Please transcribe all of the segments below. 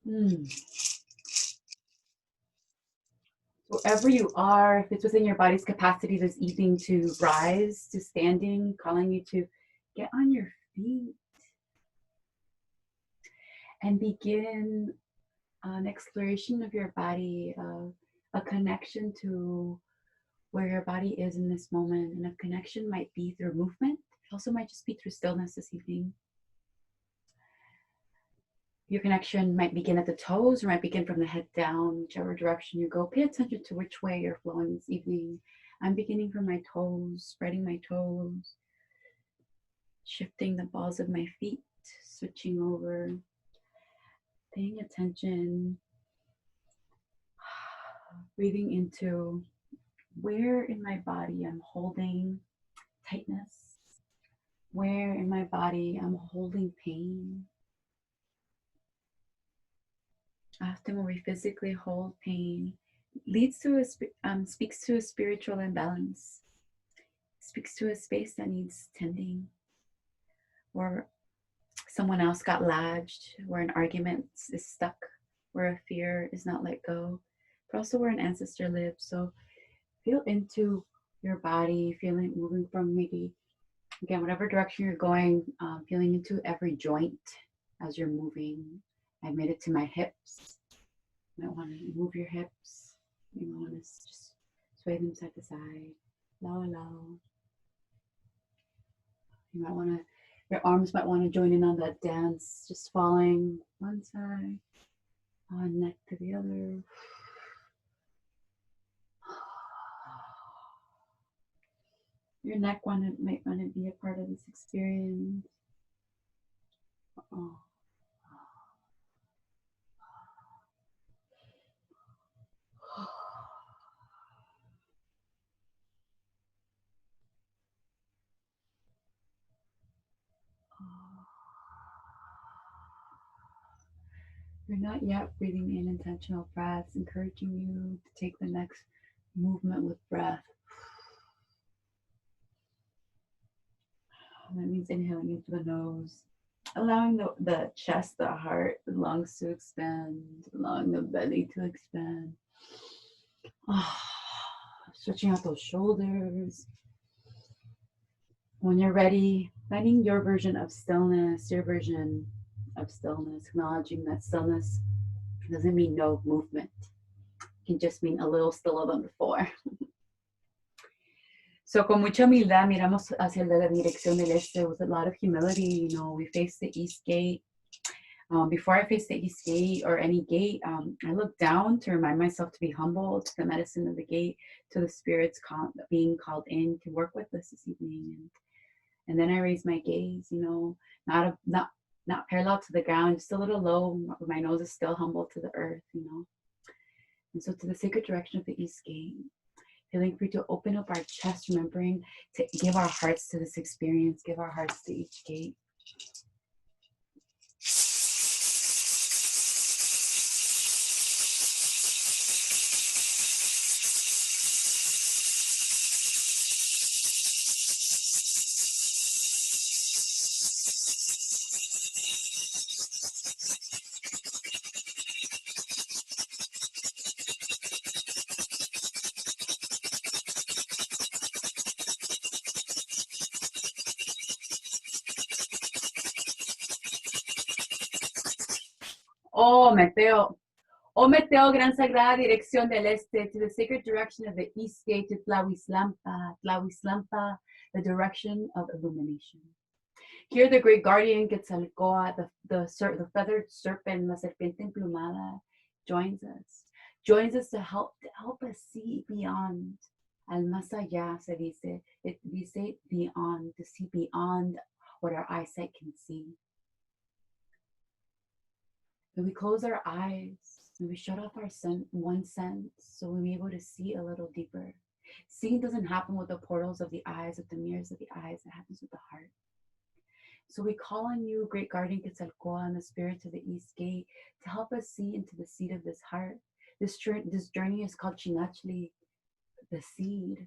Mm. Wherever you are, if it's within your body's capacity this evening to rise to standing, calling you to get on your feet and begin an exploration of your body, a connection to where your body is in this moment. And a connection might be through movement. It also might just be through stillness this evening. Your connection might begin at the toes or might begin from the head down, whichever direction you go. Pay attention to which way you're flowing this evening. I'm beginning from my toes, spreading my toes, shifting the balls of my feet, switching over, paying attention, breathing into where in my body I'm holding tightness, where in my body I'm holding pain. Often when we physically hold pain, leads to speaks to a spiritual imbalance, speaks to a space that needs tending, where someone else got lodged, where an argument is stuck, where a fear is not let go, but also where an ancestor lives. So feel into your body, feeling moving from maybe, again, whatever direction you're going, feeling into every joint as you're moving. I made it to my hips. You might want to move your hips. You might want to just sway them side to side. Lao, lao. You might want to, your arms might want to join in on that dance, just falling one side, one neck to the other. Your neck might want to be a part of this experience. Oh. You're not yet breathing in intentional breaths, encouraging you to take the next movement with breath. That means inhaling in through the nose, allowing the chest, the heart, the lungs to expand, allowing the belly to expand. Stretching out those shoulders. When you're ready, finding your version of stillness, acknowledging that stillness doesn't mean no movement. It can just mean a little stiller than before. So con mucha humildad miramos hacia la dirección del este with a lot of humility. You know, we face the east gate. Before I face the east gate or any gate, I look down to remind myself to be humble to the medicine of the gate, to the spirits being called in to work with us this evening. And then I raise my gaze, you know, not parallel to the ground, just a little low. My nose is still humble to the earth, you know. And so to the sacred direction of the east gate, feeling free to open up our chest, remembering to give our hearts to this experience, give our hearts to each gate. Oh, Meteo. Oh, Meteo, gran sagrada dirección del este, to the sacred direction of the east gate, to Tlahuizlampa, the direction of illumination. Here the great guardian Quetzalcoatl, the feathered serpent, la serpiente emplumada, joins us to help us see beyond. Al más allá se dice, it dice beyond, to see beyond what our eyesight can see. When we close our eyes, when we shut off our one sense, so we'll be able to see a little deeper. Seeing doesn't happen with the portals of the eyes, with the mirrors of the eyes, it happens with the heart. So we call on you, great guardian Quetzalcoatl, and the spirits of the east gate, to help us see into the seed of this heart. This journey is called xinachtli, the seed.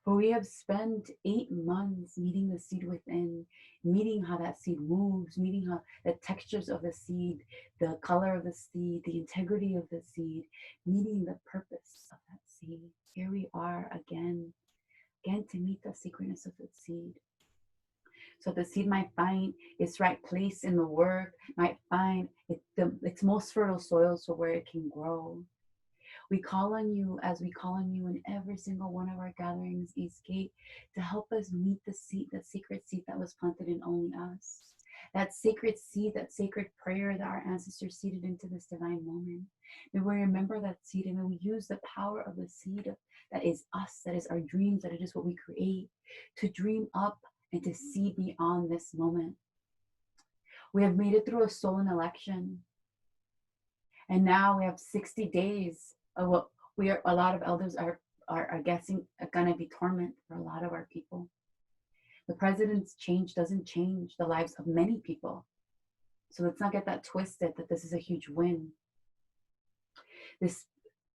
For we have spent 8 months meeting the seed within, meeting how that seed moves, meeting how the textures of the seed, the color of the seed, the integrity of the seed, meeting the purpose of that seed. Here we are again to meet the sacredness of the seed. So the seed might find its right place in the work, might find its most fertile soil so where it can grow. We call on you as we call on you in every single one of our gatherings, Eastgate, to help us meet the seed, that sacred seed that was planted in only us. That sacred seed, that sacred prayer that our ancestors seeded into this divine moment. May we remember that seed and may we use the power of the seed that is us, that is our dreams, that it is what we create, to dream up and to see beyond this moment. We have made it through a stolen election. And now we have 60 days of what a lot of elders are guessing are gonna be torment for a lot of our people. The president's change doesn't change the lives of many people. So let's not get that twisted that this is a huge win.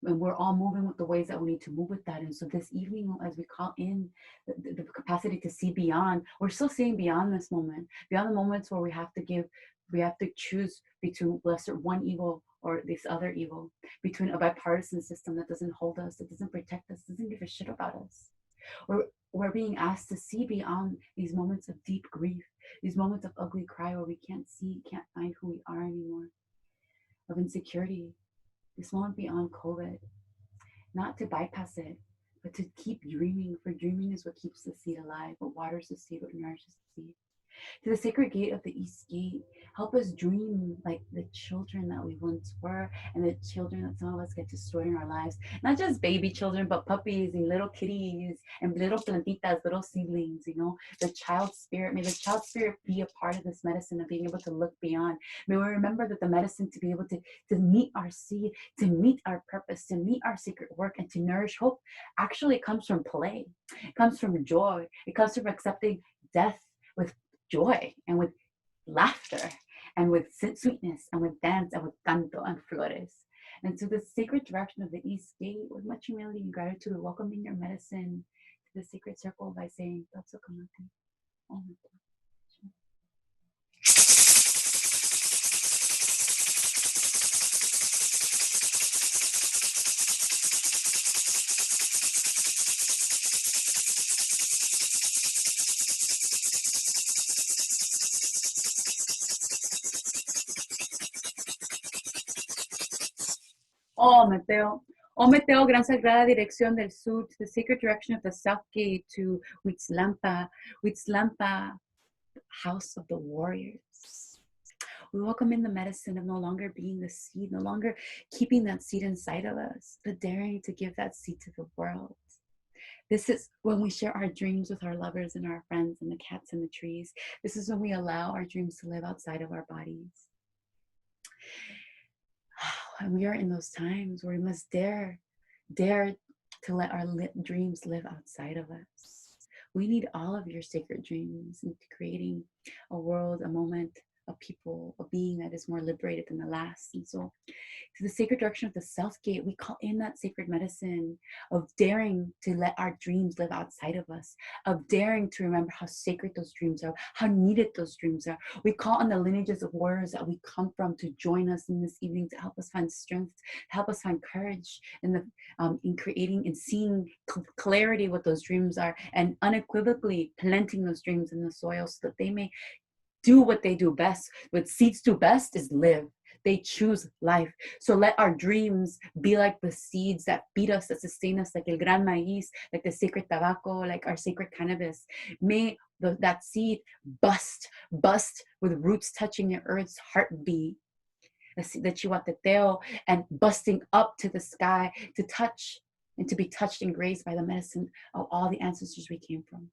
And we're all moving with the ways that we need to move with that. And so this evening, as we call in the capacity to see beyond, we're still seeing beyond this moment, beyond the moments where we have to choose between lesser one evil or this other evil, between a bipartisan system that doesn't hold us, that doesn't protect us, doesn't give a shit about us. We're being asked to see beyond these moments of deep grief, these moments of ugly cry where we can't find who we are anymore, of insecurity, this moment beyond COVID, not to bypass it, but to keep dreaming, for dreaming is what keeps the seed alive, what waters the seed, what nourishes the seed. To the sacred gate of the East Gate, help us dream like the children that we once were and the children that some of us get to store in our lives. Not just baby children, but puppies and little kitties and little plantitas, little seedlings, the child spirit. May the child spirit be a part of this medicine of being able to look beyond. May we remember that the medicine to be able to meet our seed, to meet our purpose, to meet our secret work, and to nourish hope actually comes from play. It comes from joy. It comes from accepting death with joy and with laughter and with sweetness and with dance and with canto and flores. And so the sacred direction of the East Gate, with much humility and gratitude, welcoming your medicine to the sacred circle by saying, Oh, Meteo, gran sagrada dirección del sur, to the sacred direction of the south gate, to Huitzlampa, house of the warriors. We welcome in the medicine of no longer being the seed, no longer keeping that seed inside of us, but daring to give that seed to the world. This is when we share our dreams with our lovers and our friends and the cats and the trees. This is when we allow our dreams to live outside of our bodies. And we are in those times where we must dare to let our dreams live outside of us. We need all of your sacred dreams into creating a world, a moment, a people, a being that is more liberated than the last. And so to the sacred direction of the South Gate, we call in that sacred medicine of daring to let our dreams live outside of us, of daring to remember how sacred those dreams are, how needed those dreams are. We call on the lineages of warriors that we come from to join us in this evening, to help us find strength, to help us find courage in creating and seeing clarity what those dreams are, and unequivocally planting those dreams in the soil so that they may do what they do best. What seeds do best is live. They choose life. So let our dreams be like the seeds that feed us, that sustain us, like el gran maíz, like the sacred tabaco, like our sacred cannabis. May that seed bust with roots touching the earth's heartbeat, the chihuateteo, and busting up to the sky to touch and to be touched and grazed by the medicine of all the ancestors we came from.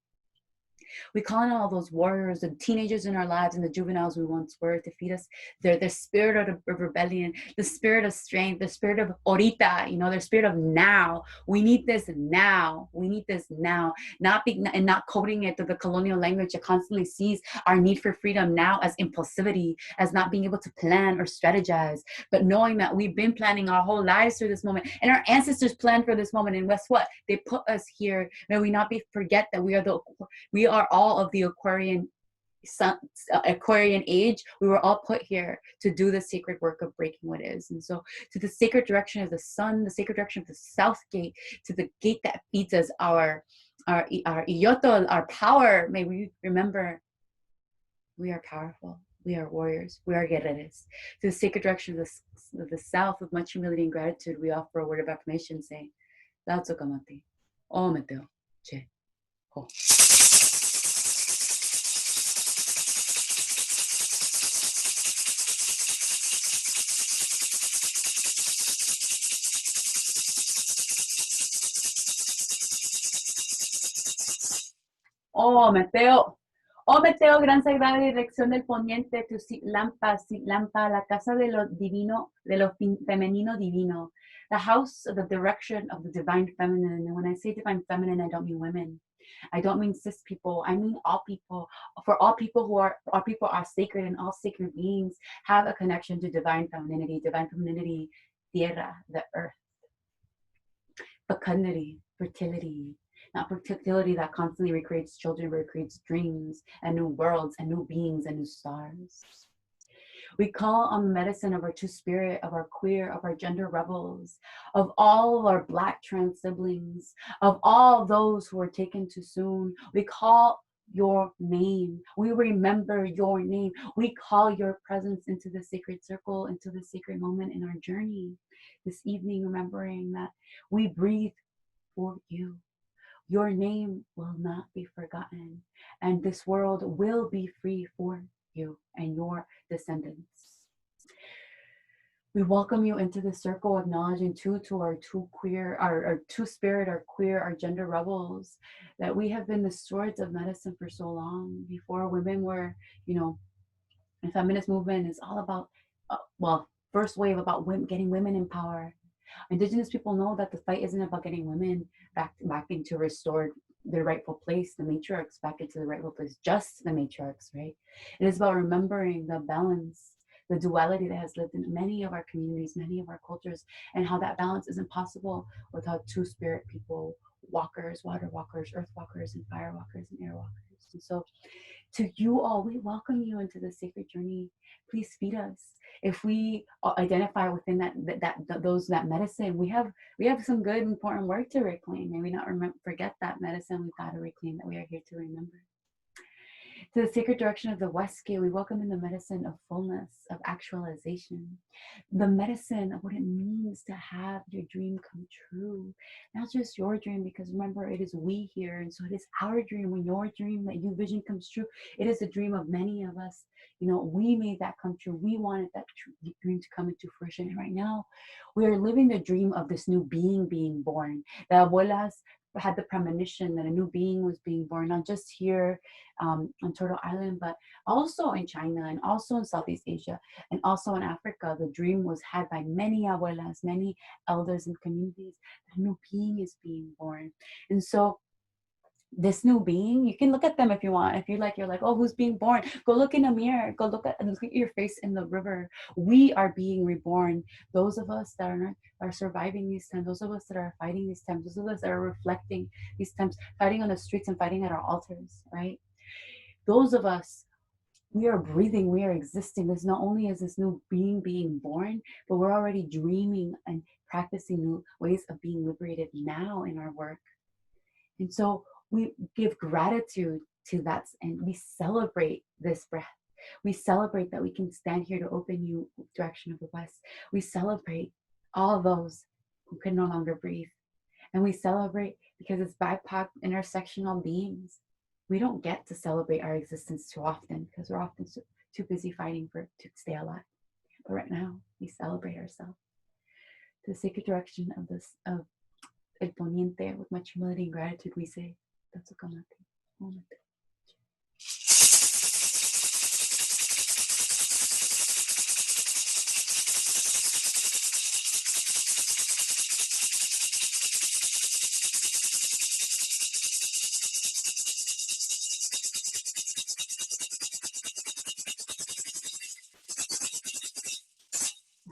We call on all those warriors, the teenagers in our lives and the juveniles we once were, to feed us their spirit of rebellion, the spirit of strength, the spirit of ahorita, their spirit of now. We need this now. We need this now. Not coding it to the colonial language that constantly sees our need for freedom now as impulsivity, as not being able to plan or strategize, but knowing that we've been planning our whole lives through this moment, and our ancestors planned for this moment. And guess what? They put us here. May we not forget that we are all of the Aquarian age. We were all put here to do the sacred work of breaking what is. And so, to the sacred direction of the sun, the sacred direction of the south gate, to the gate that feeds us our iyotol, our power, may we remember we are powerful. We are warriors. We are guerreros. To the sacred direction of the south, with much humility and gratitude, we offer a word of affirmation saying, Lao Tzu Kamati, O Meteo, Che, Ho. Oh, Mateo. Oh, Mateo, gran sagrada dirección del poniente, tu lampa, la casa de lo divino, de lo femenino divino, the house of the direction of the divine feminine. And when I say divine feminine, I don't mean women. I don't mean cis people. I mean all people. For all people are sacred, and all sacred beings have a connection to divine femininity. Divine femininity, tierra, the earth. Fecundity, fertility. Not fertility that constantly recreates children, but recreates dreams and new worlds and new beings and new stars. We call on the medicine of our two-spirit, of our queer, of our gender rebels, of all of our Black trans siblings, of all those who were taken too soon. We call your name. We remember your name. We call your presence into the sacred circle, into the sacred moment in our journey. This evening, remembering that we breathe for you. Your name will not be forgotten, and this world will be free for you and your descendants. We welcome you into the circle, acknowledging to our two queer, our two spirit, our queer, our gender rebels, that we have been the stewards of medicine for so long. Before, women were, the feminist movement is all about, first wave about getting women in power. Indigenous people know that the fight isn't about getting women back into restored their rightful place, the matriarchs back into the rightful place, just the matriarchs, right? It is about remembering the balance, the duality that has lived in many of our communities, many of our cultures, and how that balance isn't possible without two spirit people, walkers, water walkers, earth walkers, and fire walkers, and air walkers. And so to you all, we welcome you into the sacred journey. Please feed us. If we identify within that medicine, we have some good, important work to reclaim. May we not forget that medicine we've got to reclaim, that we are here to remember. To the sacred direction of the West Gate, we welcome in the medicine of fullness, of actualization, the medicine of what it means to have your dream come true. Not just your dream, because remember, it is we here, and so it is our dream. When your dream that you vision comes true, it is a dream of many of us. We made that come true. We wanted that dream to come into fruition. And right now, we are living the dream of this new being being born. The abuelas had the premonition that a new being was being born, not just here on Turtle Island, but also in China, and also in Southeast Asia, and also in Africa. The dream was had by many abuelas, many elders and communities. A new being is being born. And so this new being, you can look at them if you want. If you're like, oh, who's being born? Go look in a mirror. Go look at your face in the river. We are being reborn. Those of us that are surviving these times, those of us that are fighting these times, those of us that are reflecting these times, fighting on the streets and fighting at our altars, right? Those of us, we are breathing, we are existing. This not only is this new being being born, but we're already dreaming and practicing new ways of being liberated now in our work. And so we give gratitude to that, and we celebrate this breath. We celebrate that we can stand here to open you direction of the West. We celebrate all those who can no longer breathe. And we celebrate because it's BIPOC intersectional beings. We don't get to celebrate our existence too often because we're often too busy fighting to stay alive. But right now, we celebrate ourselves. To the sacred direction of El Poniente, with much humility and gratitude, we say,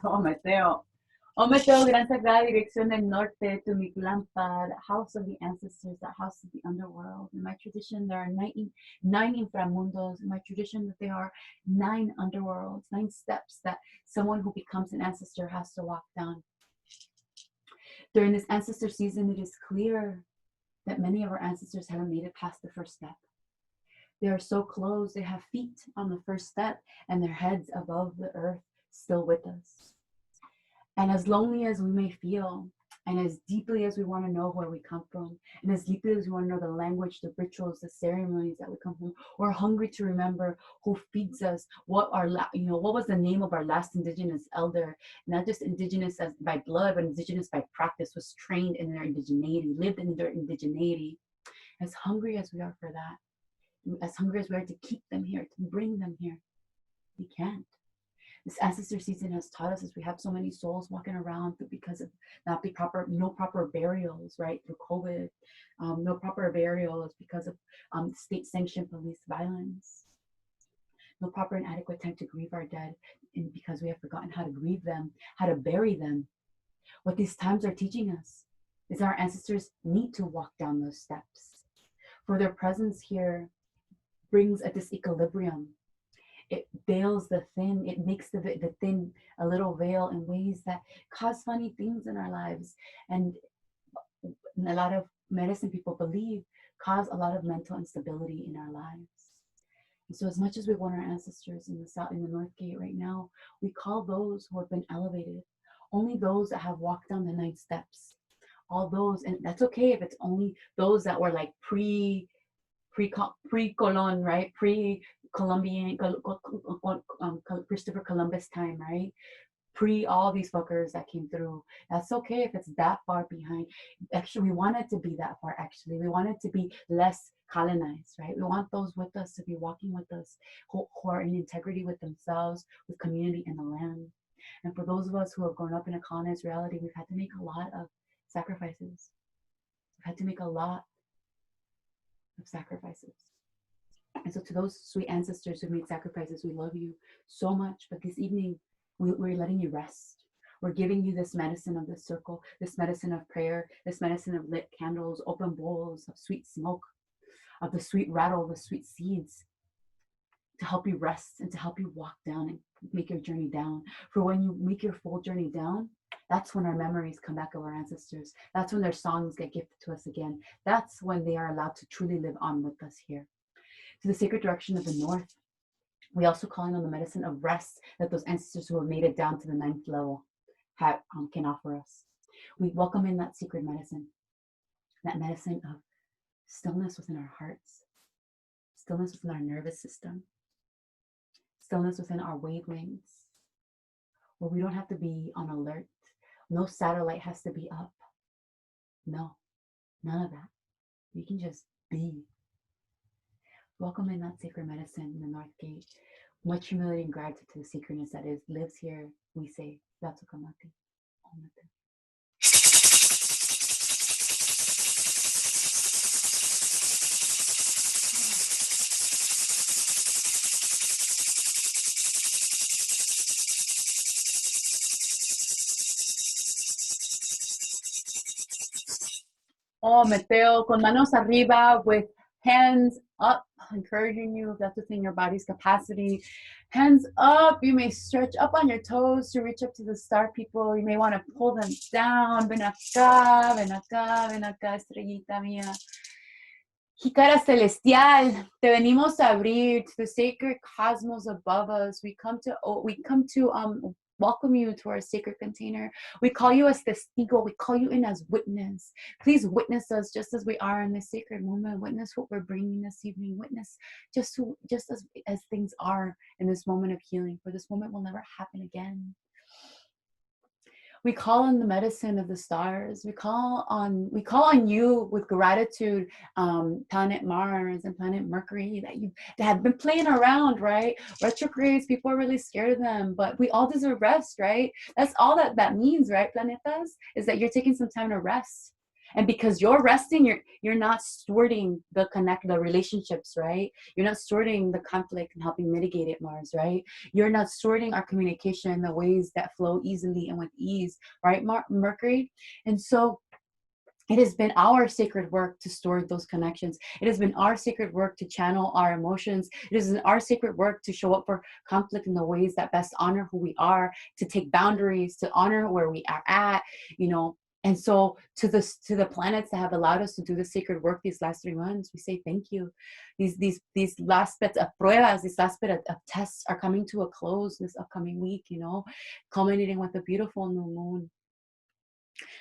Oh, Mateo. Oh, Mateo, Gran Sagrada Dirección del Norte, Tumiglampa, the house of the ancestors, the house of the underworld. In my tradition, there are nine inframundos. In my tradition, that there are 9 underworlds, 9 steps that someone who becomes an ancestor has to walk down. During this ancestor season, it is clear that many of our ancestors haven't made it past the first step. They are so close, they have feet on the first step and their heads above the earth, still with us. And as lonely as we may feel, and as deeply as we want to know where we come from, and as deeply as we want to know the language, the rituals, the ceremonies that we come from, we're hungry to remember who feeds us, what was the name of our last indigenous elder, not just indigenous as by blood, but indigenous by practice, was trained in their indigeneity, lived in their indigeneity. As hungry as we are for that, as hungry as we are to keep them here, to bring them here, we can't. This ancestor season has taught us, as we have so many souls walking around because of no proper burials, right, through COVID, no proper burials because of state-sanctioned police violence, no proper and adequate time to grieve our dead, and because we have forgotten how to grieve them, how to bury them. What these times are teaching us is our ancestors need to walk down those steps, for their presence here brings a disequilibrium. It veils the thin, it makes the thin a little veil in ways that cause funny things in our lives. And a lot of medicine people believe cause a lot of mental instability in our lives. And so as much as we want our ancestors in the North Gate right now, we call those who have been elevated, only those that have walked down the 9 steps, all those, and that's okay if it's only those that were like pre-colon, right? Pre-Columbian, Christopher Columbus time, right? Pre all these fuckers that came through. That's okay if it's that far behind. Actually, we want it to be that far, actually. We want it to be less colonized, right? We want those with us to be walking with us, who are in integrity with themselves, with community and the land. And for those of us who have grown up in a colonized reality, we've had to make a lot of sacrifices. We've had to make a lot of sacrifices. And so to those sweet ancestors who made sacrifices, we love you so much. But this evening, we're letting you rest. We're giving you this medicine of the circle, this medicine of prayer, this medicine of lit candles, open bowls of sweet smoke, of the sweet rattle, the sweet seeds, to help you rest and to help you walk down and make your journey down. For when you make your full journey down, that's when our memories come back of our ancestors. That's when their songs get gifted to us again. That's when they are allowed to truly live on with us here. To the sacred direction of the North, we also call in on the medicine of rest that those ancestors who have made it down to the 9th level can offer us. We welcome in that secret medicine, that medicine of stillness within our hearts, stillness within our nervous system, stillness within our wavelengths, where we don't have to be on alert. No satellite has to be up. No, none of that. We can just be. Welcome in that sacred medicine in the North Gate. Much humility and gratitude to the sacredness that lives here. We say, Yatsukamati. Omate. Oh, Mateo, con manos arriba, with hands up, encouraging you if that's within your body's capacity. Hands up, you may stretch up on your toes to reach up to the star people. You may want to pull them down. Ven acá, ven acá, ven acá, estrellita mía. Jícara celestial, te venimos a abrir to the sacred cosmos above us. We come to welcome you to our sacred container. We call you as testigo. We call you in as witness. Please witness us just as we are in this sacred moment. Witness what we're bringing this evening. Witness just as things are in this moment of healing. For this moment will never happen again. We call on the medicine of the stars. We call on you with gratitude, planet Mars and planet Mercury that have been playing around, right? Retrogrades, people are really scared of them, but we all deserve rest, right? That's all that means, right, planetas? Is that you're taking some time to rest. And because you're resting, you're not stewarding the relationships, right? You're not stewarding the conflict and helping mitigate it, Mars, right? You're not stewarding our communication in the ways that flow easily and with ease, right, Mercury? And so it has been our sacred work to store those connections. It has been our sacred work to channel our emotions. It is our sacred work to show up for conflict in the ways that best honor who we are, to take boundaries, to honor where we are at, you know. And so to the planets that have allowed us to do the sacred work these last 3 months, we say thank you. These last bits of pruebas, these last bit of tests are coming to a close this upcoming week, you know, culminating with a beautiful new moon.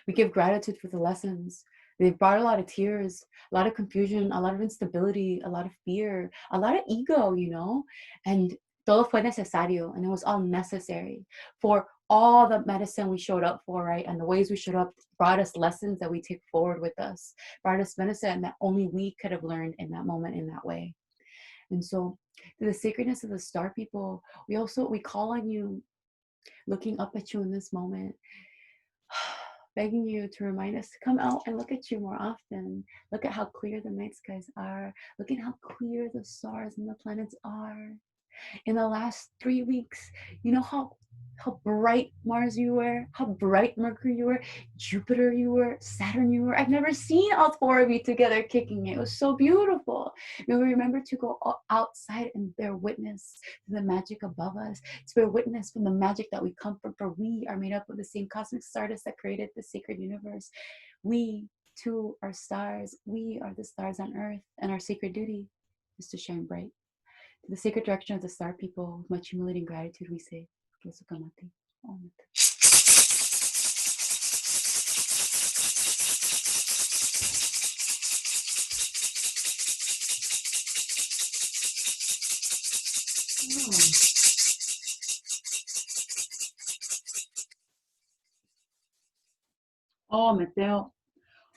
We give gratitude for the lessons. They've brought a lot of tears, a lot of confusion, a lot of instability, a lot of fear, a lot of ego, you know, and todo fue necesario, and it was all necessary for all the medicine we showed up for, right? And the ways we showed up brought us lessons that we take forward with us, brought us medicine that only we could have learned in that moment, in that way. And so, to the sacredness of the star people, we call on you, looking up at you in this moment, begging you to remind us to come out and look at you more often. Look at how clear the night skies are. Look at how clear the stars and the planets are. In the last 3 weeks, you know how bright Mars you were, how bright Mercury you were, Jupiter you were, Saturn you were. I've never seen all 4 of you together kicking it. It was so beautiful. May we remember to go outside and bear witness to the magic above us, to bear witness from the magic that we come from, for we are made up of the same cosmic stardust that created the sacred universe. We too are stars. We are the stars on earth, and our sacred duty is to shine bright. To the sacred direction of the star people, with much humility and gratitude, we say, Kesukamati. Oh, Meteo.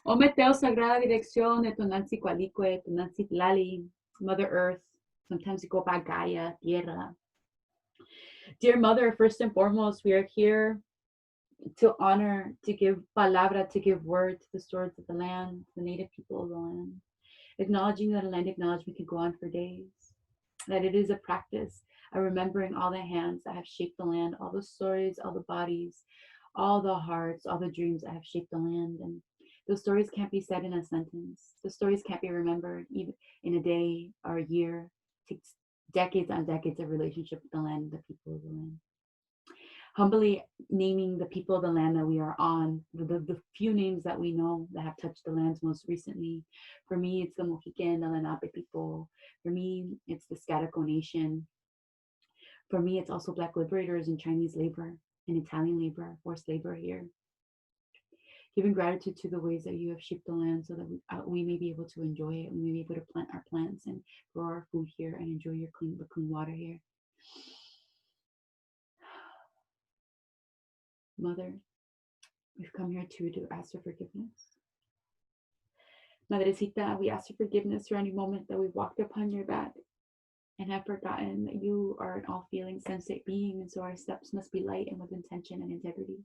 Oh, Meteo, Sagrada Dirección de Tonantzin Cualicue, Tonantzin Tlali, Mother Earth. Sometimes you go by Gaia, Tierra. Dear Mother, first and foremost, we are here to honor, to give palabra, to give word to the stewards of the land, the native people of the land. Acknowledging that a land acknowledgement can go on for days, that it is a practice of remembering all the hands that have shaped the land, all the stories, all the bodies, all the hearts, all the dreams that have shaped the land. And those stories can't be said in a sentence. The stories can't be remembered even in a day or a year. It takes decades on decades of relationship with the land and the people of the land. Humbly naming the people of the land that we are on, the few names that we know that have touched the lands most recently. For me, it's the Mohican, the Lenape people. For me, it's the Scatico Nation. For me, it's also Black liberators and Chinese labor and Italian labor, forced labor here. Giving gratitude to the ways that you have shaped the land so that we may be able to enjoy it, and we may be able to plant our plants and grow our food here and enjoy the clean water here. Mother, we've come here too to ask for forgiveness. Madrecita, we ask for forgiveness for any moment that we walked upon your back and have forgotten that you are an all-feeling, sensate being, and so our steps must be light and with intention and integrity.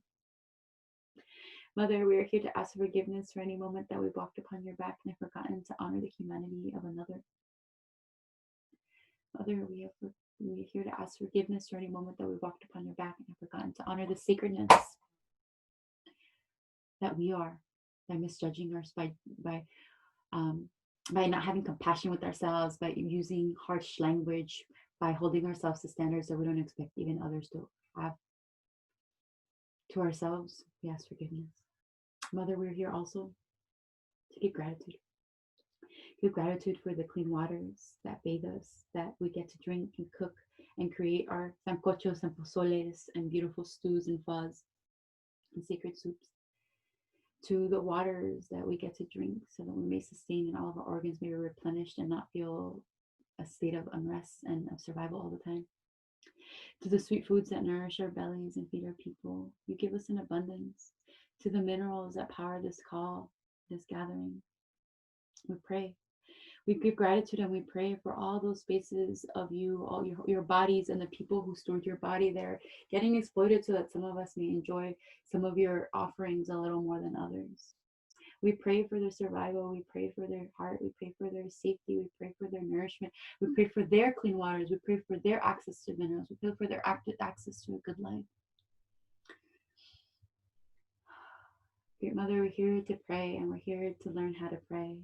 Mother, we are here to ask for forgiveness for any moment that we walked upon your back and have forgotten to honor the humanity of another. Mother, we are here to ask forgiveness for any moment that we walked upon your back and have forgotten to honor the sacredness that we are, by misjudging us, by not having compassion with ourselves, by using harsh language, by holding ourselves to standards that we don't expect even others to have. To ourselves, we ask forgiveness. Mother, we're here also to give gratitude. Give gratitude for the clean waters that bathe us, that we get to drink and cook and create our sancochos and pozoles and beautiful stews and fuzz and sacred soups. To the waters that we get to drink so that we may sustain and all of our organs may be replenished and not feel a state of unrest and of survival all the time. To the sweet foods that nourish our bellies and feed our people, you give us an abundance. To the minerals that power this call, this gathering, we pray. We give gratitude and we pray for all those spaces of you, all your bodies and the people who stored your body there, getting exploited so that some of us may enjoy some of your offerings a little more than others. We pray for their survival. We pray for their heart. We pray for their safety. We pray for their nourishment. We pray for their clean waters. We pray for their access to minerals. We pray for their access to a good life. Spirit Mother, we're here to pray, and we're here to learn how to pray.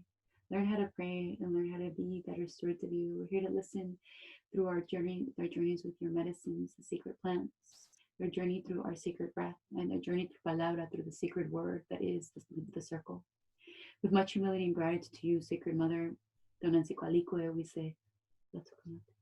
Learn how to pray and learn how to be better stewards of you. We're here to listen through our journeys with your medicines, the sacred plants, their journey through our sacred breath, and their journey through palabra, through the sacred word that is the circle. With much humility and gratitude to you, Sacred Mother, Dona Xinachtli, we say, let's come up.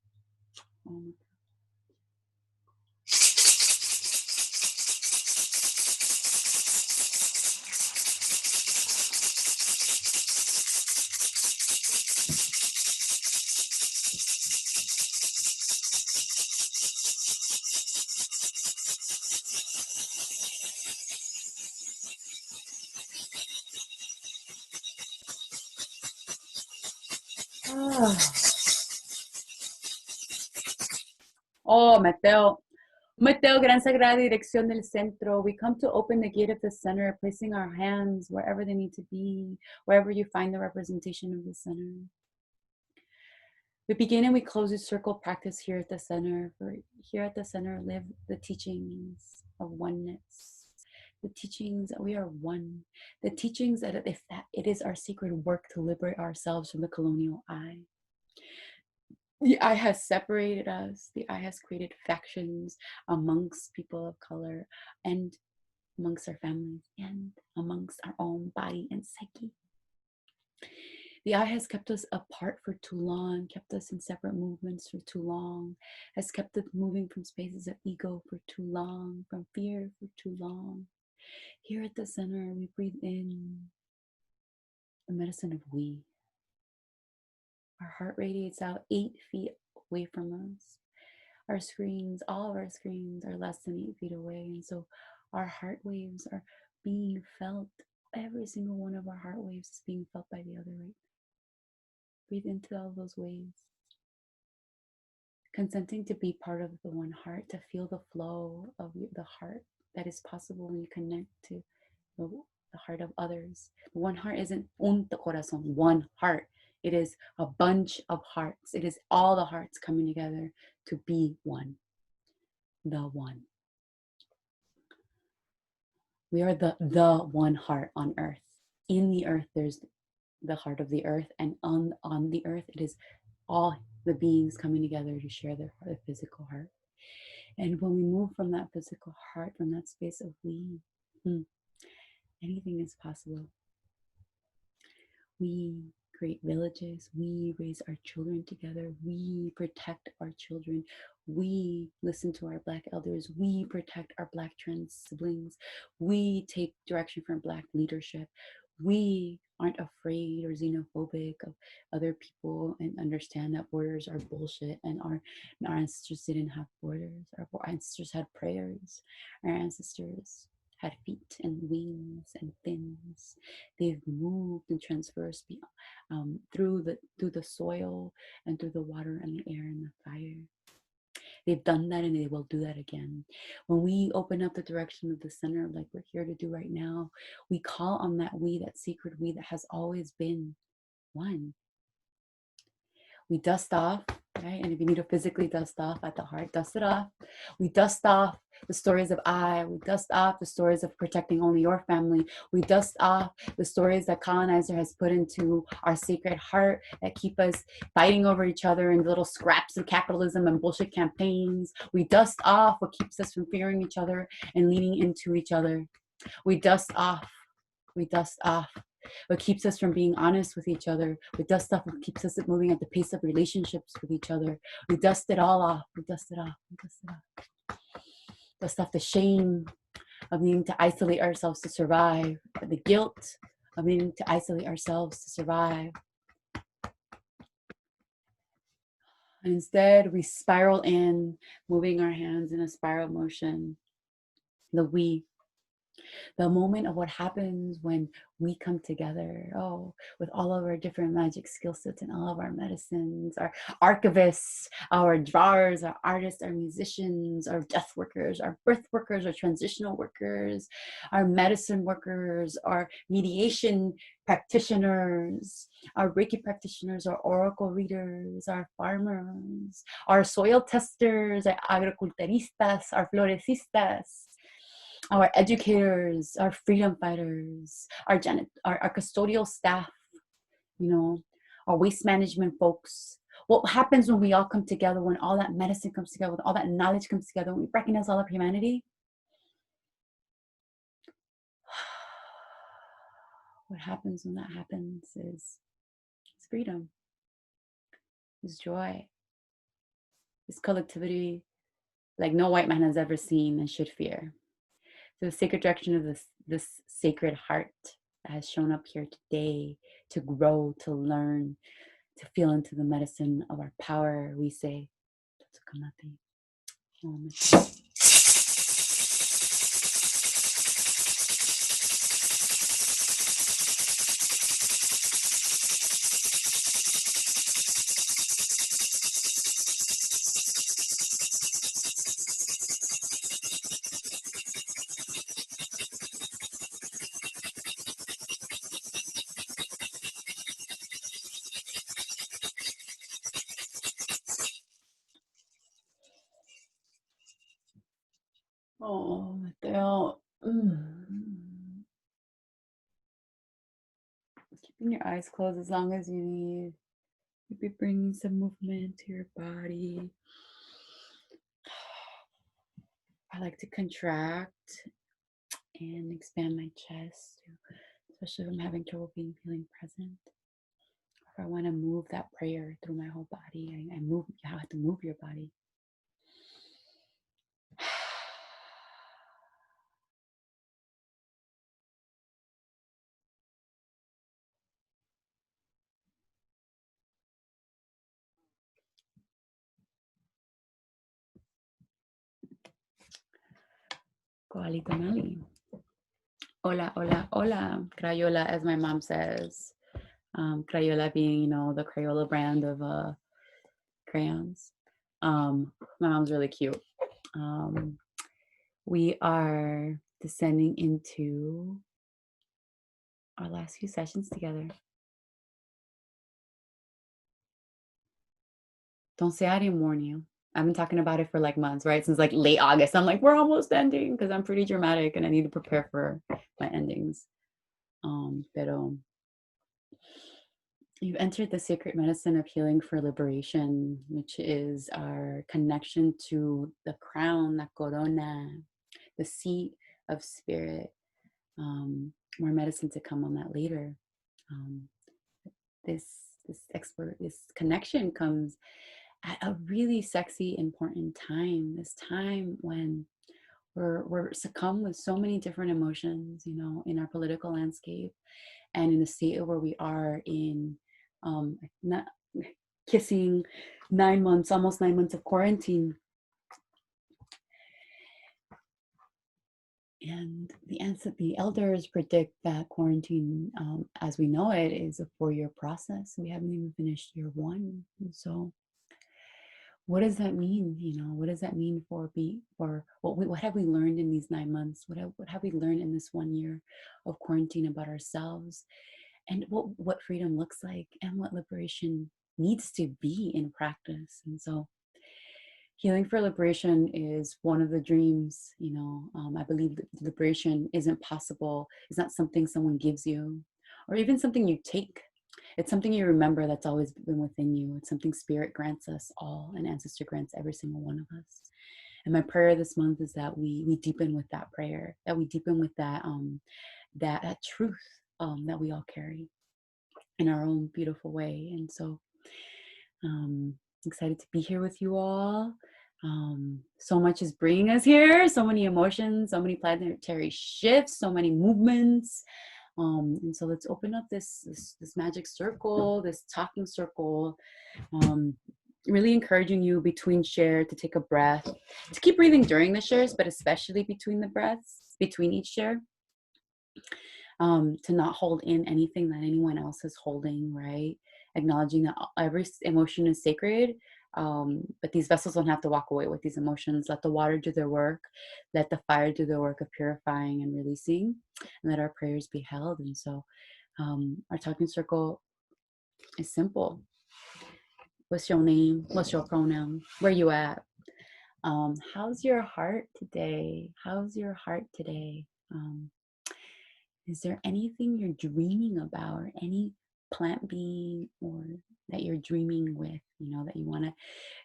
Oh, Mateo. Mateo, Gran Sagrada Dirección del Centro. We come to open the gate of the center, placing our hands wherever they need to be, wherever you find the representation of the center. We begin and we close a circle practice here at the center. For here at the center live the teachings of oneness. The teachings that we are one. The teachings that if that it is our sacred work to liberate ourselves from the colonial I. The I has separated us. The I has created factions amongst people of color and amongst our families and amongst our own body and psyche. The I has kept us apart for too long, kept us in separate movements for too long, has kept us moving from spaces of ego for too long, from fear for too long. Here at the center, we breathe in the medicine of we. Our heart radiates out 8 feet away from us. Our screens, all of our screens are less than 8 feet away. And so our heart waves are being felt. Every single one of our heart waves is being felt by the other right. Breathe into all those waves. Consenting to be part of the one heart, to feel the flow of the heart that is possible when you connect to the heart of others. The one heart isn't un corazón, one heart. It is a bunch of hearts. It is all the hearts coming together to be one. The one. We are the one heart on earth. In the earth, there's the heart of the earth, and on the earth, it is all the beings coming together to share the physical heart. And when we move from that physical heart, from that space of we, anything is possible. We create villages, we raise our children together, we protect our children, we listen to our Black elders, we protect our Black trans siblings, we take direction from Black leadership, we aren't afraid or xenophobic of other people and understand that borders are bullshit, and our ancestors didn't have borders. Our ancestors had prayers. Our ancestors had feet and wings and fins. They've moved and transversed through the soil and through the water and the air and the fire. They've done that and they will do that again. When we open up the direction of the center, like we're here to do right now, we call on that we, that secret we that has always been one. We dust off, right? And if you need to physically dust off at the heart, dust it off. We dust off the stories of I. We dust off the stories of protecting only your family. We dust off the stories that colonizer has put into our sacred heart that keep us fighting over each other in little scraps of capitalism and bullshit campaigns. We dust off what keeps us from fearing each other and leaning into each other. We dust off what keeps us from being honest with each other. We dust off what keeps us moving at the pace of relationships with each other. We dust it all off. We dust it off. We dust it off. Dust off the shame of needing to isolate ourselves to survive, the guilt of needing to isolate ourselves to survive. And instead, we spiral in, moving our hands in a spiral motion. The we. The moment of what happens when we come together, with all of our different magic skill sets and all of our medicines, our archivists, our drawers, our artists, our musicians, our death workers, our birth workers, our transitional workers, our medicine workers, our mediation practitioners, our Reiki practitioners, our oracle readers, our farmers, our soil testers, our agriculturistas, our florecistas, our educators, our freedom fighters, our custodial staff, our waste management folks. What happens when we all come together, when all that medicine comes together, when all that knowledge comes together, when we recognize all of humanity? What happens when that happens is freedom, is joy, is collectivity like no white man has ever seen and should fear. So the sacred direction of this sacred heart that has shown up here today to grow, to learn, to feel into the medicine of our power, we say, xinachtli. Oh, Mateo. Keeping your eyes closed as long as you need. Maybe bringing some movement to your body. I like to contract and expand my chest, especially if I'm having trouble feeling present. If I want to move that prayer through my whole body, I move. You have to move your body. Koalito Mali. Hola, hola, hola. Crayola, as my mom says. Crayola being, the Crayola brand of crayons. My mom's really cute. We are descending into our last few sessions together. Don't say I didn't warn you. I've been talking about it for like months, right? Since like late August. I'm like, we're almost ending because I'm pretty dramatic and I need to prepare for my endings. Pero you've entered the sacred medicine of healing for liberation, which is our connection to the crown, la corona, the seat of spirit. More medicine to come on that later. This connection comes at a really sexy, important time. This time when we're succumbed with so many different emotions, in our political landscape and in the state where we are in, not kissing almost 9 months of quarantine. And the elders predict that quarantine, as we know it, is a 4-year process. We haven't even finished year 1. And so what does that mean? What does that mean for what have we learned in these 9 months? What have we learned in this 1 year of quarantine about ourselves, and what freedom looks like, and what liberation needs to be in practice? And so healing for liberation is one of the dreams. I believe that liberation isn't possible. It's not something someone gives you or even something you take. It's something you remember that's always been within you. It's something spirit grants us all, and ancestor grants every single one of us. And my prayer this month is that we deepen with that prayer, that we deepen with that that truth that we all carry in our own beautiful way. And so excited to be here with you all. So much is bringing us here, so many emotions, so many planetary shifts, so many movements. And so let's open up this magic circle, this talking circle. Really encouraging you between share to take a breath, to keep breathing during the shares, but especially between the breaths. between each share, to not hold in anything that anyone else is holding, right? Acknowledging that every emotion is sacred, but these vessels don't have to walk away with these emotions. Let the water do their work, let the fire do their work of purifying and releasing, and let our prayers be held. And so, our talking circle is simple. What's your name? What's your pronoun? Where you at? How's your heart today? How's your heart today? Is there anything you're dreaming about, or any plant being or that you're dreaming with, that you want to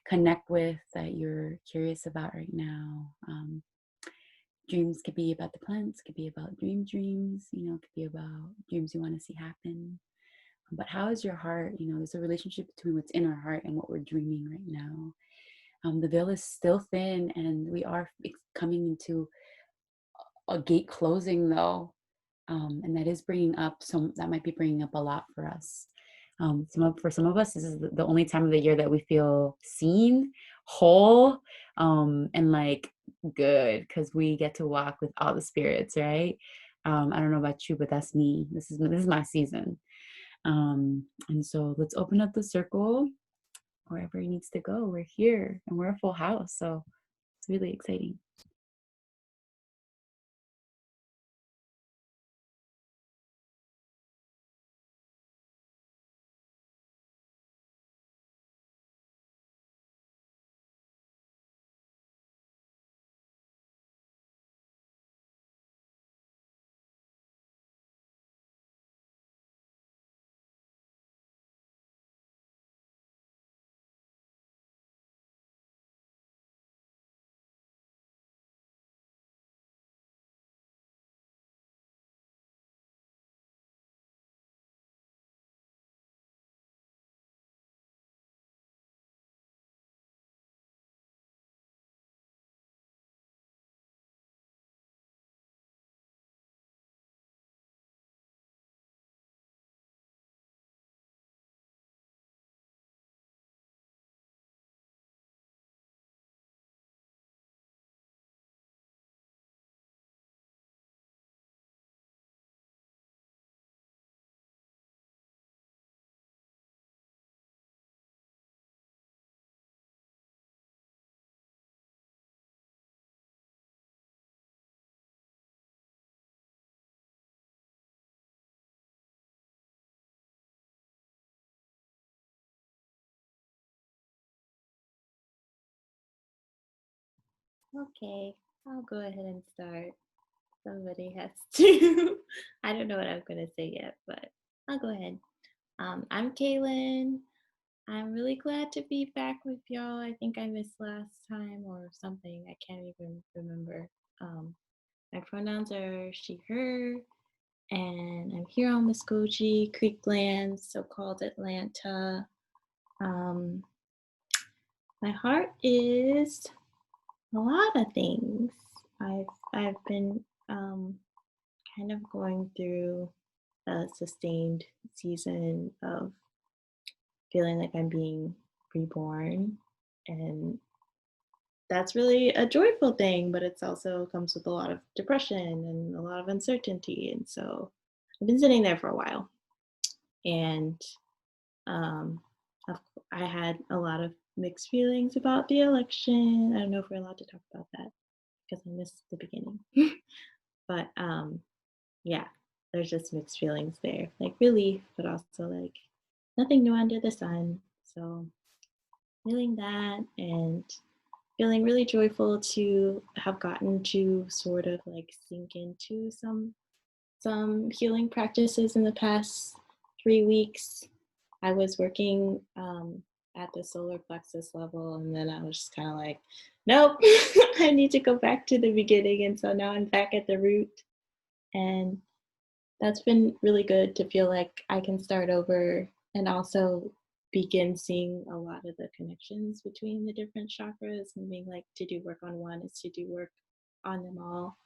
connect with, that you're curious about right now? Dreams could be about the plants, could be about dreams, could be about dreams you want to see happen. But how is your heart? There's a relationship between what's in our heart and what we're dreaming right now. The veil is still thin, and we are coming into a gate closing, though. And that is bringing up that might be bringing up a lot for us. For some of us, this is the only time of the year that we feel seen, whole, and like good, because we get to walk with all the spirits, right? I don't know about you, but that's me. This is my season. And so let's open up the circle wherever it needs to go. We're here and we're a full house, so it's really exciting. Okay, I'll go ahead and start. Somebody has to. I don't know what I'm going to say yet, but I'll go ahead. I'm Kaylin. I'm really glad to be back with y'all. I think I missed last time or something. I can't even remember. Um, my pronouns are she, her, and I'm here on Muskogee Creek lands, so called Atlanta. Um, my heart is a lot of things. I've been kind of going through a sustained season of feeling like I'm being reborn, and that's really a joyful thing, but it's also comes with a lot of depression and a lot of uncertainty. And so I've been sitting there for a while, and um, of I had a lot of mixed feelings about the election. I don't know if we're allowed to talk about that because I missed the beginning. But yeah, there's just mixed feelings there, like relief, but also like nothing new under the sun. So feeling that and feeling really joyful to have gotten to sort of like sink into some healing practices in the past 3 weeks. I was working at the solar plexus level, and then I was just kind of like, nope, I need to go back to the beginning. And so now I'm back at the root. And that's been really good to feel like I can start over and also begin seeing a lot of the connections between the different chakras and being like to do work on one is to do work on them all.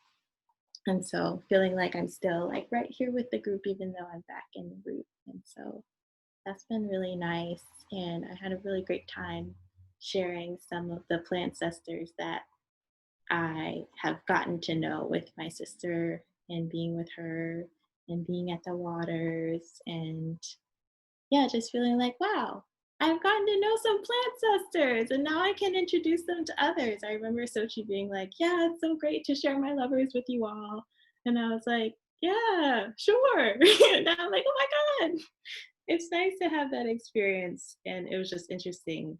And so feeling like I'm still like right here with the group, even though I'm back in the root. And so that's been really nice. And I had a really great time sharing some of the plant ancestors that I have gotten to know with my sister and being with her and being at the waters and yeah, just feeling like, wow, I've gotten to know some plant sisters and now I can introduce them to others. I remember Sochi being like, yeah, it's so great to share my lovers with you all. And I was like, yeah, sure. And I'm like, oh my God, it's nice to have that experience. And it was just interesting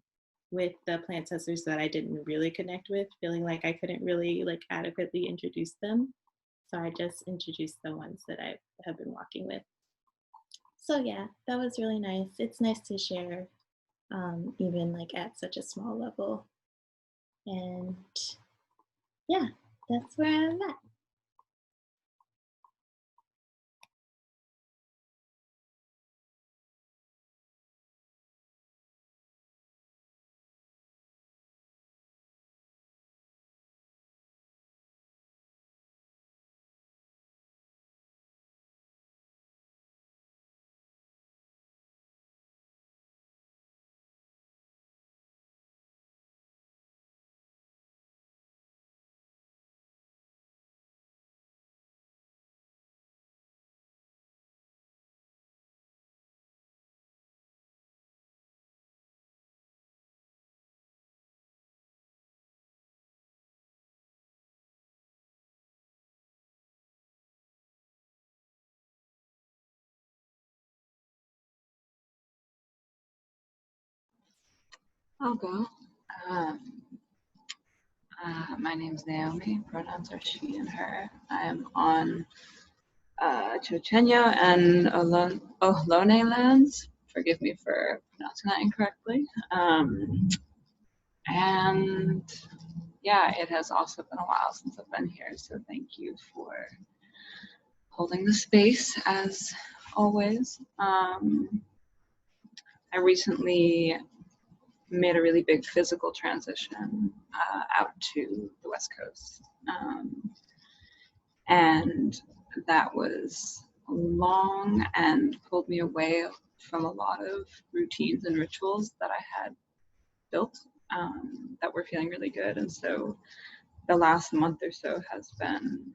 with the plant testers that I didn't really connect with, feeling like I couldn't really like adequately introduce them. So I just introduced the ones that I have been walking with. So yeah, that was really nice. It's nice to share, even like at such a small level. And yeah, that's where I'm at. I'll go. Um, my name's Naomi. Pronouns are she and her. I am on Chochenyo and Ohlone lands. Forgive me for pronouncing that incorrectly. And yeah, it has also been a while since I've been here, so thank you for holding the space as always. I recently made a really big physical transition out to the West Coast. And that was long and pulled me away from a lot of routines and rituals that I had built that were feeling really good. And so the last month or so has been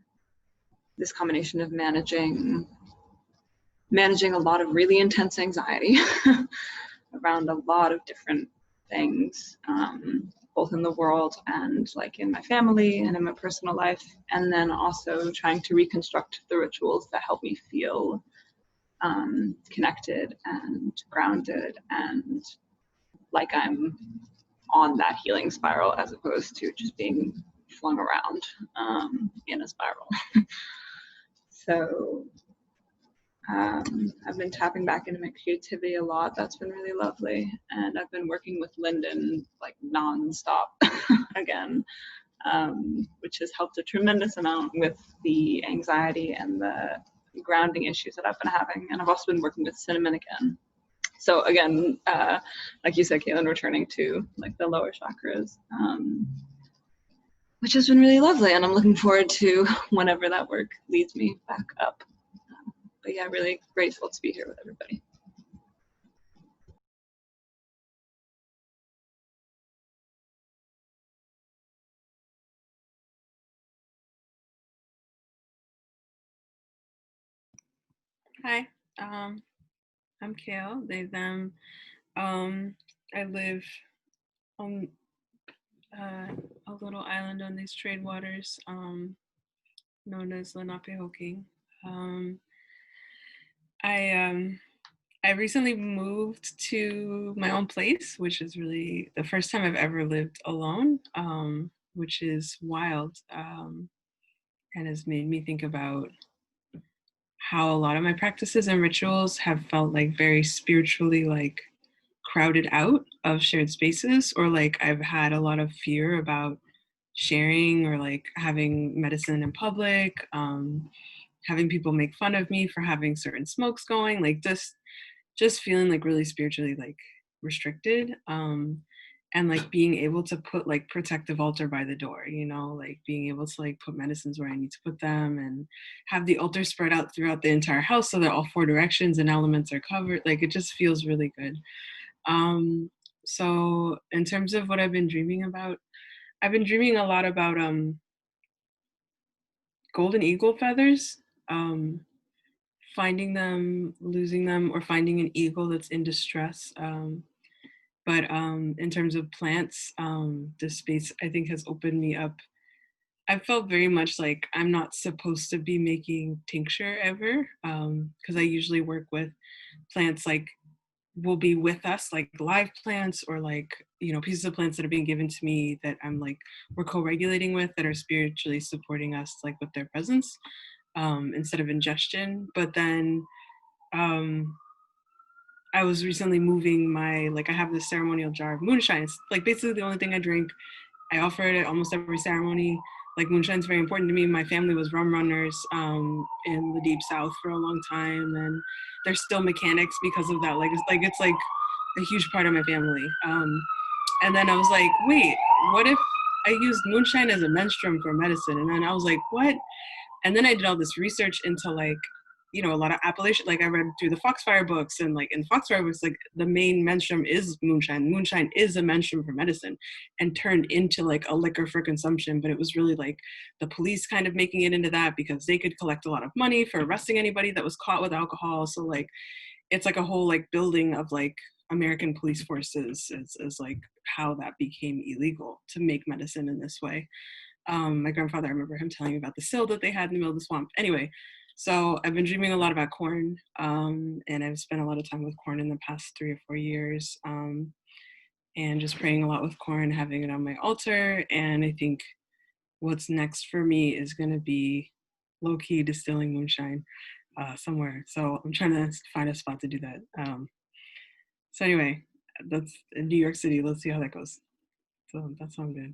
this combination of managing a lot of really intense anxiety around a lot of different things, both in the world and like in my family and in my personal life, and then also trying to reconstruct the rituals that help me feel connected and grounded and like I'm on that healing spiral as opposed to just being flung around in a spiral. So I've been tapping back into my creativity a lot. That's been really lovely. And I've been working with Lyndon like nonstop again, which has helped a tremendous amount with the anxiety and the grounding issues that I've been having. And I've also been working with cinnamon again. So again, like you said, Caitlin, returning to like the lower chakras, which has been really lovely. And I'm looking forward to whenever that work leads me back up. But yeah, really grateful to be here with everybody. Hi, I'm Kale, they, them. I live on a little island on these trade waters known as Lenapehoking. Um, I I recently moved to my own place, which is really the first time I've ever lived alone, which is wild, and has made me think about how a lot of my practices and rituals have felt like very spiritually like crowded out of shared spaces, or like I've had a lot of fear about sharing or like having medicine in public, having people make fun of me for having certain smokes going, like just feeling like really spiritually like restricted, and like being able to put like protective altar by the door, you know, like being able to like put medicines where I need to put them and have the altar spread out throughout the entire house so that all four directions and elements are covered. Like it just feels really good. So in terms of what I've been dreaming about, I've been dreaming a lot about golden eagle feathers, finding them, losing them, or finding an eagle that's in distress. But in terms of plants, this space I think has opened me up. I felt very much like I'm not supposed to be making tincture ever, because I usually work with plants like will be with us, like live plants or like, you know, pieces of plants that are being given to me that I'm like we're co-regulating with, that are spiritually supporting us like with their presence, instead of ingestion. But then um I was recently moving my, like I have this ceremonial jar of moonshine. It's like basically the only thing I drink. I offer it at almost every ceremony. Like moonshine's very important to me. My family was rum runners in the deep south for a long time, and they're still mechanics because of that. It's like a huge part of my family. And then I was like, wait, what if I used moonshine as a menstruum for medicine? And then I was like, what? And then I did all this research into like, you know, a lot of Appalachian, like I read through the Foxfire books, and like in Foxfire books, like the main menstruum is moonshine. Moonshine is a menstruum for medicine, and turned into like a liquor for consumption. But it was really like the police kind of making it into that because they could collect a lot of money for arresting anybody that was caught with alcohol. So like, it's like a whole like building of like American police forces is like how that became illegal to make medicine in this way. My grandfather, I remember him telling me about the sill that they had in the middle of the swamp. Anyway, so I've been dreaming a lot about corn, and I've spent a lot of time with corn in the past 3 or 4 years, and just praying a lot with corn, having it on my altar. And I think what's next for me is going to be low key distilling moonshine somewhere. So I'm trying to find a spot to do that. So anyway, that's in New York City. Let's see how that goes. So that sounds good.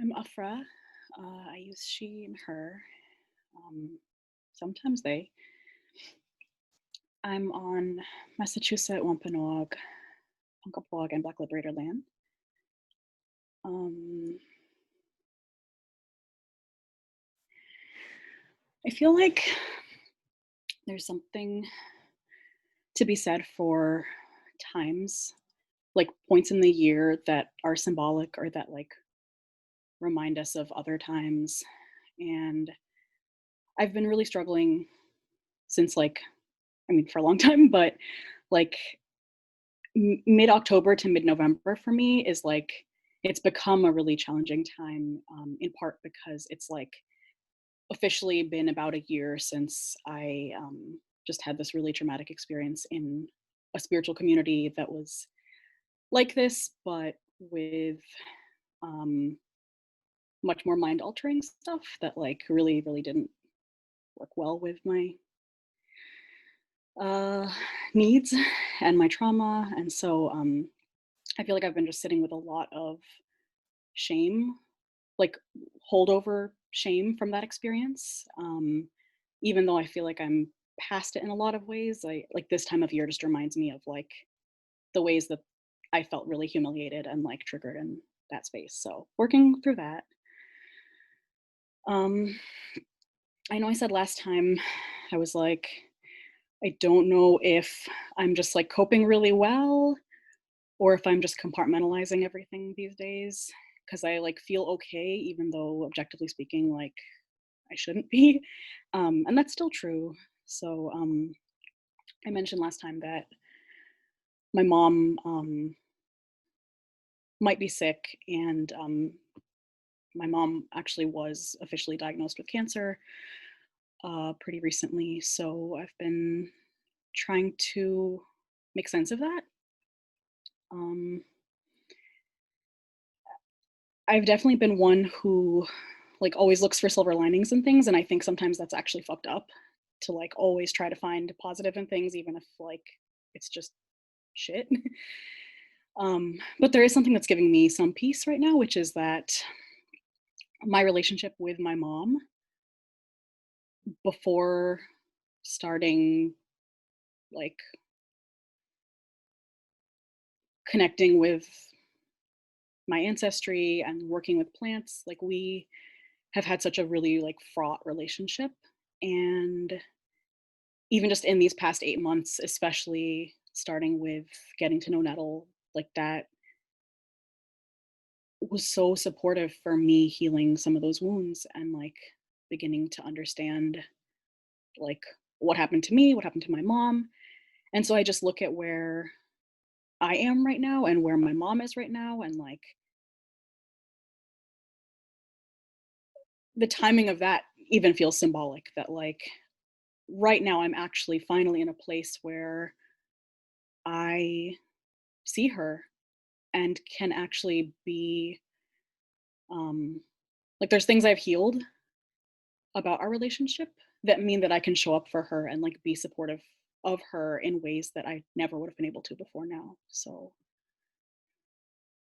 I'm Afra. I use she and her, sometimes they. I'm on Massachusetts, Wampanoag, Punkapoag, and Black Liberator land. I feel like there's something to be said for times, like points in the year that are symbolic or that like remind us of other times. And I've been really struggling since like, I mean, for a long time, but like mid-October to mid-November for me is like, it's become a really challenging time, in part because it's like officially been about a year since I just had this really traumatic experience in a spiritual community that was like this, but with much more mind altering stuff that like really, really didn't work well with my needs and my trauma. And so I feel like I've been just sitting with a lot of shame, like holdover shame from that experience. Even though I feel like I'm past it in a lot of ways, I like this time of year just reminds me of like the ways that I felt really humiliated and like triggered in that space. So working through that. I know I said last time I was like, I don't know if I'm just like coping really well or if I'm just compartmentalizing everything these days because I like feel okay, even though objectively speaking, like I shouldn't be. And that's still true. So I mentioned last time that my mom might be sick, and my mom actually was officially diagnosed with cancer pretty recently. So I've been trying to make sense of that. Um, I've definitely been one who like always looks for silver linings in things, and I think sometimes that's actually fucked up to like always try to find positive in things, even if like it's just shit. But there is something that's giving me some peace right now, which is that my relationship with my mom before starting like connecting with my ancestry and working with plants, like we have had such a really like fraught relationship. And even just in these past 8 months, especially starting with getting to know Nettle, like that was so supportive for me healing some of those wounds and like beginning to understand like what happened to me, what happened to my mom. And so I just look at where I am right now and where my mom is right now, and like the timing of that even feels symbolic that like right now I'm actually finally in a place where I see her and can actually be like there's things I've healed about our relationship that mean that I can show up for her and like be supportive of her in ways that I never would have been able to before now.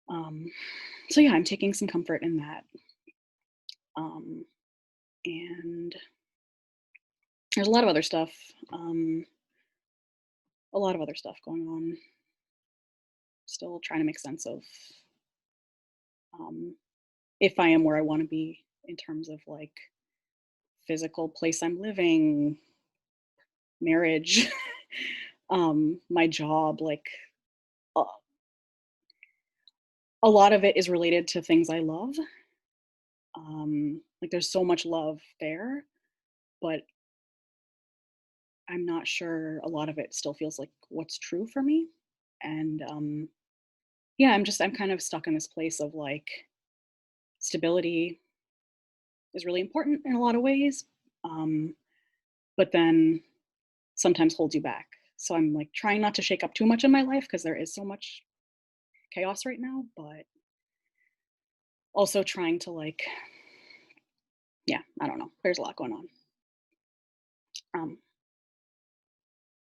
Um so yeah, I'm taking some comfort in that. Um and there's a lot of other stuff. A lot of other stuff going on. Still trying to make sense of um if I am where I want to be in terms of like physical place I'm living, marriage, my job, like a, a lot of it is related to things I love. Like there's so much love there, but I'm not sure a lot of it still feels like what's true for me. And yeah, I'm kind of stuck in this place of like stability is really important in a lot of ways. Um, but then sometimes holds you back. So I'm like trying not to shake up too much in my life because there is so much chaos right now, but also trying to like, yeah, I don't know. There's a lot going on. Um,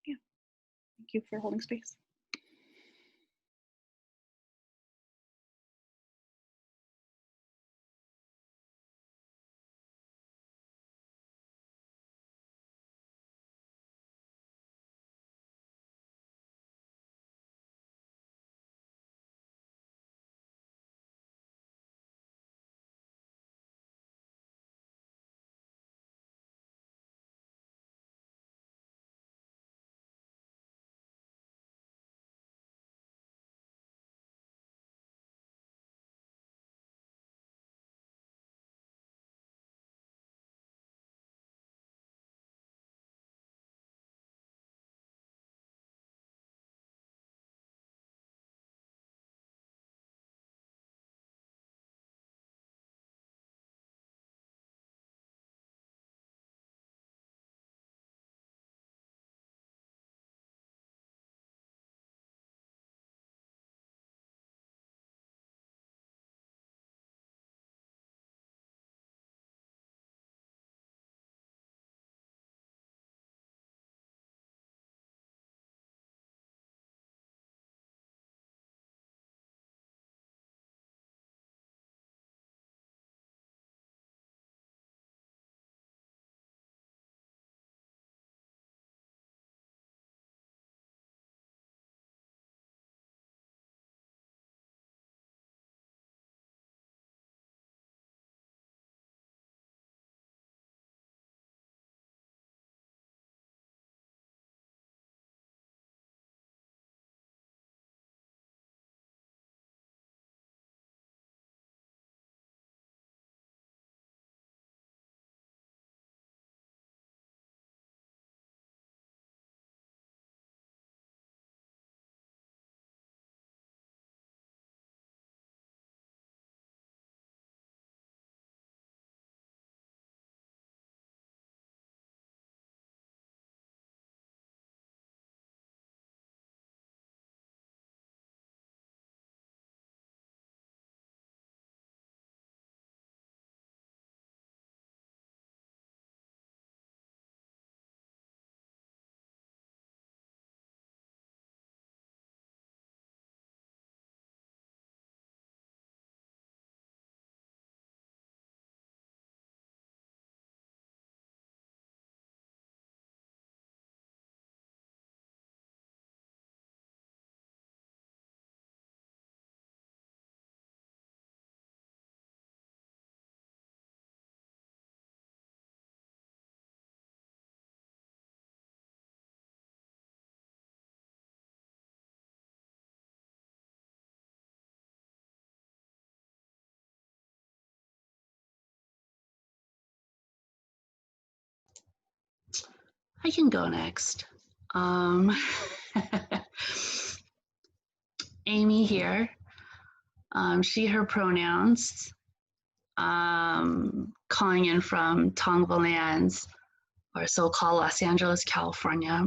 yeah, thank you for holding space. I can go next. Um, Amy here. She, her pronouns. Calling in from Tongva Lands, or so-called Los Angeles, California.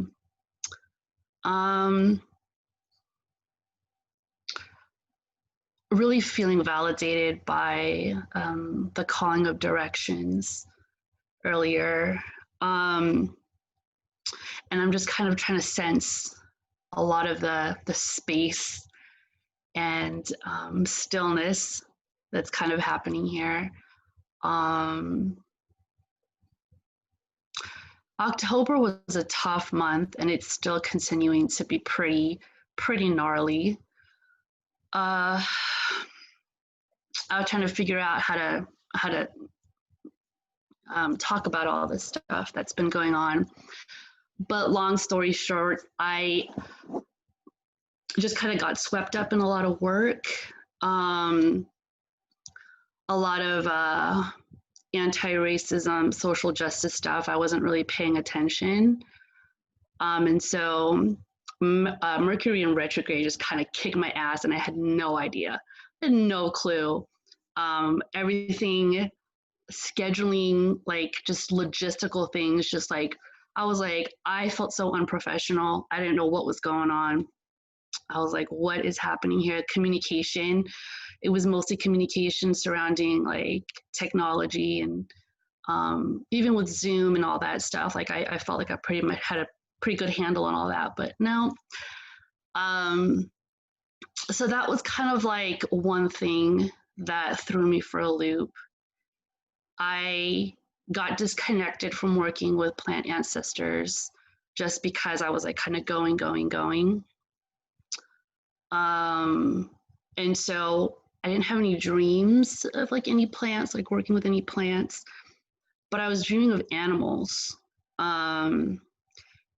Really feeling validated by the calling of directions earlier. And I'm just kind of trying to sense a lot of the space and stillness that's kind of happening here. October was a tough month, and it's still continuing to be pretty gnarly. I was trying to figure out how to talk about all this stuff that's been going on. But long story short, I just kind of got swept up in a lot of work, a lot of anti-racism, social justice stuff. I wasn't really paying attention. And so Mercury in retrograde just kind of kicked my ass, and I had no idea, I had no clue. Everything, scheduling, like just logistical things, just like, I was like, I felt so unprofessional. I didn't know what was going on. I was like, what is happening here? Communication. It was mostly communication surrounding like technology and even with Zoom and all that stuff. Like I felt like I pretty much had a pretty good handle on all that, but no. So that was kind of like one thing that threw me for a loop. I got disconnected from working with plant ancestors just because I was like kind of going. And so I didn't have any dreams of like any plants, like working with any plants, but I was dreaming of animals. And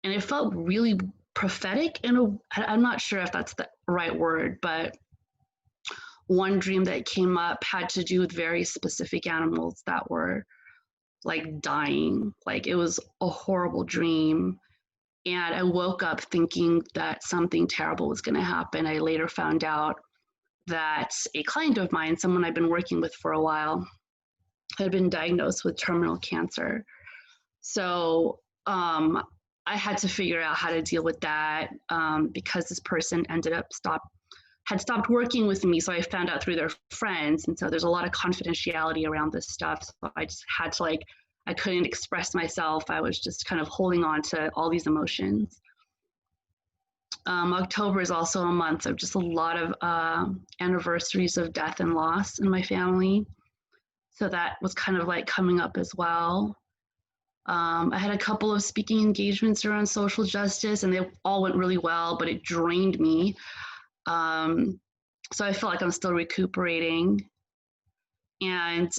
it felt really prophetic. And I'm not sure if that's the right word, but one dream that came up had to do with very specific animals that were like dying. Like it was a horrible dream. And I woke up thinking that something terrible was going to happen. I later found out that a client of mine, someone I've been working with for a while, had been diagnosed with terminal cancer. So I had to figure out how to deal with that because this person had stopped working with me. So I found out through their friends. And so there's a lot of confidentiality around this stuff. So I just had to I couldn't express myself. I was just kind of holding on to all these emotions. October is also a month of just a lot of anniversaries of death and loss in my family. So that was kind of like coming up as well. I had a couple of speaking engagements around social justice, and they all went really well, but it drained me. So I feel like I'm still recuperating. And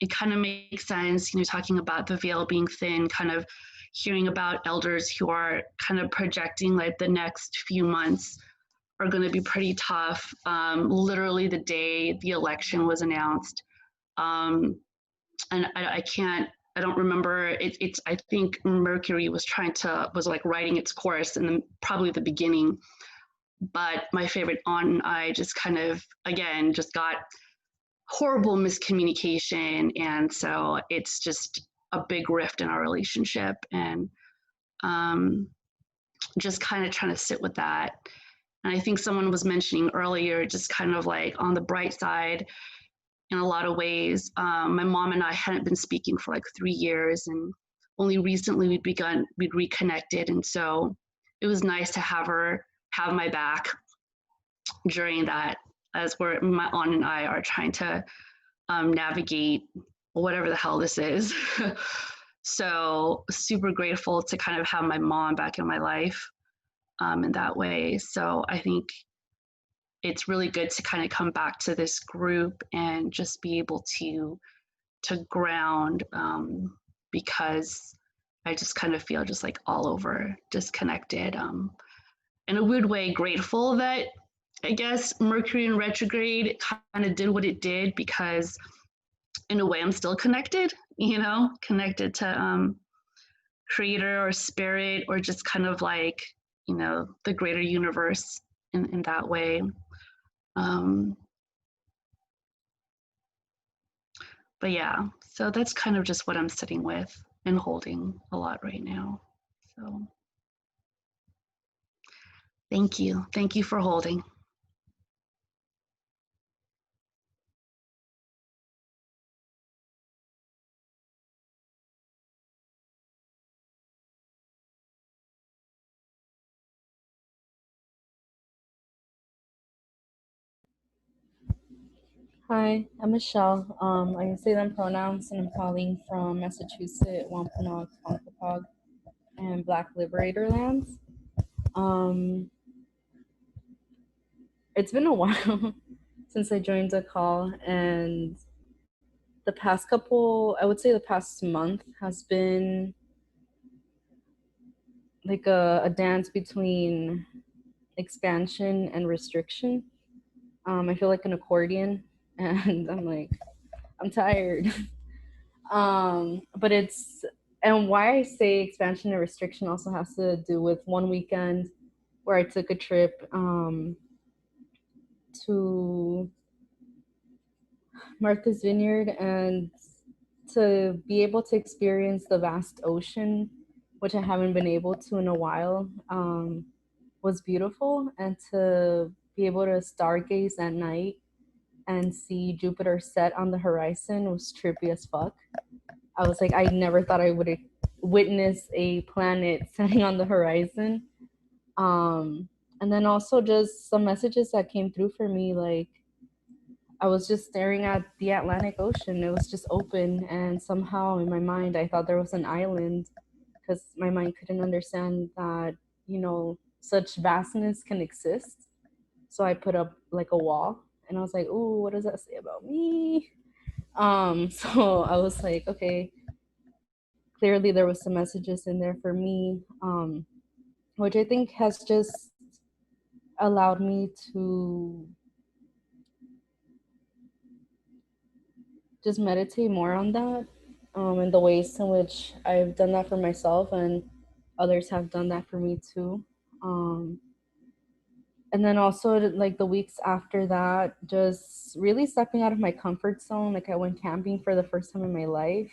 it kind of makes sense, talking about the veil being thin, kind of hearing about elders who are kind of projecting like the next few months are going to be pretty tough. Literally the day the election was announced. And I don't remember, I think Mercury was like writing its course in probably the beginning. But my favorite aunt and I just kind of, again, just got horrible miscommunication. And so it's just a big rift in our relationship, and just kind of trying to sit with that. And I think someone was mentioning earlier, just kind of like on the bright side, in a lot of ways, my mom and I hadn't been speaking for like 3 years, and only recently we'd reconnected. And so it was nice to have her have my back during that, as my aunt and I are trying to navigate whatever the hell this is. So super grateful to kind of have my mom back in my life in that way. So I think it's really good to kind of come back to this group and just be able to ground, because I just kind of feel just like all over disconnected. In a weird way, grateful that I guess Mercury in retrograde kind of did what it did, because in a way I'm still connected, connected to creator or spirit, or just kind of like, the greater universe in that way. Um, but yeah, so that's kind of just what I'm sitting with and holding a lot right now. So thank you. Thank you for holding. Hi, I'm Michelle. I can say them pronouns, and I'm calling from Massachusetts, Wampanoag, Wampapog, and Black Liberator lands. Um, it's been a while since I joined the call, and the past couple, I would say the past month has been like a dance between expansion and restriction. I feel like an accordion, and I'm tired. But it's and why I say expansion and restriction also has to do with one weekend where I took a trip to Martha's Vineyard, and to be able to experience the vast ocean, which I haven't been able to in a while, was beautiful. And to be able to stargaze at night and see Jupiter set on the horizon was trippy as fuck. I was like, I never thought I would witness a planet setting on the horizon. Um, and then also just some messages that came through for me, like I was just staring at the Atlantic Ocean. It was just open, and somehow in my mind, I thought there was an island because my mind couldn't understand that, such vastness can exist. So I put up like a wall, and I was like, "Ooh, what does that say about me?" So I was like, "Okay, clearly there was some messages in there for me," which I think has just allowed me to just meditate more on that, and the ways in which I've done that for myself and others have done that for me too. Um, and then also like the weeks after that, just really stepping out of my comfort zone. Like I went camping for the first time in my life.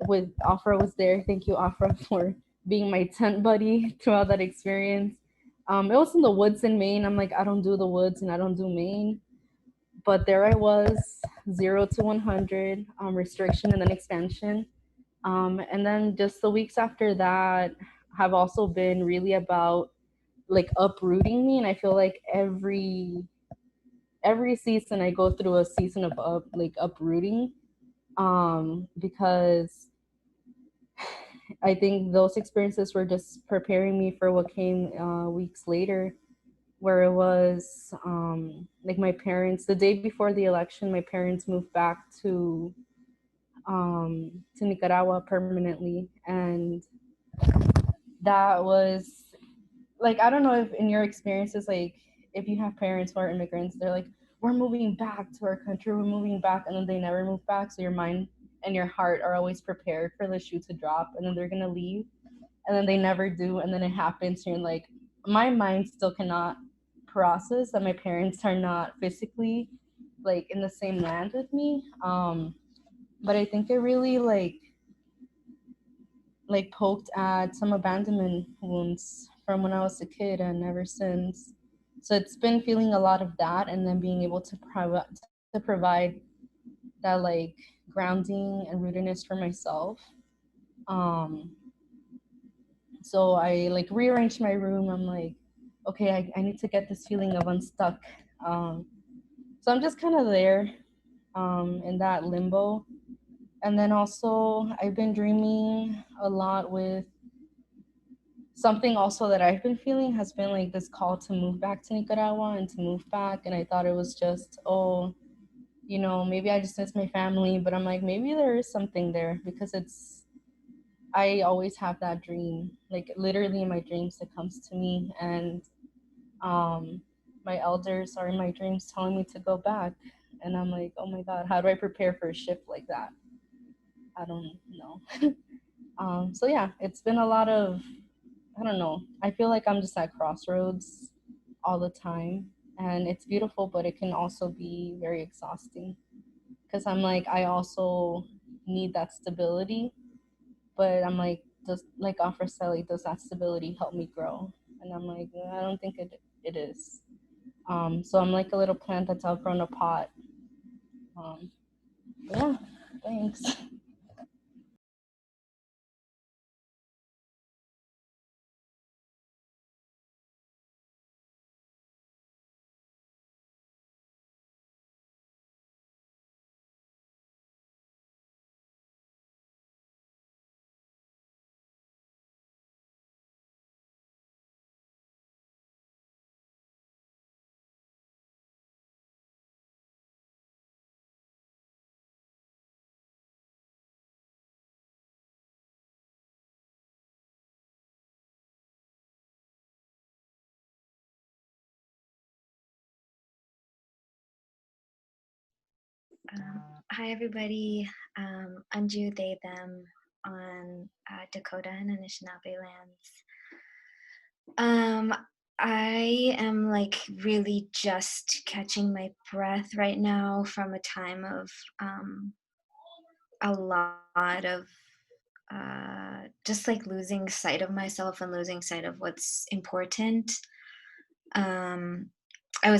With Afra was there. Thank you, Afra, for being my tent buddy throughout that experience. It was in the woods in Maine. I'm like, I don't do the woods and I don't do Maine. But there I was, 0 to 100, restriction and then expansion. And then just the weeks after that have also been really about like uprooting me. And I feel like every season I go through a season of uprooting, because I think those experiences were just preparing me for what came weeks later, where it was like my parents, the day before the election, my parents moved back to Nicaragua permanently. And that was like, I don't know if in your experiences, like if you have parents who are immigrants, they're like, we're moving back to our country, we're moving back, and then they never move back. So your mind and your heart are always prepared for the shoe to drop, and then they're gonna leave, and then they never do, and then it happens. And you're like, my mind still cannot process that my parents are not physically like in the same land with me. But I think it really like poked at some abandonment wounds from when I was a kid and ever since. So it's been feeling a lot of that, and then being able to provide that like grounding and rootedness for myself. Um, so I like rearranged my room. I'm like, okay, I need to get this feeling of unstuck. So I'm just kind of there, in that limbo. And then also I've been dreaming a lot with something also that I've been feeling has been like this call to move back to Nicaragua and to move back. And I thought it was just, oh, maybe I just miss my family. But I'm like, maybe there is something there, because I always have that dream, like literally in my dreams it comes to me. And um, my elders are in my dreams telling me to go back. And I'm like, oh my God, how do I prepare for a shift like that? I don't know. So yeah, it's been a lot of, I don't know, I feel like I'm just at crossroads all the time, and it's beautiful, but it can also be very exhausting because I'm like, I also need that stability, but I'm like, does, like offer Sally, does that stability help me grow? And I'm like, I don't think it is. So I'm like a little plant that's outgrown a pot. um, yeah, thanks. Hi, everybody. Anju, they, them on Dakota and Anishinaabe lands. I am like really just catching my breath right now from a time of a lot of just like losing sight of myself and losing sight of what's important. Um, I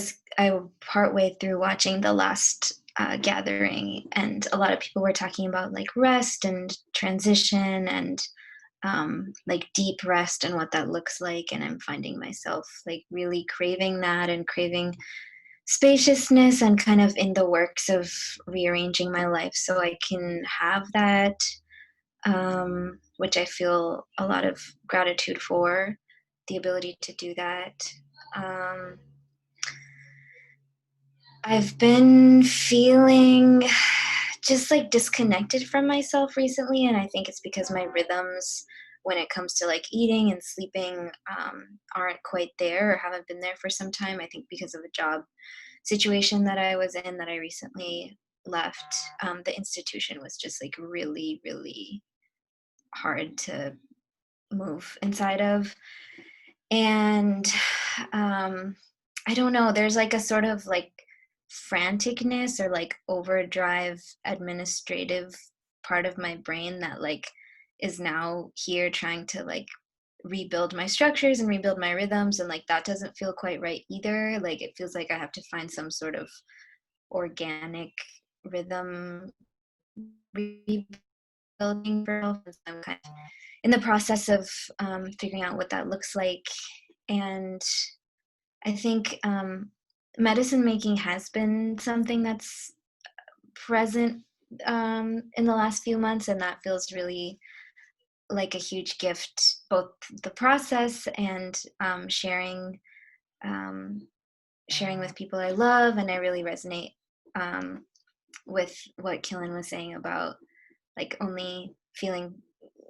partway through watching the last gathering, and a lot of people were talking about like rest and transition and like deep rest and what that looks like. And I'm finding myself like really craving that and craving spaciousness and kind of in the works of rearranging my life so I can have that, which I feel a lot of gratitude for, the ability to do that. Um, I've been feeling just like disconnected from myself recently, and I think it's because my rhythms when it comes to like eating and sleeping aren't quite there or haven't been there for some time. I think because of a job situation that I was in that I recently left. The institution was just like really, really hard to move inside of. And I don't know, there's like a sort of like franticness or like overdrive administrative part of my brain that like is now here trying to like rebuild my structures and rebuild my rhythms, and like that doesn't feel quite right either. Like it feels like I have to find some sort of organic rhythm rebuilding for myself. And so I'm kind of in the process of figuring out what that looks like. And I think medicine making has been something that's present in the last few months, and that feels really like a huge gift, both the process and um, sharing with people I love. And I really resonate with what Killen was saying about like only feeling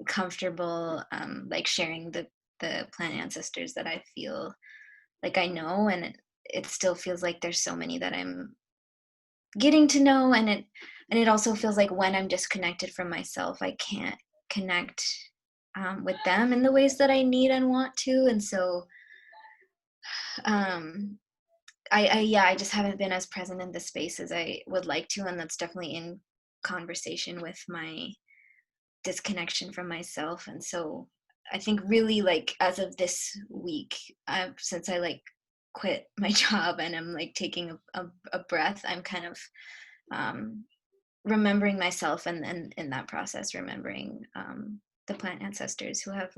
comfortable like sharing the plant ancestors that I feel like I know, and it still feels like there's so many that I'm getting to know, and it also feels like when I'm disconnected from myself, I can't connect with them in the ways that I need and want to. And so um I just haven't been as present in the space as I would like to, and that's definitely in conversation with my disconnection from myself. And so I think really like as of this week, since I like quit my job and I'm like taking a breath, I'm kind of um, remembering myself, and in that process remembering the plant ancestors who have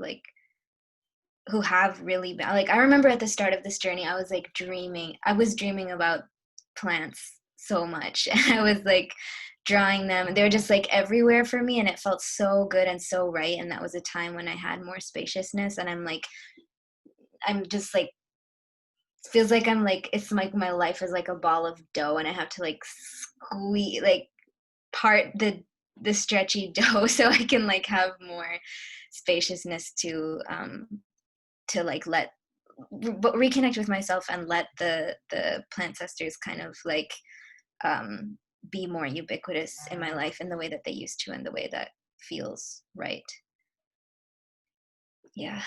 really been like, I remember at the start of this journey I was dreaming about plants so much and I was like drawing them, and they were just like everywhere for me, and it felt so good and so right. And that was a time when I had more spaciousness, and I'm just like, feels like I'm like, it's like my life is like a ball of dough and I have to like squeeze like part the stretchy dough so I can like have more spaciousness to like let reconnect with myself and let the plant sisters kind of like um be more ubiquitous in my life in the way that they used to, and the way that feels right. Yeah.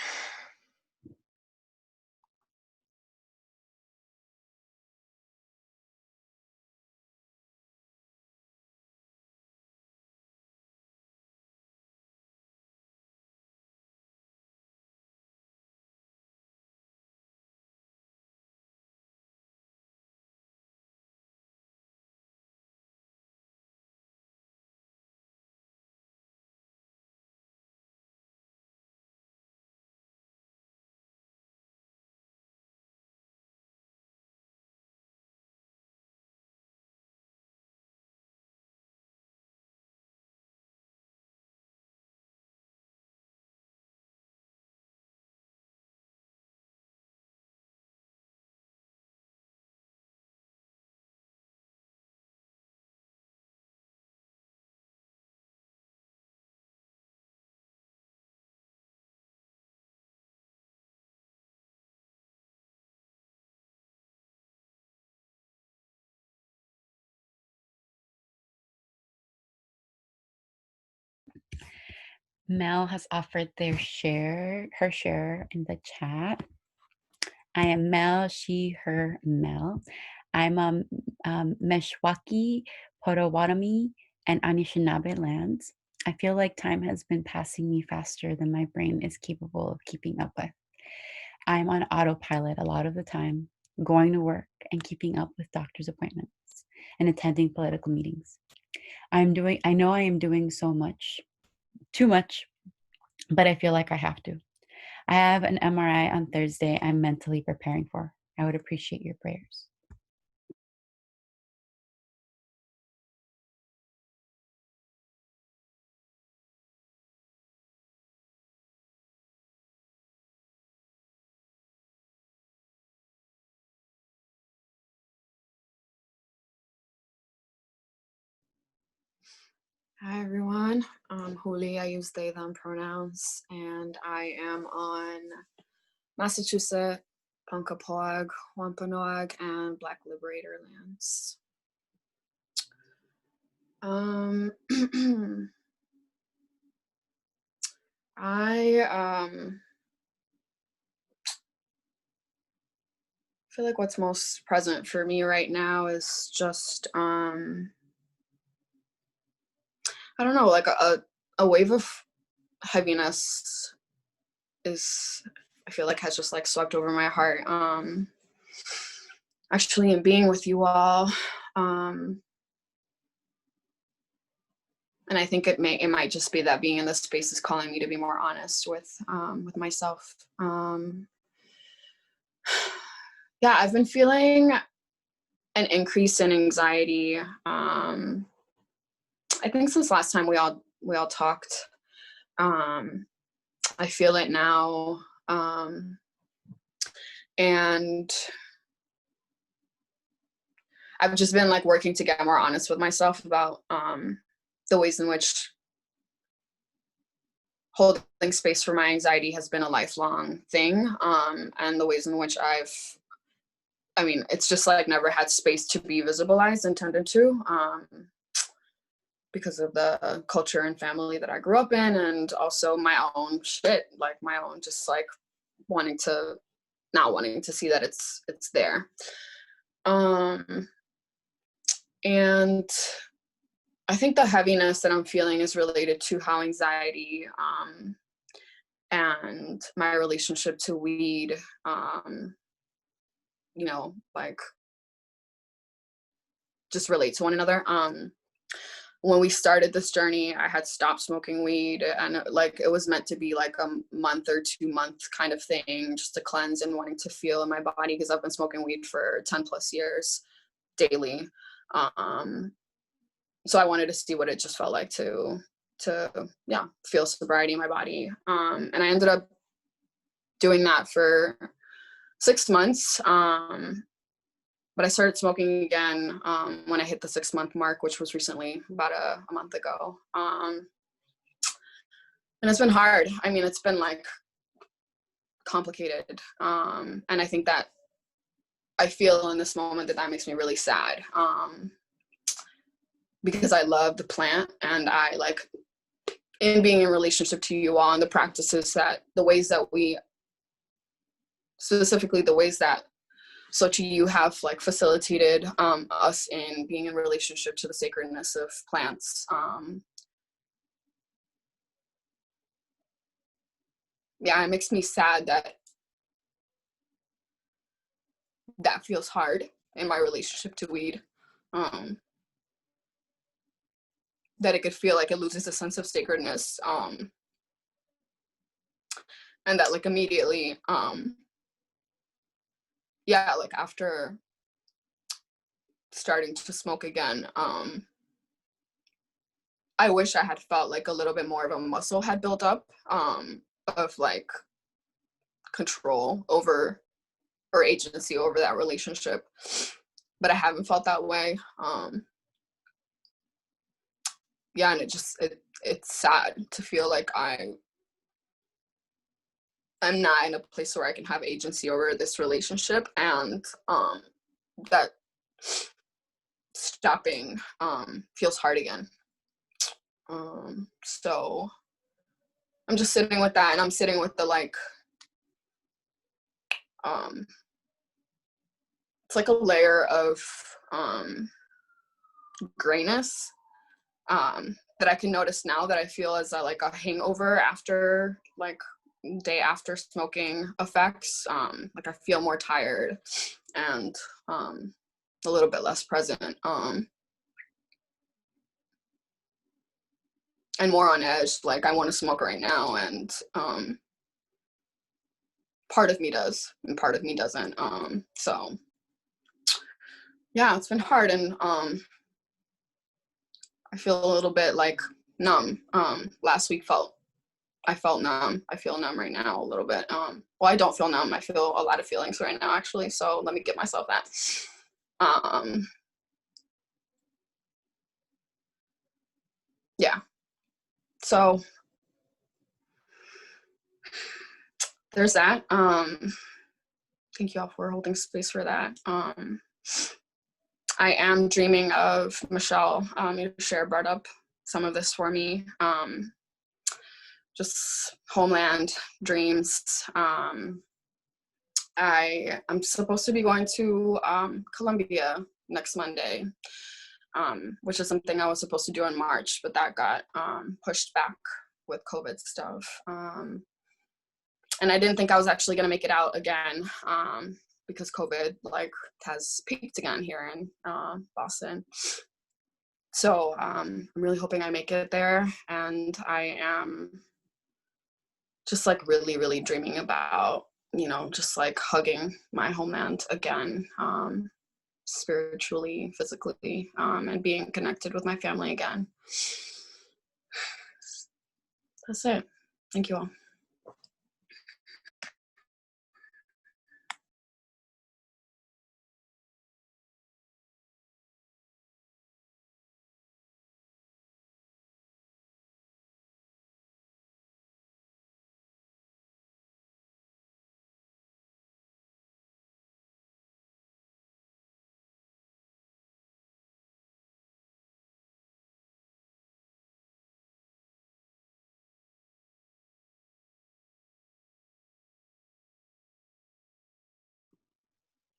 Mel has offered her share in the chat. I am Mel, she, her, Mel. I'm Meshwaki, Potawatomi, and Anishinaabe lands. I feel like time has been passing me faster than my brain is capable of keeping up with. I'm on autopilot a lot of the time, going to work and keeping up with doctor's appointments and attending political meetings. I know I am doing so much, too much, but I feel like I have to. I have an MRI on Thursday I'm mentally preparing for. I would appreciate your prayers. Hi everyone, I'm Huli. I use they, them pronouns, and I am on Massachusetts, Punkapoag, Wampanoag, and Black Liberator lands. I feel like what's most present for me right now is just I don't know, like a wave of heaviness is, I feel like, has just like swept over my heart. Actually, in being with you all, and I think it might just be that being in this space is calling me to be more honest with myself. Yeah, I've been feeling an increase in anxiety. I think since last time we all talked. I feel it now, and I've just been like working to get more honest with myself about the ways in which holding space for my anxiety has been a lifelong thing, and the ways in which it's just like never had space to be visibilized and tended to, because of the culture and family that I grew up in, and also my own shit, like my own just like not wanting to see that it's there. And I think the heaviness that I'm feeling is related to how anxiety and my relationship to weed, like just relate to one another. When we started this journey, I had stopped smoking weed, and like it was meant to be like a month or 2 month kind of thing, just to cleanse and wanting to feel in my body, because I've been smoking weed for 10 plus years daily. So I wanted to see what it just felt like to feel sobriety in my body. And I ended up doing that for 6 months. But I started smoking again when I hit the 6-month mark, which was recently, about a month ago. And it's been hard. I mean, it's been like complicated. And I think that I feel in this moment that makes me really sad, because I love the plant, and I like in being in relationship to you all, and the practices that, the ways that we, specifically the ways that Sochi, you have like facilitated us in being in relationship to the sacredness of plants. Yeah, it makes me sad that that feels hard in my relationship to weed. That it could feel like it loses a sense of sacredness. And that like immediately, yeah, like after starting to smoke again, I wish I had felt like a little bit more of a muscle had built up of like control over or agency over that relationship, but I haven't felt that way. Yeah, and it's sad to feel like I'm not in a place where I can have agency over this relationship, and that stopping feels hard again. So I'm just sitting with that, and I'm sitting with the like it's like a layer of grayness that I can notice now that I feel as like a hangover after like day after smoking effects. Like I feel more tired and a little bit less present, and more on edge. Like I want to smoke right now, and part of me does and part of me doesn't. So yeah, it's been hard, and I feel a little bit like numb. Last week I felt numb. I feel numb right now a little bit. Well, I don't feel numb. I feel a lot of feelings right now, actually. So let me give myself that. Yeah. So there's that. Thank you all for holding space for that. I am dreaming of Michelle. You share brought up some of this for me. Just homeland dreams. I'm supposed to be going to Colombia next Monday, which is something I was supposed to do in March, but that got pushed back with COVID stuff. And I didn't think I was actually gonna make it out again because COVID like has peaked again here in Boston. So I'm really hoping I make it there, and I am just like really, really dreaming about, you know, just like hugging my homeland again, spiritually, physically, and being connected with my family again. That's it. Thank you all.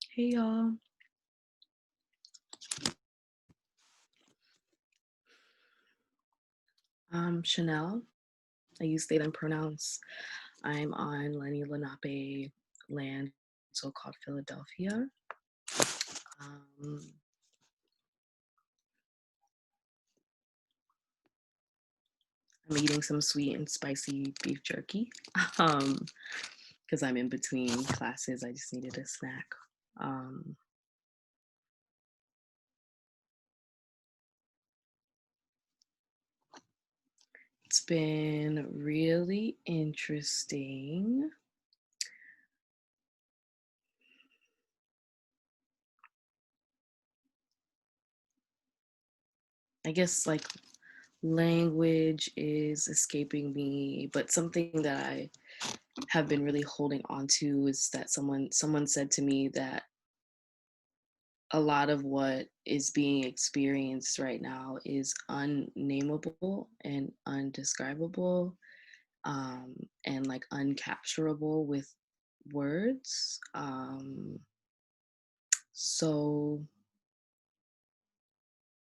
Hey y'all. Chanel. I use they them pronouns. I'm on Lenni Lenape land, so-called Philadelphia. I'm eating some sweet and spicy beef jerky because I'm in between classes. I just needed a snack. It's been really interesting. I guess like language is escaping me, but something that I have been really holding on to is that someone said to me that a lot of what is being experienced right now is unnameable and undescribable, and like uncapturable with words. So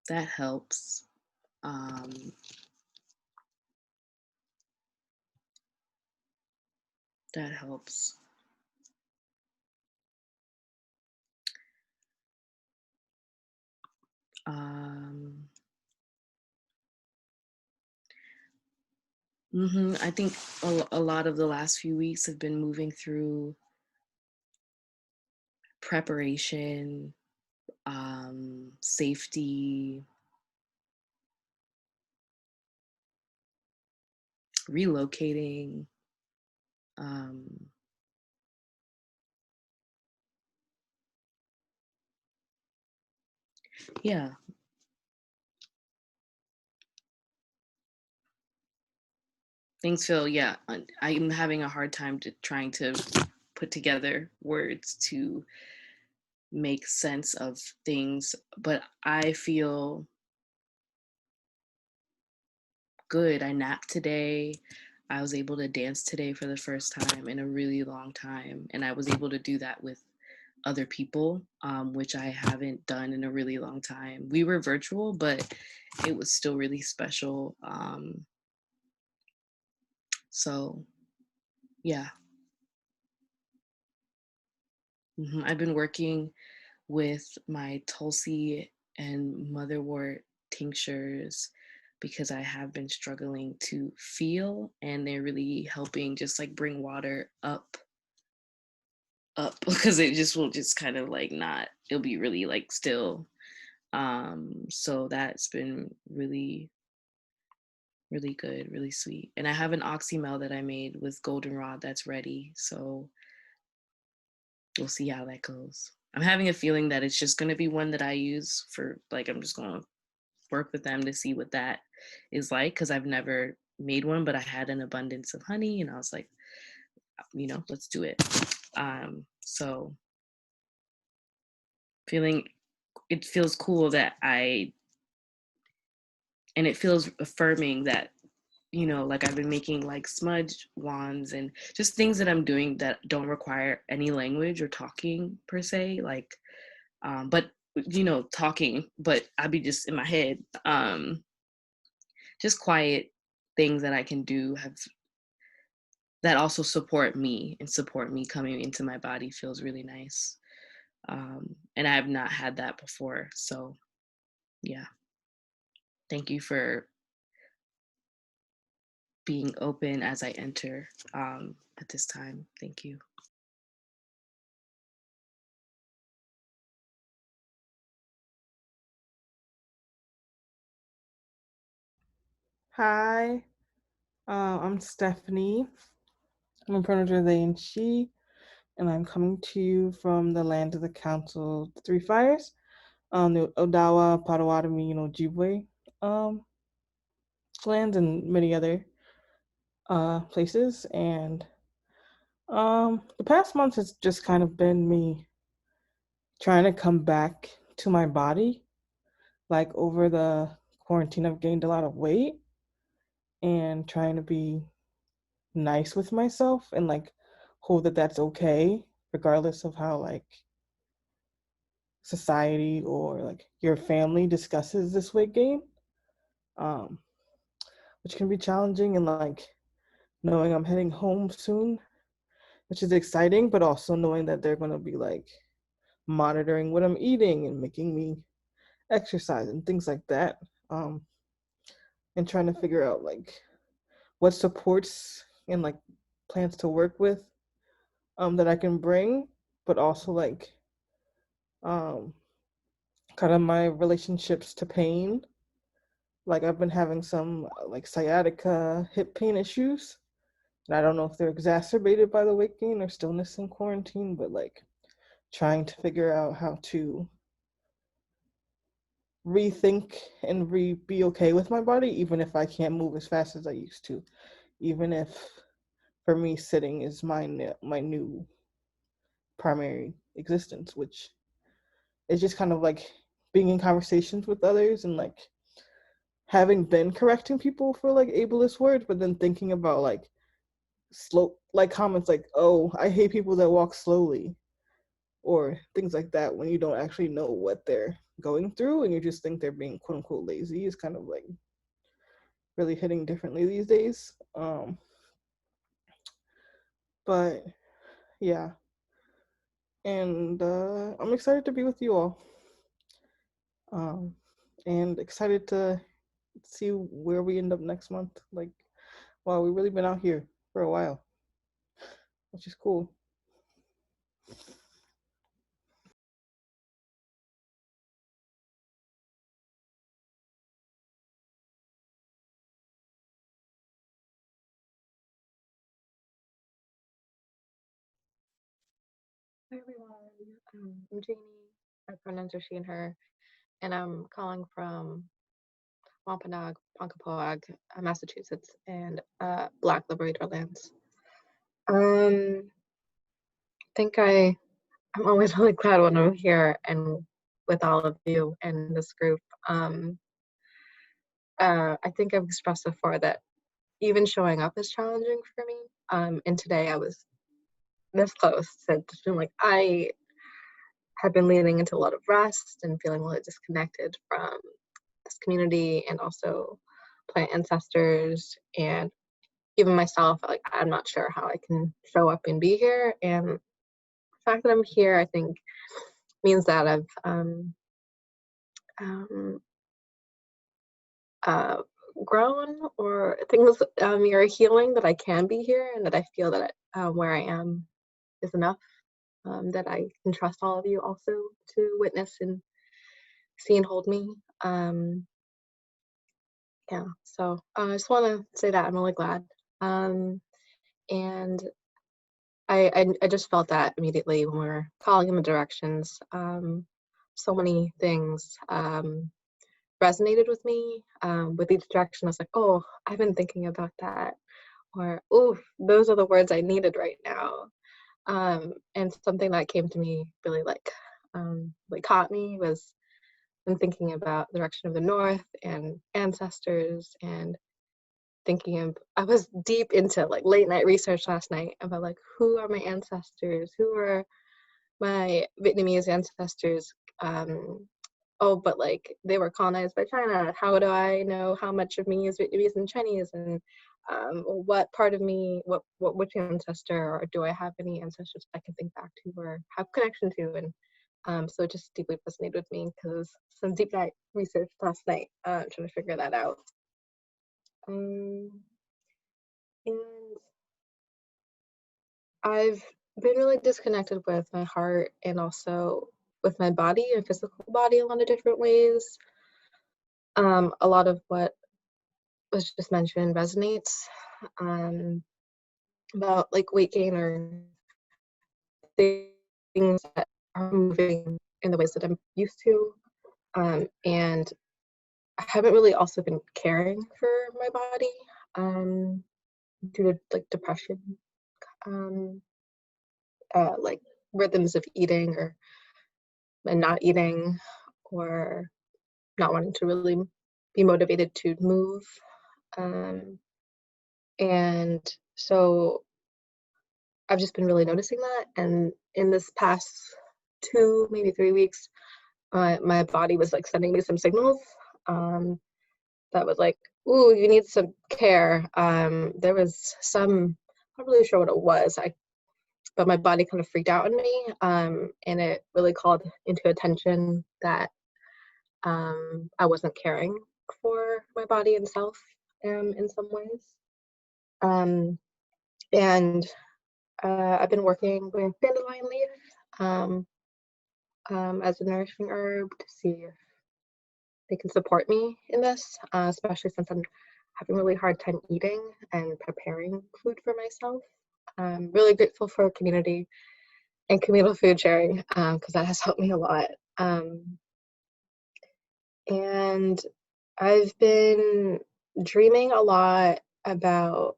that helps. Um, that helps. Um, I think a lot of the last few weeks have been moving through preparation, safety, relocating. Um, yeah, things feel, yeah, I'm having a hard time trying to put together words to make sense of things, but I feel good. I napped today. I was able to dance today for the first time in a really long time, and I was able to do that with other people, which I haven't done in a really long time. We were virtual, but it was still really special. So yeah. I've been working with my Tulsi and motherwort tinctures because I have been struggling to feel, and they're really helping just like bring water up because it just will just kind of like not, it'll be really like still. So that's been really, really good, really sweet. And I have an oxymel that I made with goldenrod that's ready. So we'll see how that goes. I'm having a feeling that it's just going to be one that I use for, like, I'm just going to work with them to see what that is like, because I've never made one, but I had an abundance of honey and I was like, let's do it. So feeling, it feels cool that and it feels affirming that, like I've been making like smudge wands and just things that I'm doing that don't require any language or talking per se, like, but talking, but I'd be just in my head. Just quiet things that I can do have that also support me and support me coming into my body feels really nice. And I have not had that before. So yeah. Thank you for being open as I enter at this time. Thank you. Hi, I'm Stephanie. I'm a pronouns are they and she, and I'm coming to you from the land of the Council the Three Fires, the Odawa, Potawatomi, and Ojibwe um, lands, and many other places. And the past month has just kind of been me trying to come back to my body. Like over the quarantine, I've gained a lot of weight and trying to be nice with myself and like hold that that's okay regardless of how like society or like your family discusses this weight gain, um which can be challenging, and like knowing I'm heading home soon, which is exciting, but also knowing that they're going to be like monitoring what I'm eating and making me exercise and things like that, um and trying to figure out like what supports and like plans to work with that I can bring, but also like um kind of my relationships to pain. Like I've been having some like sciatica, hip pain issues, and I don't know if they're exacerbated by the weight gain or stillness in quarantine, but like trying to figure out how to rethink and be okay with my body, even if I can't move as fast as I used to, even if for me sitting is my new primary existence, which it's just kind of like being in conversations with others and like having been correcting people for like ableist words, but then thinking about like slow like comments like, oh, I hate people that walk slowly, or things like that, when you don't actually know what they're going through and you just think they're being quote unquote lazy, is kind of like really hitting differently these days. But yeah, and I'm excited to be with you all, and excited to see where we end up next month. Like, wow, we've really been out here for a while, which is cool. Hi everyone, I'm Janie. My pronouns are she and her, and I'm calling from Wampanoag, Ponkapoag, Massachusetts, and Black Liberator lands. I think I'm always really glad when I'm here and with all of you and this group. I think I've expressed before that even showing up is challenging for me. And today I was this close to just feeling like I have been leaning into a lot of rest and feeling really disconnected from this community and also plant ancestors and even myself. Like, I'm not sure how I can show up and be here, and the fact that I'm here, I think, means that I've um, uh, grown, or things are healing, that I can be here and that I feel that where I am is enough, that I can trust all of you also to witness and see and hold me. Yeah, so I just want to say that I'm really glad. And I just felt that immediately when we were calling in the directions. So many things resonated with me. With each direction, I was like, oh, I've been thinking about that. Or, ooh, those are the words I needed right now. And something that came to me really like caught me was when thinking about the direction of the north and ancestors, and thinking of, I was deep into like late night research last night about like, who are my ancestors, who are my Vietnamese ancestors. Oh, but like they were colonized by China. How do I know how much of me is Vietnamese and Chinese, and what part of me, which ancestor, or do I have any ancestors I can think back to or have connection to? And so it just deeply resonated with me because some deep night research last night, trying to figure that out. And I've been really disconnected with my heart and also with my body and physical body in a lot of different ways. A lot of what was just mentioned resonates, about like weight gain or things that are moving in the ways that I'm used to. And I haven't really also been caring for my body, due to like depression, um, like rhythms of eating or and not eating, or not wanting to really be motivated to move. Um, and so I've just been really noticing that. And in this past 2, maybe 3 weeks, my body was like sending me some signals, that was like, ooh, you need some care. There was some, I'm not really sure what it was. But my body kind of freaked out on me, and it really called into attention that I wasn't caring for my body and self, in some ways. Um, and I've been working with dandelion leaf, um, as a nourishing herb to see if they can support me in this, especially since I'm having a really hard time eating and preparing food for myself. I'm really grateful for community and communal food sharing, because that has helped me a lot. And I've been dreaming a lot about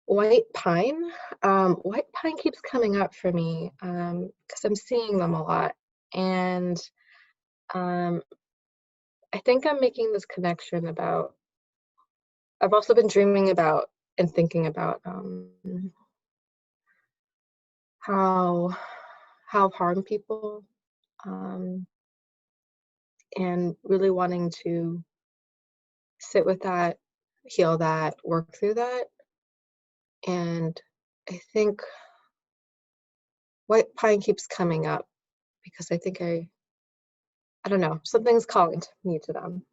white pine. White pine keeps coming up for me, because I'm seeing them a lot. And I think I'm making this connection about, I've also been dreaming about and thinking about how harm people, and really wanting to sit with that, heal that, work through that. And I think white pine keeps coming up because I think I don't know, something's calling me to them.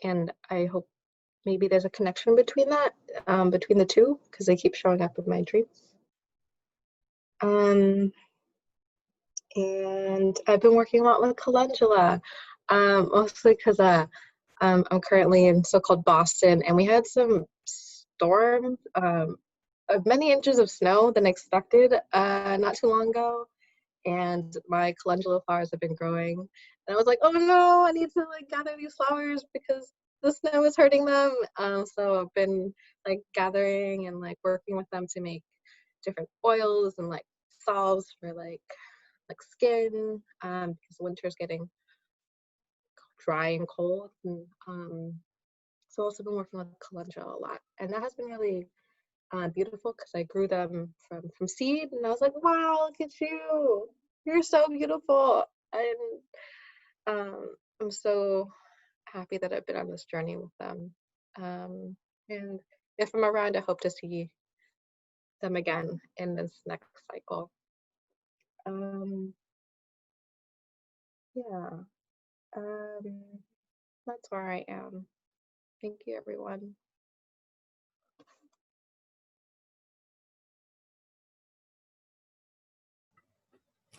And I hope maybe there's a connection between that, between the two, because they keep showing up in my dreams. And I've been working a lot with calendula, mostly because I'm currently in so-called Boston, and we had some storms of many inches of snow than expected not too long ago, and my calendula flowers have been growing. And I was like, oh no, I need to like gather these flowers because the snow is hurting them. So I've been like gathering and like working with them to make different oils and like salves for like skin, because winter's getting dry and cold. And so I've also been working with calendula a lot, and that has been really beautiful because I grew them from seed, and I was like, wow, look at you, you're so beautiful. And I'm so happy that I've been on this journey with them. And if I'm around, I hope to see them again in this next cycle. Yeah, that's where I am. Thank you, everyone.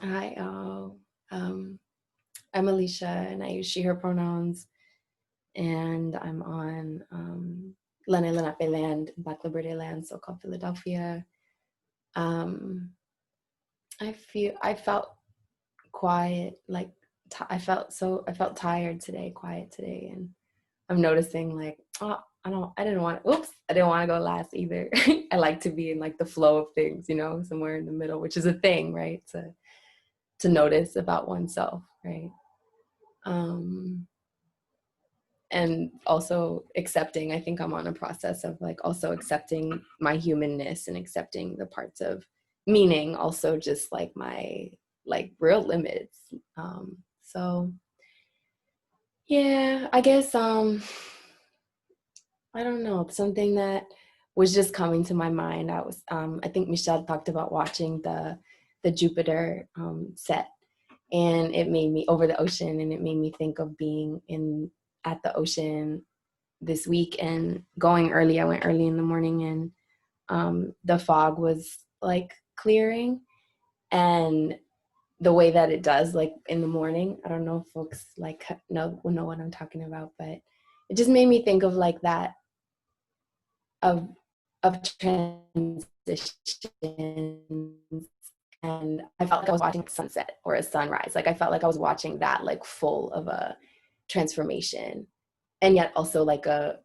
Hi, all. I'm Alicia, and I use she, her pronouns, and I'm on Lenni Lenape land, Black Liberty land, so-called Philadelphia. I felt quiet, like I felt tired today, quiet today, and I'm noticing like, oh, I didn't want to go last either. I like to be in like the flow of things, somewhere in the middle, which is a thing, right? To notice about oneself, right? And also accepting, I think I'm on a process of like also accepting my humanness and accepting the parts of meaning, also just like my like real limits. So yeah, I guess I don't know, something that was just coming to my mind. I think Michelle talked about watching the Jupiter set, and it made me over the ocean, and it made me think of being at the ocean this week and going early. I went early in the morning, and the fog was like clearing, and the way that it does like in the morning, I don't know if folks like know what I'm talking about, but it just made me think of like that of transitions. And I felt like I was watching a sunset or a sunrise. Like I felt like I was watching that like full of a transformation, and yet also like a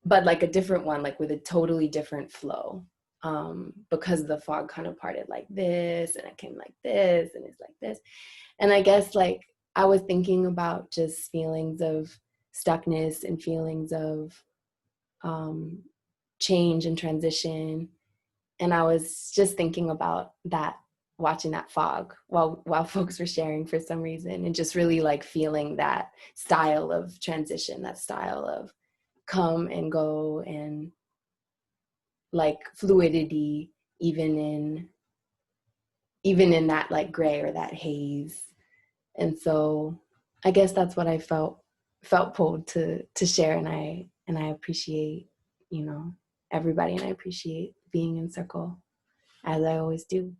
but like a different one, like with a totally different flow, because the fog kind of parted like this, and it came like this, and it's like this. And I guess like I was thinking about just feelings of stuckness and feelings of change and transition. And I was just thinking about that, watching that fog while folks were sharing for some reason, and just really like feeling that style of transition, that style of come and go, and like fluidity, even in that like gray or that haze. And so I guess that's what I felt pulled to share. And I appreciate, everybody, and I appreciate being in circle, as I always do.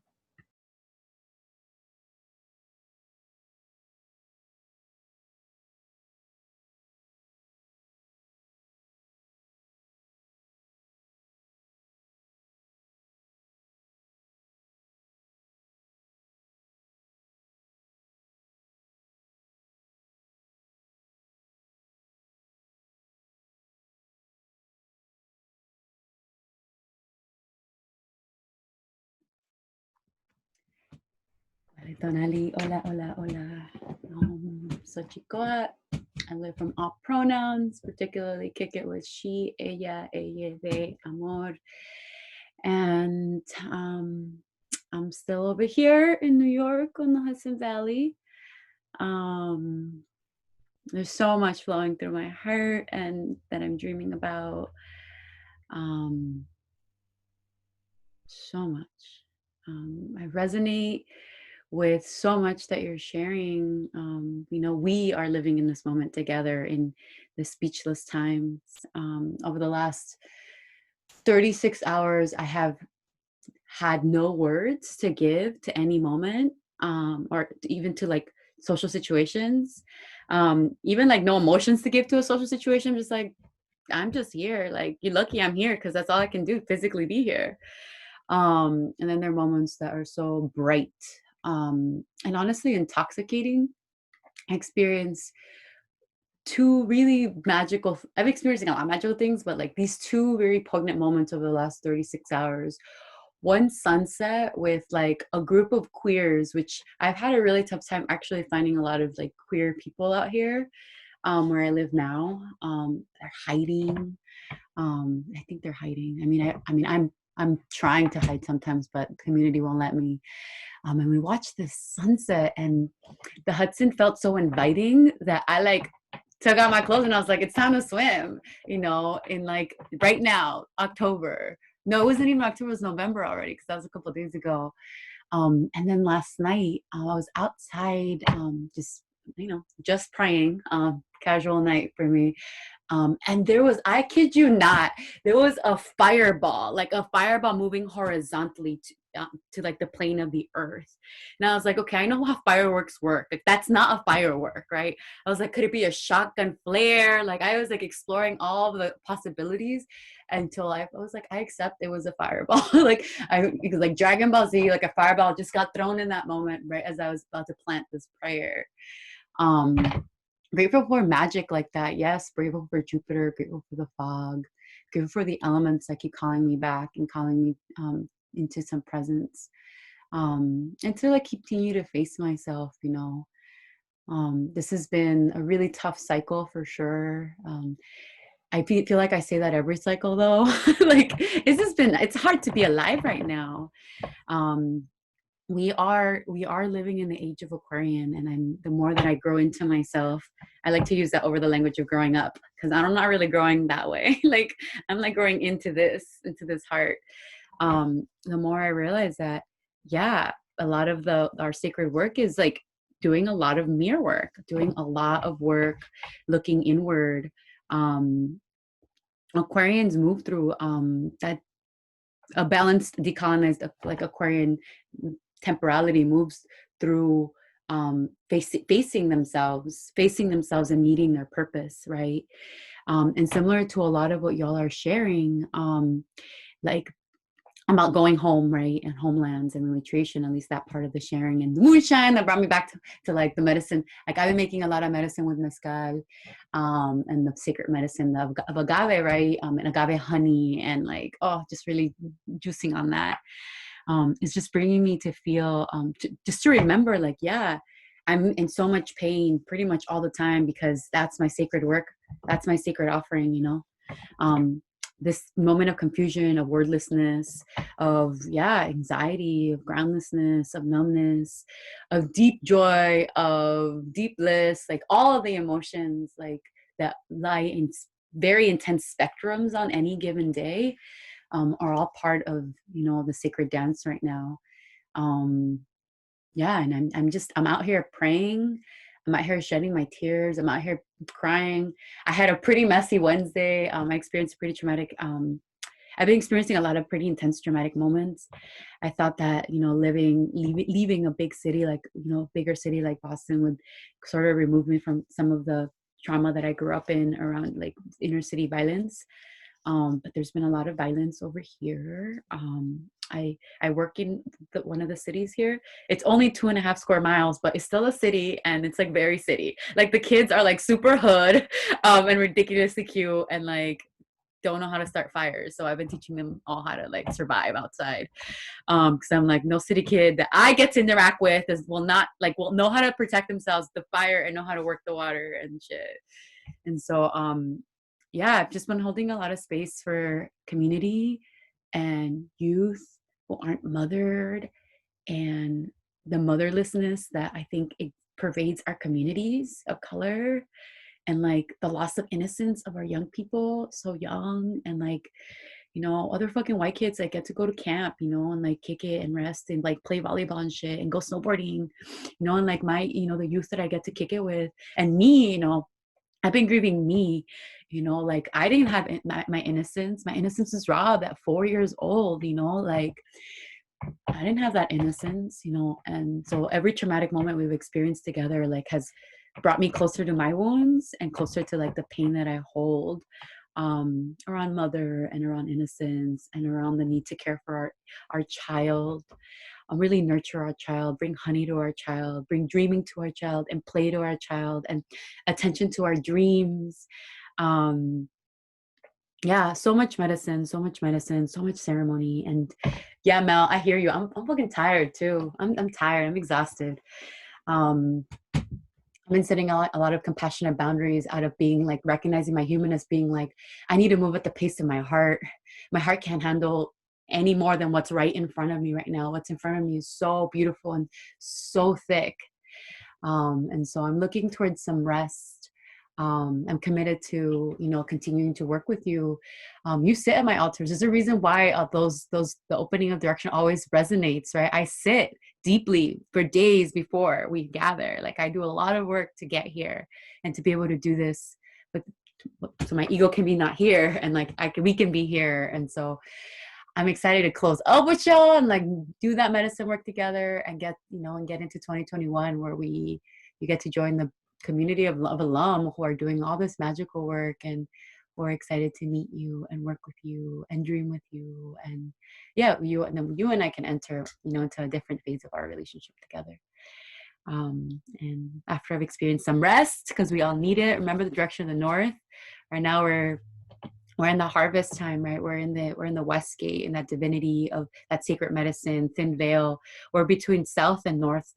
Tonali, hola, hola, hola. So Chikoa, I live from all pronouns, particularly kick it with she, ella, they, amor. And I'm still over here in New York on the Hudson Valley. There's so much flowing through my heart and that I'm dreaming about. So much. I resonate with so much that you're sharing. We are living in this moment together in the speechless times. Over the last 36 hours, I have had no words to give to any moment, or even to like social situations, even like no emotions to give to a social situation. Just like, I'm just here. Like, you're lucky I'm here because that's all I can do, physically be here. And then there are moments that are so bright, and honestly intoxicating. I experience two really magical, I've experienced a lot of magical things, but like these two very poignant moments over the last 36 hours. One sunset with like a group of queers, which I've had a really tough time actually finding a lot of like queer people out here, where I live now. They're hiding. I think they're hiding. I mean, I'm trying to hide sometimes, but the community won't let me. And we watched this sunset, and the Hudson felt so inviting that I like took out my clothes and I was like, it's time to swim, in like right now, October. No, it wasn't even October, it was November already, because that was a couple of days ago. And then last night, I was outside, just praying, casual night for me. And there was, I kid you not, there was a fireball, like a fireball moving horizontally to like the plane of the earth. And I was like, okay, I know how fireworks work. Like, that's not a firework, right? I was like, could it be a shotgun flare? Like, I was like exploring all the possibilities until I was like, I accept it was a fireball. Because like Dragon Ball Z, like a fireball just got thrown in that moment, right as I was about to plant this prayer. Um, Grateful for magic like that. Yes, grateful for Jupiter, grateful for the fog, grateful for the elements that keep calling me back and calling me into some presence. And to like continue to face myself, this has been a really tough cycle for sure. I feel like I say that every cycle though. Like, it's hard to be alive right now. We are living in the age of Aquarian, and the more that I grow into myself, I like to use that over the language of growing up, because I'm not really growing that way. Like, I'm like growing into this heart. The more I realize that, yeah, a lot of our sacred work is like doing a lot of mirror work, doing a lot of work, looking inward. Aquarians move through that a balanced, decolonized, like Aquarian temporality moves through facing themselves and meeting their purpose, right? And similar to a lot of what y'all are sharing, like about going home, right, and homelands and renutriation, at least that part of the sharing and the moonshine that brought me back to like the medicine. Like, I've been making a lot of medicine with mezcal, and the sacred medicine of agave, right, and agave honey, and like, oh, just really juicing on that. It's just bringing me to feel, just to remember, like, yeah, I'm in so much pain pretty much all the time, because that's my sacred work. That's my sacred offering, this moment of confusion, of wordlessness, of anxiety, of groundlessness, of numbness, of deep joy, of deep bliss, like all of the emotions like that lie in very intense spectrums on any given day, are all part of the sacred dance right now. And I'm out here praying. I'm out here shedding my tears. I'm out here crying. I had a pretty messy Wednesday. I experienced pretty traumatic. I've been experiencing a lot of pretty intense traumatic moments. I thought that leaving a big city, like bigger city like Boston, would sort of remove me from some of the trauma that I grew up in around like inner city violence. But there's been a lot of violence over here. I work in one of the cities here. It's only 2.5 square miles, but it's still a city, and it's like very city. Like, the kids are like super hood, and ridiculously cute, and like don't know how to start fires. So I've been teaching them all how to like survive outside. Because I'm like, no city kid that I get to interact with will know how to protect themselves the fire and know how to work the water and shit. And so yeah, I've just been holding a lot of space for community and youth who aren't mothered, and the motherlessness that I think it pervades our communities of color, and like the loss of innocence of our young people, so young, and like, you know, other fucking white kids that get to go to camp, you know, and like kick it and rest and like play volleyball and shit and go snowboarding, you know, and like my, you know, the youth that I get to kick it with, and me, you know, I've been grieving me, you know, like I didn't have my innocence. My innocence was robbed at 4 years old, you know, like I didn't have that innocence, you know. And so every traumatic moment we've experienced together, like, has brought me closer to my wounds and closer to like the pain that I hold around mother and around innocence and around the need to care for our child, really nurture our child, bring honey to our child, bring dreaming to our child and play to our child and attention to our dreams. Yeah, so much medicine, so much medicine, so much ceremony. And yeah, Mel, I hear you. I'm fucking tired too. I'm tired. I'm exhausted. Um, I've been setting a lot of compassionate boundaries out of being like recognizing my humanness, being like, I need to move at the pace of my heart. My heart can't handle any more than what's right in front of me right now. What's in front of me is so beautiful and so thick. And so I'm looking towards some rest. I'm committed to, you know, continuing to work with you. You sit at my altars. There's a reason why the opening of direction always resonates, right? I sit deeply for days before we gather. Like I do a lot of work to get here and to be able to do this, but so my ego can be not here, and like we can be here. And so I'm excited to close up with y'all and like do that medicine work together and get, you know, and get into 2021 where you get to join the community of alum who are doing all this magical work, and we're excited to meet you and work with you and dream with you. And yeah, you and I can enter, you know, into a different phase of our relationship together. And after I've experienced some rest, because we all need it, remember the direction of the north. Right now we're in the harvest time, right? We're in the West Gate, in that divinity of that sacred medicine, thin veil. We're between south and north,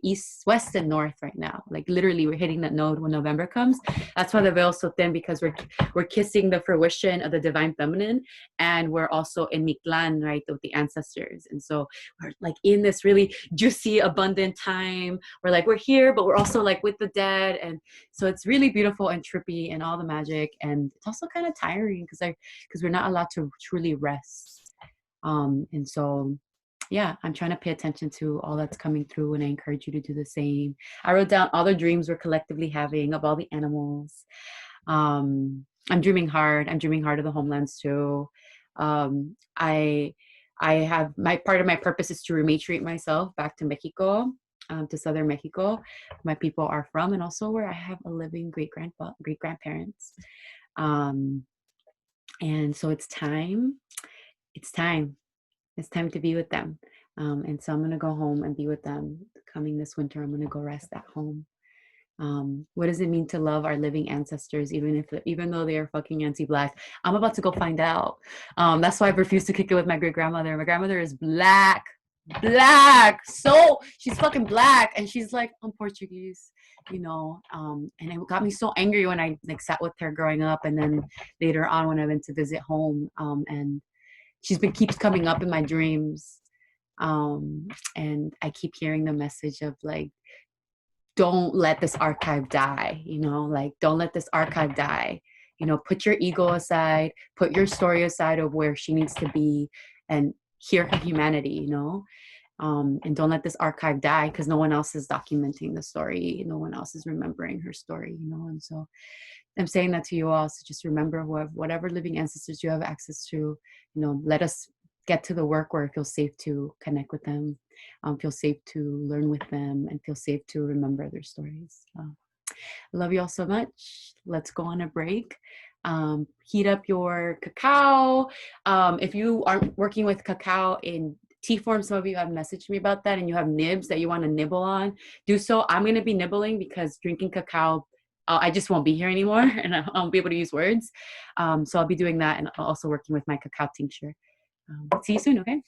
east, west and north right now. Like literally we're hitting that node when November comes. That's why the veil is so thin, because we're kissing the fruition of the divine feminine, and we're also in Mictlan, right, with the ancestors. And so we're like in this really juicy, abundant time. We're here, but we're also like with the dead. And so it's really beautiful and trippy and all the magic. And it's also kind of tiring because we're not allowed to truly rest. And so, yeah, I'm trying to pay attention to all that's coming through, and I encourage you to do the same. I wrote down all the dreams we're collectively having of all the animals. I'm dreaming hard. I'm dreaming hard of the homelands too. I have part of my purpose is to rematriate myself back to Mexico, to southern Mexico, my people are from, and also where I have a living great grandparents. And so it's time to be with them. And so I'm going to go home and be with them coming this winter. I'm going to go rest at home. What does it mean to love our living ancestors, even though they are fucking anti-black? I'm about to go find out. That's why I refuse to kick it with my great grandmother. My grandmother is black, so she's fucking black, and she's like, I'm Portuguese, you know. And it got me so angry when I like sat with her growing up, and then later on when I went to visit home, and keeps coming up in my dreams, and I keep hearing the message of like, don't let this archive die, you know, like don't let this archive die, you know, put your ego aside, put your story aside of where she needs to be, and hear her humanity, you know. And don't let this archive die, because no one else is documenting the story, no one else is remembering her story, you know. And so I'm saying that to you all, so just remember whatever living ancestors you have access to, you know, let us get to the work where it feels safe to connect with them, feel safe to learn with them, and feel safe to remember their stories. I love you all so much. Let's go on a break. Heat up your cacao. If you aren't working with cacao in tea form, some of you have messaged me about that, and you have nibs that you want to nibble on, do so. I'm going to be nibbling because drinking cacao I just won't be here anymore, and I won't be able to use words. So I'll be doing that, and also working with my cacao tincture. See you soon, okay?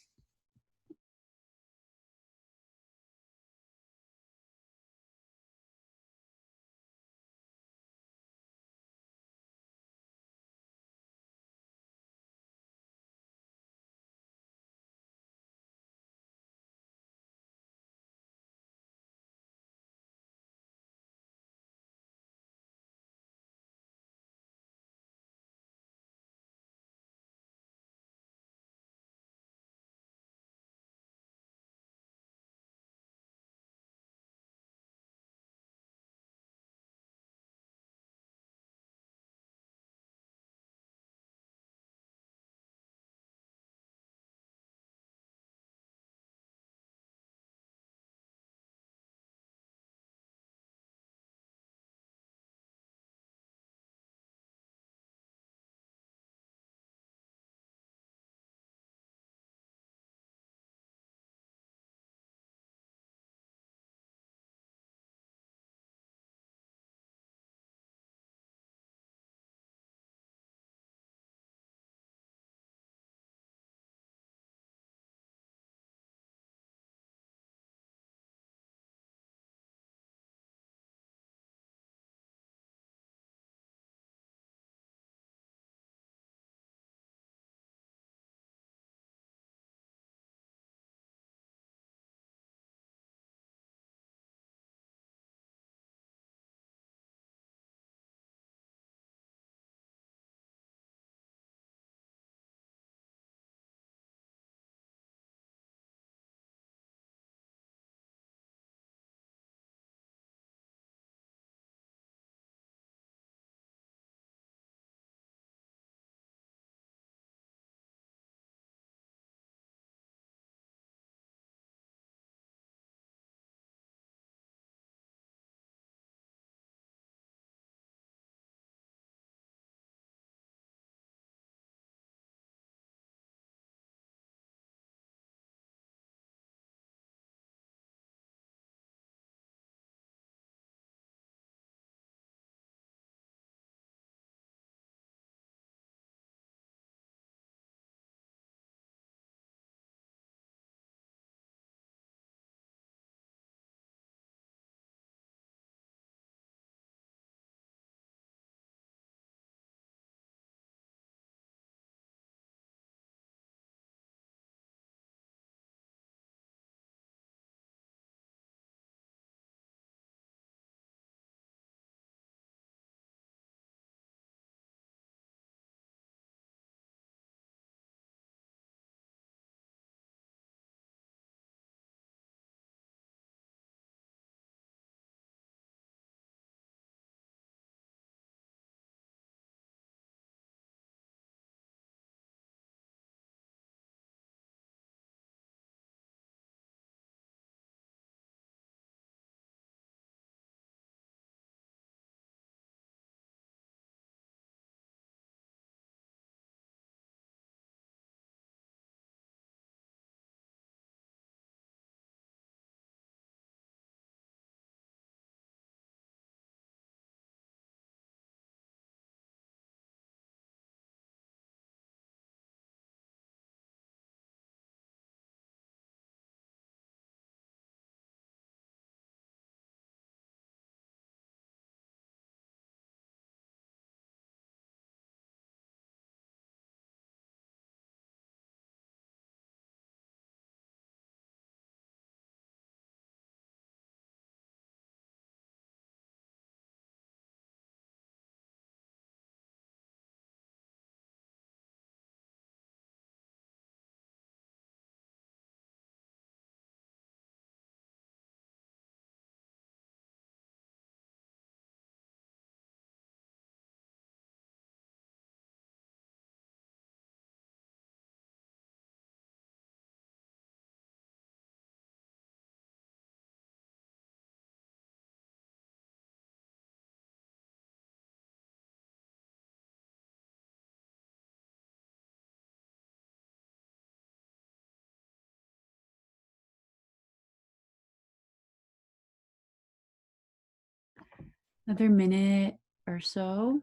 Another minute or so.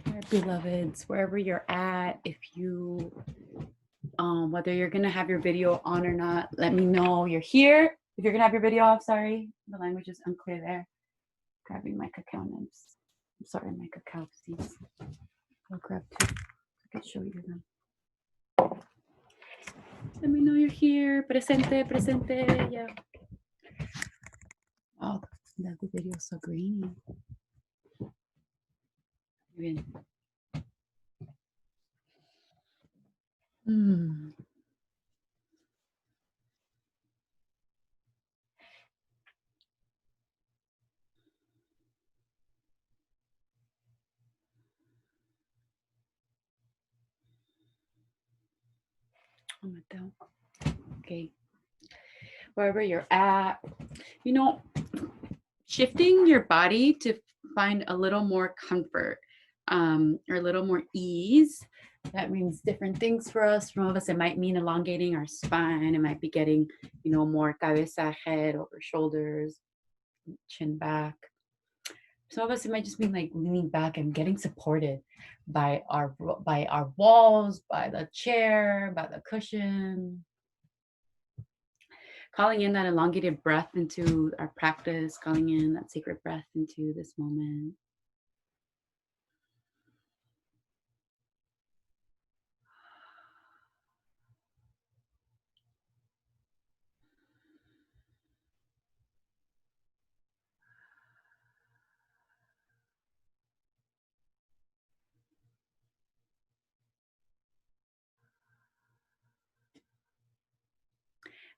All right, beloveds, wherever you're at, if you whether you're gonna have your video on or not, let me know you're here. If you're gonna have your video off, sorry, the language is unclear there. Grabbing my cacao nibs. I'm sorry, my cacao seeds. I'll grab two. I can show you them. Let me know you're here. Presente, presente. Yeah. Oh, that the video is so grainy. Bien. Mm. Oh, Mateo. Okay. Wherever you're at, you know, shifting your body to find a little more comfort or a little more ease. That means different things for us. Some of us, it might mean elongating our spine. It might be getting, you know, more cabeza, head over shoulders, chin back. Some of us, it might just mean like leaning back and getting supported by our walls, by the chair, by the cushion. Calling in that elongated breath into our practice, calling in that sacred breath into this moment.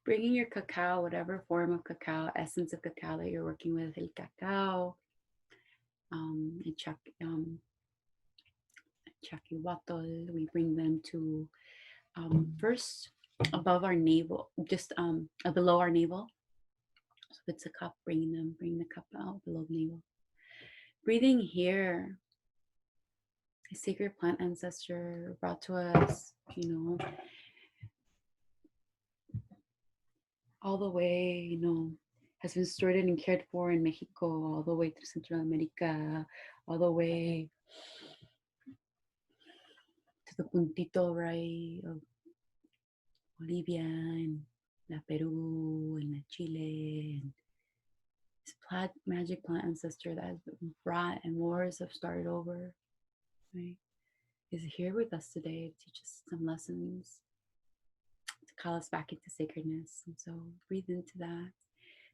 Bringing your cacao, whatever form of cacao, essence of cacao that you're working with, el cacao, chaquihuatl, we bring them to first above our navel, just below our navel. So if it's a cup, bring the cup out below navel. Breathing here, a sacred plant ancestor brought to us, you know, all the way, you know, has been stored and cared for in Mexico, all the way through Central America, all the way to the puntito, right, of Bolivia and La Peru and La Chile. And this magic plant ancestor that has been brought and wars have started over, right, is here with us today to teach us some lessons, to call us back into sacredness. And so breathe into that,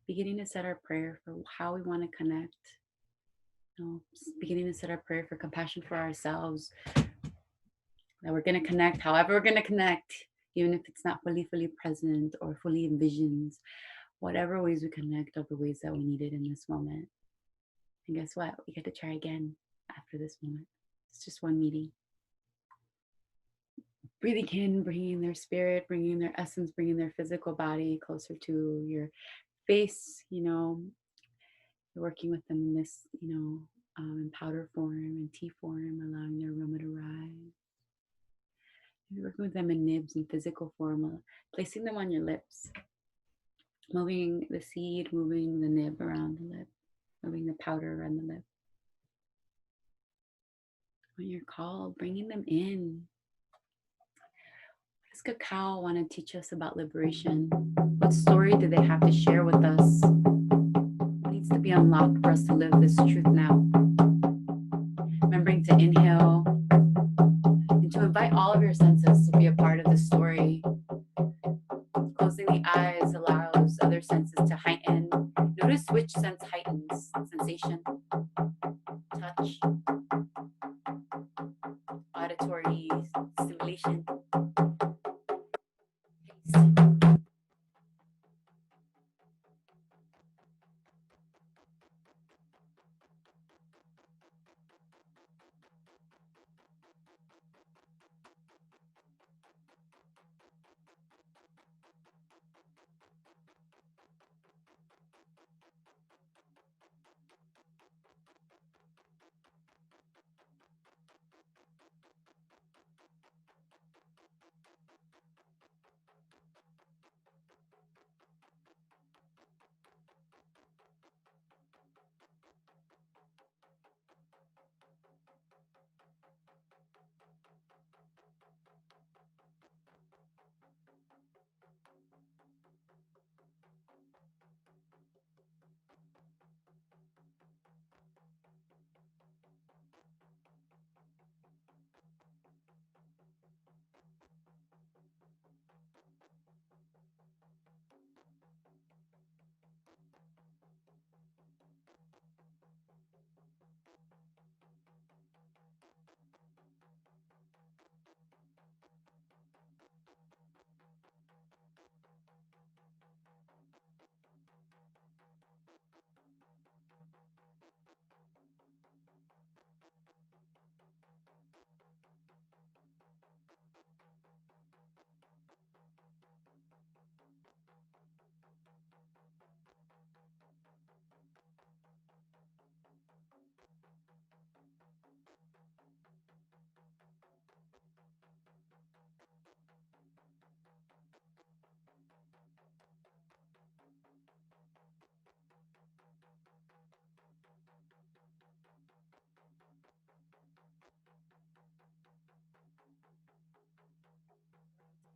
beginning to set our prayer for how we want to connect, you know, beginning to set our prayer for compassion for ourselves, that we're going to connect however we're going to connect, even if it's not fully present or fully envisioned. Whatever ways we connect are the ways that we need it in this moment. And guess what? We get to try again after this moment. It's just one meeting. Breathing in, bringing their spirit, bringing their essence, bringing their physical body closer to your face. You know, you're working with them in this, you know, in powder form and tea form, allowing their aroma to rise. You're working with them in nibs in physical form, placing them on your lips, moving the seed, moving the nib around the lip. moving the powder around the lip. When you're called, bringing them in. What does cacao want to teach us about liberation? What story do they have to share with us? What needs to be unlocked for us to live this truth now? Remembering to inhale and to invite all of your senses to be a part of the story. Closing the eyes allows other senses to heighten. Notice which sense heightens. Sensation, touch, auditory stimulation, taste.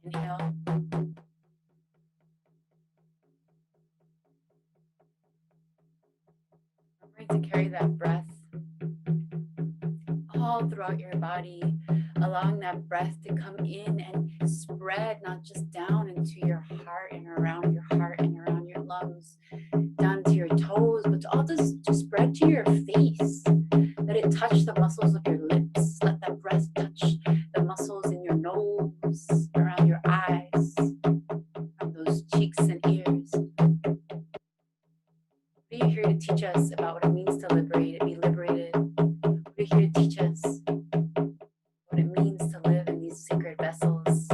Inhale. Remembering to carry that breath all throughout your body, allowing that breath to come in and spread not just down into your heart and around your heart and around your lungs, down to your toes, but to also just spread to your face. Let it touch the muscles of your lips. Let that breath touch the muscles in your nose, around your eyes, around those cheeks and ears. What are you here to teach us about what it means to liberate, to be liberated? What are you here to teach us what it means to live in these sacred vessels?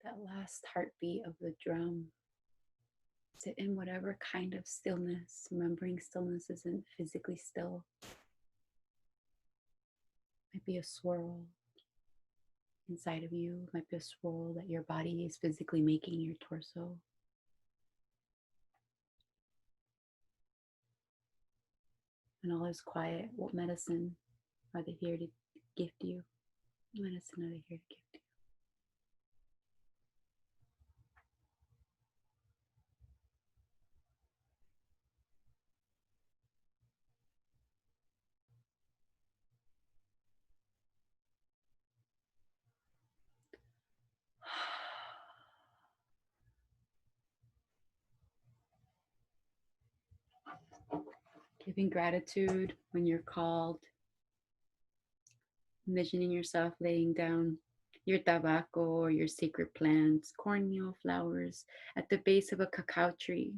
That last heartbeat of the drum. Sit in whatever kind of stillness, remembering stillness isn't physically still. Might be a swirl inside of you, might be a swirl that your body is physically making, your torso. And all is quiet. What medicine are they here to gift you? What medicine are they here to gift you? Giving gratitude when you're called, envisioning yourself laying down your tabaco or your sacred plants, cornmeal flowers at the base of a cacao tree,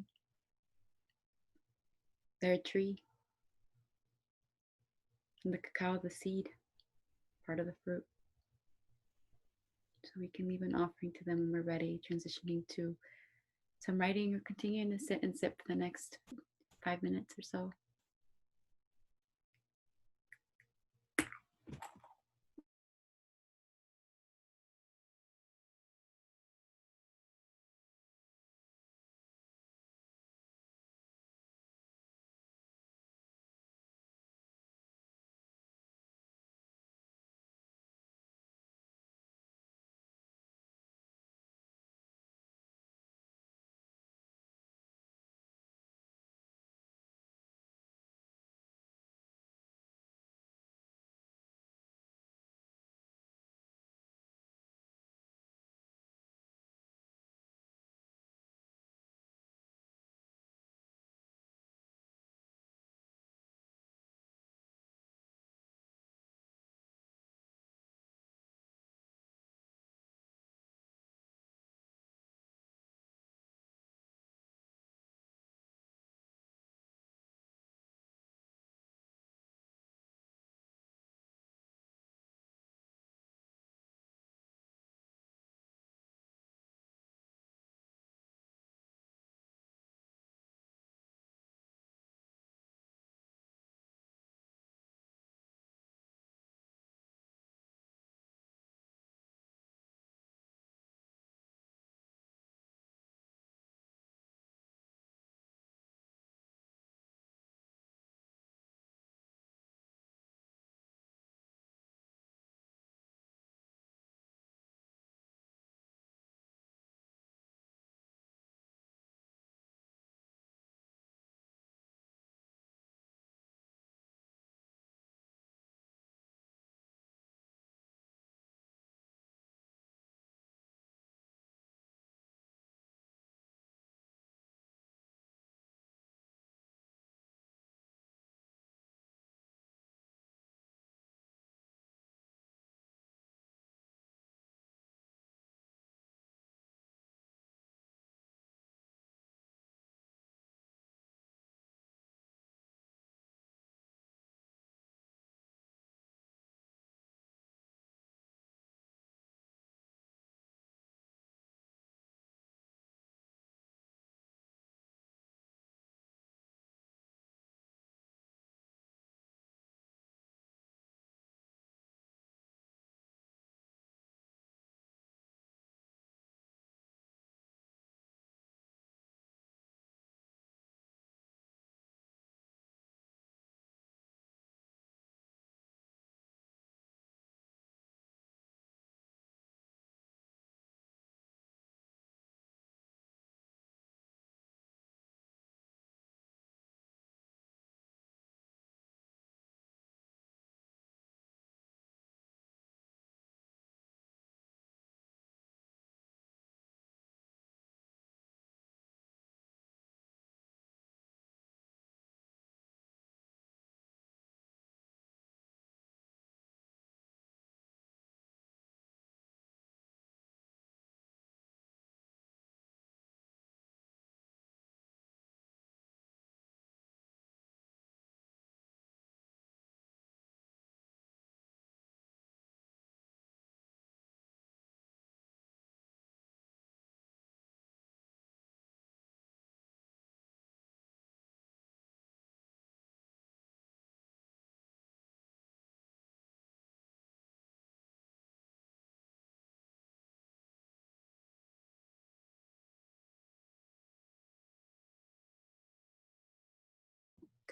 their tree, and the cacao, the seed, part of the fruit. So we can leave an offering to them when we're ready, transitioning to some writing or continuing to sit and sip for the next 5 minutes or so.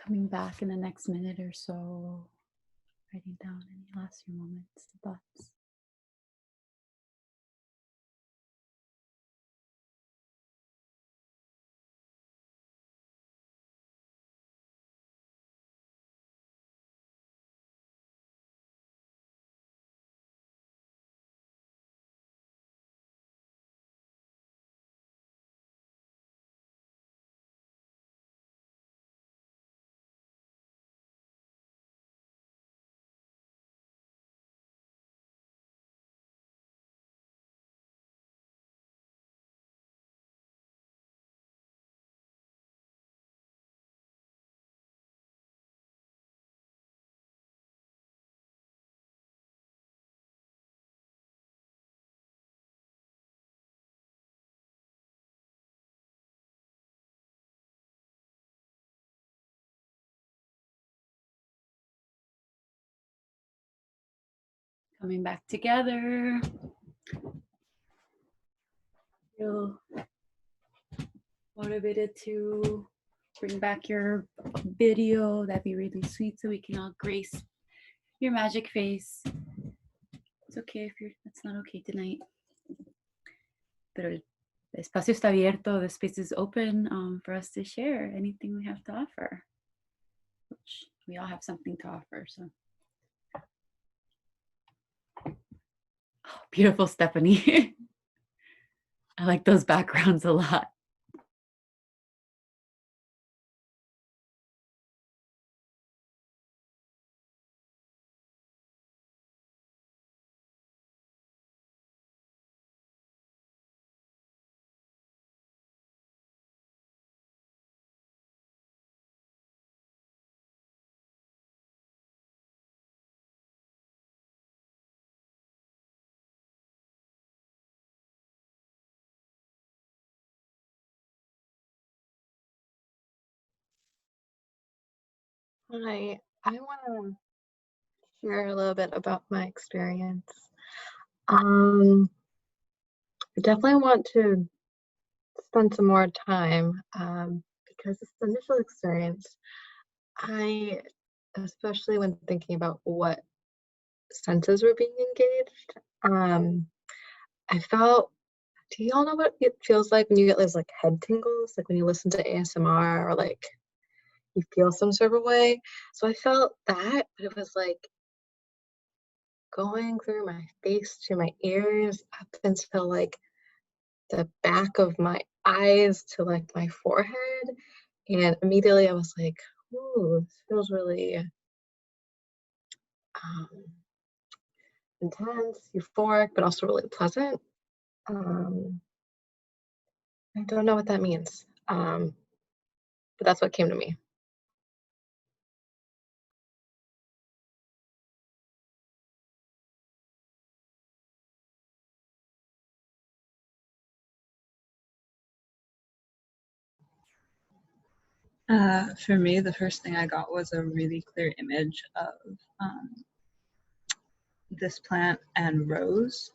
Coming back in the next minute or so, writing down any last few moments, thoughts. Coming back together. Feel motivated to bring back your video. That'd be really sweet so we can all grace your magic face. It's okay if that's not okay tonight. Pero el espacio está abierto. The space is open for us to share anything we have to offer. Which we all have something to offer. So, oh, beautiful, Stephanie. I like those backgrounds a lot. Hi, I want to share a little bit about my experience. I definitely want to spend some more time because this initial experience, especially when thinking about what senses were being engaged, I felt, do y'all know what it feels like when you get those like head tingles, like when you listen to ASMR or like you feel some sort of way? So I felt that, but it was like going through my face to my ears up until like the back of my eyes to like my forehead. And immediately I was like, ooh, this feels really intense, euphoric, but also really pleasant. I don't know what that means, but that's what came to me. For me, the first thing I got was a really clear image of this plant and Rose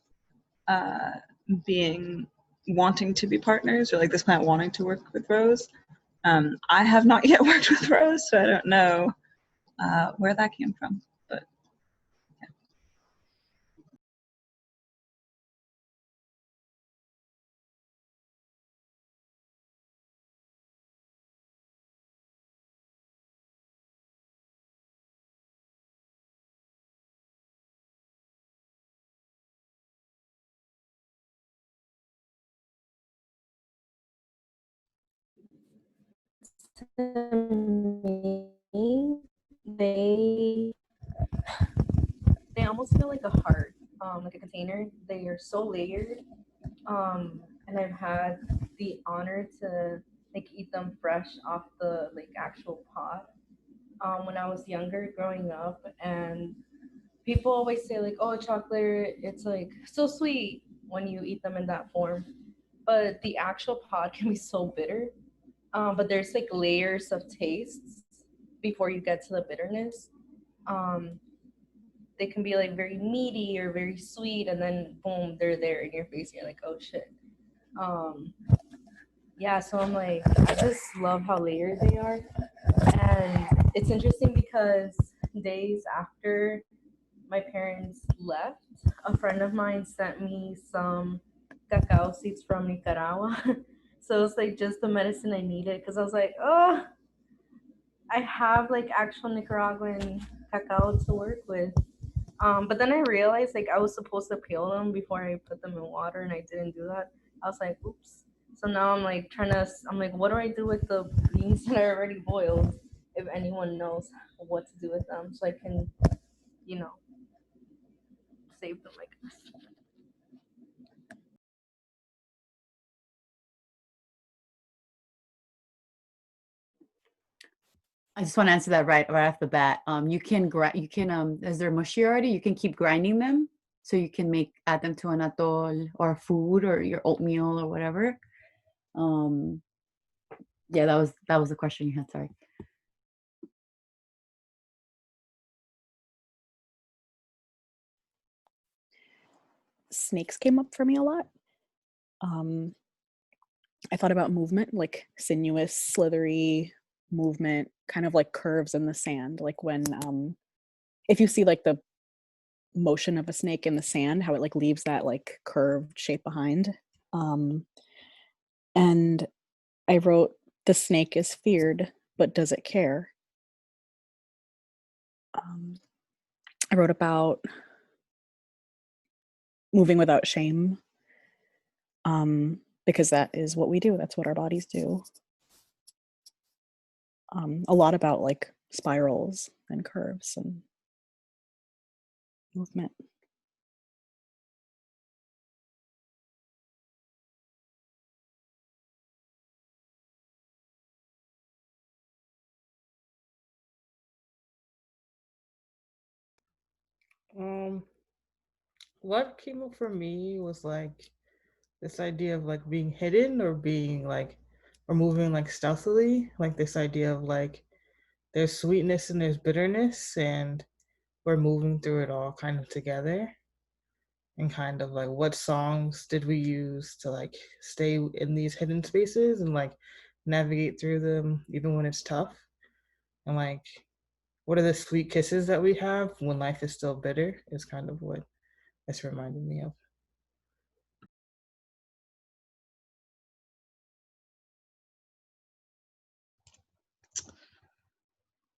wanting to be partners, or like this plant wanting to work with Rose. I have not yet worked with Rose, so I don't know where that came from. But To me, they almost feel like a heart, like a container. They are so layered, and I've had the honor to like eat them fresh off the like actual pod. When I was younger, growing up, and people always say like, "Oh, chocolate, it's like so sweet when you eat them in that form," but the actual pod can be so bitter. But there's like layers of tastes before you get to the bitterness. Um, they can be like very meaty or very sweet, and then boom, they're there in your face. You're like, oh shit. Um, yeah, so I'm like, I just love how layered they are, and it's interesting because days after my parents left, a friend of mine sent me some cacao seeds from Nicaragua. So it's like just the medicine I needed because I was like, oh, I have like actual Nicaraguan cacao to work with. But then I realized like I was supposed to peel them before I put them in water, and I didn't do that. I was like, oops. So now I'm like I'm like, what do I do with the beans that are already boiled? If anyone knows what to do with them, so I can, you know, save them, I guess. I just want to answer that right off the bat. You can as they're mushy already, you can keep grinding them, so you can add them to an atol or food or your oatmeal or whatever. Yeah, that was the question you had. Sorry. snakes came up for me a lot. I thought about movement, like sinuous, slithery movement, kind of like curves in the sand, like when if you see like the motion of a snake in the sand, how it like leaves that like curved shape behind. And I wrote, the snake is feared, but does it care? I wrote about moving without shame, because that is what we do. That's what our bodies do. A lot about like spirals and curves and movement. What came up for me was like this idea of like being hidden or being like or moving like stealthily, like this idea of like there's sweetness and there's bitterness and we're moving through it all kind of together. And kind of like what songs did we use to like stay in these hidden spaces and like navigate through them even when it's tough, and like what are the sweet kisses that we have when life is still bitter is kind of what this reminded me of.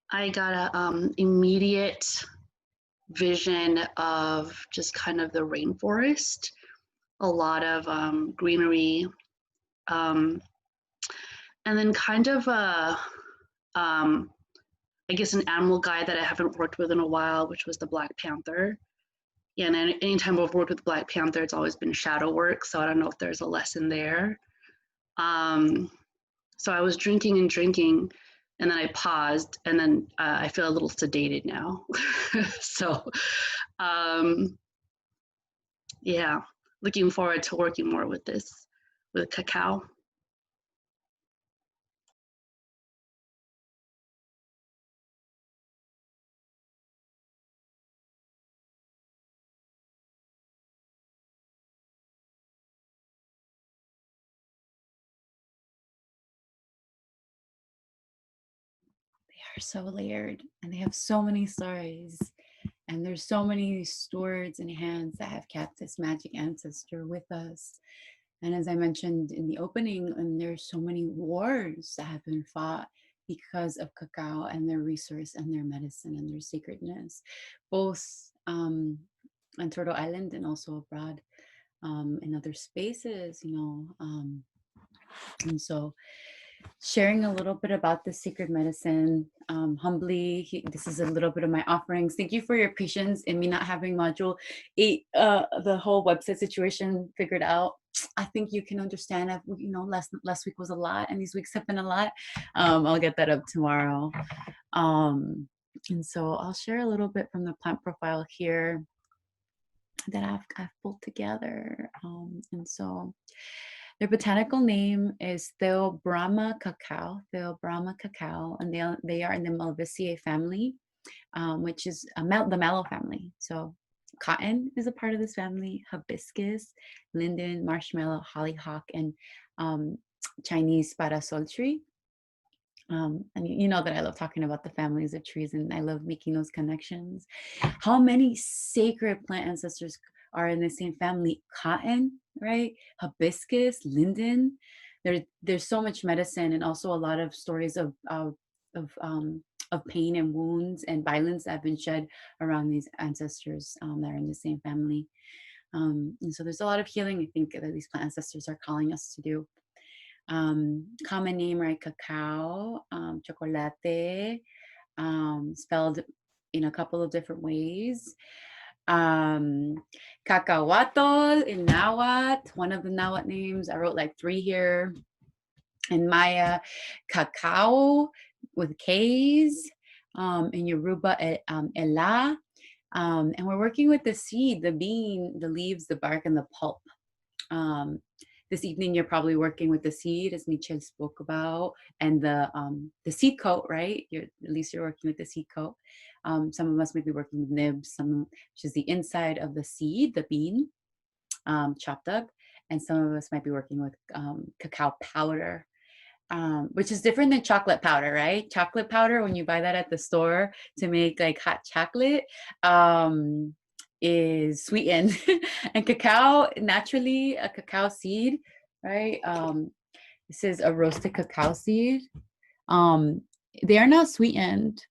I got a immediate vision of just kind of the rainforest, a lot of greenery, and then kind of I guess an animal guide that I haven't worked with in a while, which was the Black Panther. Yeah, and anytime I've worked with Black Panther, it's always been shadow work, so I don't know if there's a lesson there. So I was drinking and drinking, and then I paused, and then I feel a little sedated now. So, yeah, looking forward to working more with this, with cacao. They are so layered and they have so many stories. And there's so many swords and hands that have kept this magic ancestor with us. And as I mentioned in the opening, and there's so many wars that have been fought because of cacao and their resource and their medicine and their sacredness, both on Turtle Island and also abroad in other spaces, you know. And so sharing a little bit about the sacred medicine humbly. This is a little bit of my offerings. Thank you for your patience in me not having module 8, the whole website situation figured out. I think you can understand that, you know, last week was a lot and these weeks have been a lot. I'll get that up tomorrow. And so I'll share a little bit from the plant profile here that I've pulled together. And so their botanical name is Theobroma cacao, Theobroma cacao, and they are in the Malvaceae family, which is the mallow family. So cotton is a part of this family, hibiscus, linden, marshmallow, hollyhock, and Chinese parasol tree. And you know that I love talking about the families of trees and I love making those connections. How many sacred plant ancestors are in the same family? Cotton, right? Hibiscus, linden. There's so much medicine and also a lot of stories of pain and wounds and violence that have been shed around these ancestors that are in the same family. And so there's a lot of healing I think that these plant ancestors are calling us to do. Common name, right? Cacao, chocolate, spelled in a couple of different ways. Cacahuatl in Nahuatl, one of the Nahuatl names. I wrote like 3 here. In Maya, cacao with K's. In Yoruba, Ela. And we're working with the seed, the bean, the leaves, the bark, and the pulp. This evening, you're probably working with the seed, as Michelle spoke about, and the seed coat, right? At least you're working with the seed coat. Some of us may be working with nibs, which is the inside of the seed, the bean. chopped up, and some of us might be working with cacao powder, which is different than chocolate powder, right? Chocolate powder, when you buy that at the store to make like hot chocolate, is sweetened. And cacao, naturally, a cacao seed, right? This is a roasted cacao seed. They are not sweetened.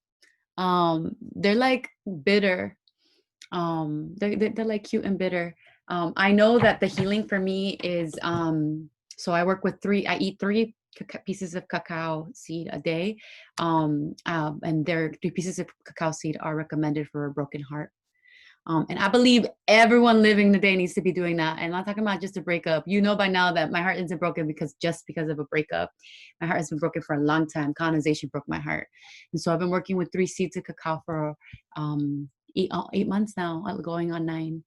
They're like bitter. They're like cute and bitter. I know that the healing for me is, so I work with I eat 3 pieces of cacao seed a day. And 3 pieces of cacao seed are recommended for a broken heart. And I believe everyone living today needs to be doing that. And I'm not talking about just a breakup. You know by now that my heart isn't broken because of a breakup. My heart has been broken for a long time. Colonization broke my heart. And so I've been working with 3 seeds of cacao for 8 months now, going on 9.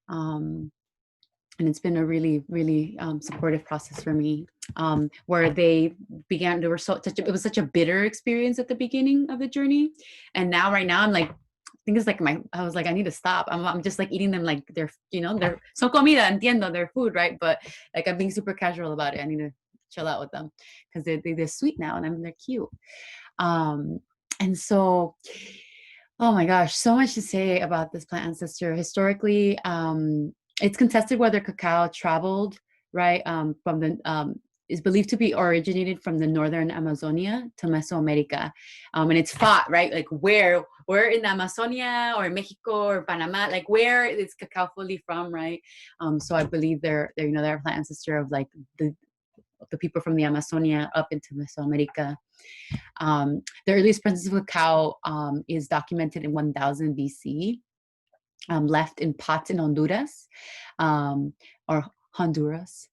And it's been a really, really supportive process for me, where it was such a bitter experience at the beginning of the journey. And now, right now, I'm like, I think it's like I was like, I need to stop. I'm just like eating them like they're son comida, entiendo, they're food, right? But like I'm being super casual about it. I need to chill out with them because they're sweet now and they're cute. And so, oh my gosh, so much to say about this plant ancestor. Historically, it's contested whether cacao traveled, right, from the is believed to be originated from the northern Amazonia to Mesoamerica. And it's fought, right? Like where in the Amazonia or Mexico or Panama, like where is cacao fully from, right? So I believe they're a plant ancestor of like the people from the Amazonia up into Mesoamerica. The earliest presence of cacao is documented in 1000 BC, left in pots in Honduras, or Honduras,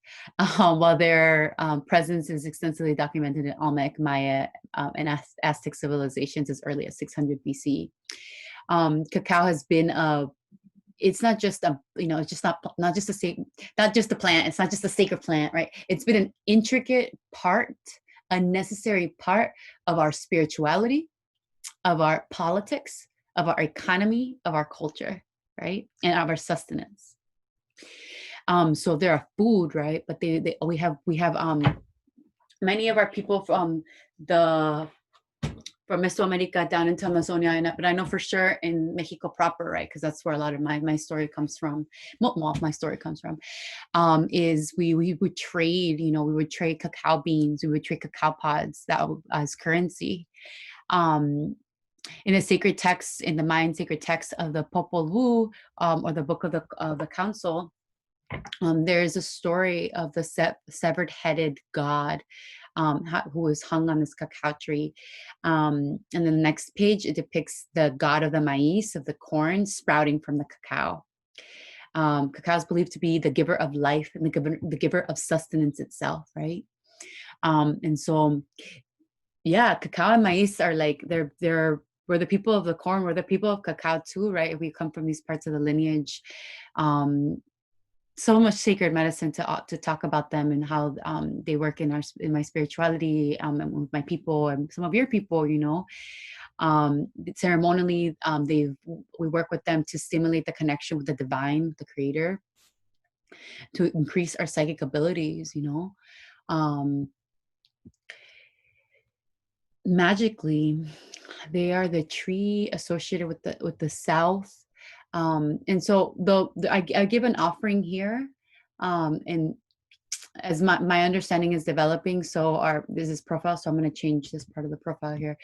while their presence is extensively documented in Olmec, Maya, and Aztec civilizations as early as 600 BC. Cacao has been it's not just it's just not just a plant. It's not just a sacred plant, right? It's been an intricate part, a necessary part of our spirituality, of our politics, of our economy, of our culture, right? And of our sustenance. So they're a food, right? But we have many of our people from Mesoamerica down into Amazonia, but I know for sure in Mexico proper, right? Because that's where a lot of my story comes from. Well, my story comes from, is we would trade, we would trade cacao beans, we would trade cacao pods as currency. In the sacred text, in the Mayan sacred text of the Popol Vuh, or the Book of the Council, there is a story of the severed-headed god who was hung on this cacao tree. And then the next page, it depicts the god of the maize, of the corn, sprouting from the cacao. Cacao is believed to be the giver of life and the giver of sustenance itself, right? And so, yeah, cacao and maize are like, we're the people of the corn, we're the people of cacao too, right? We come from these parts of the lineage. So much sacred medicine to talk about them and how they work in my spirituality, and with my people and some of your people, ceremonially, we work with them to stimulate the connection with the divine, the creator, to increase our psychic abilities, magically, they are the tree associated with the south. And so I give an offering here, and as my understanding is developing, so this is profile, so I'm going to change this part of the profile here.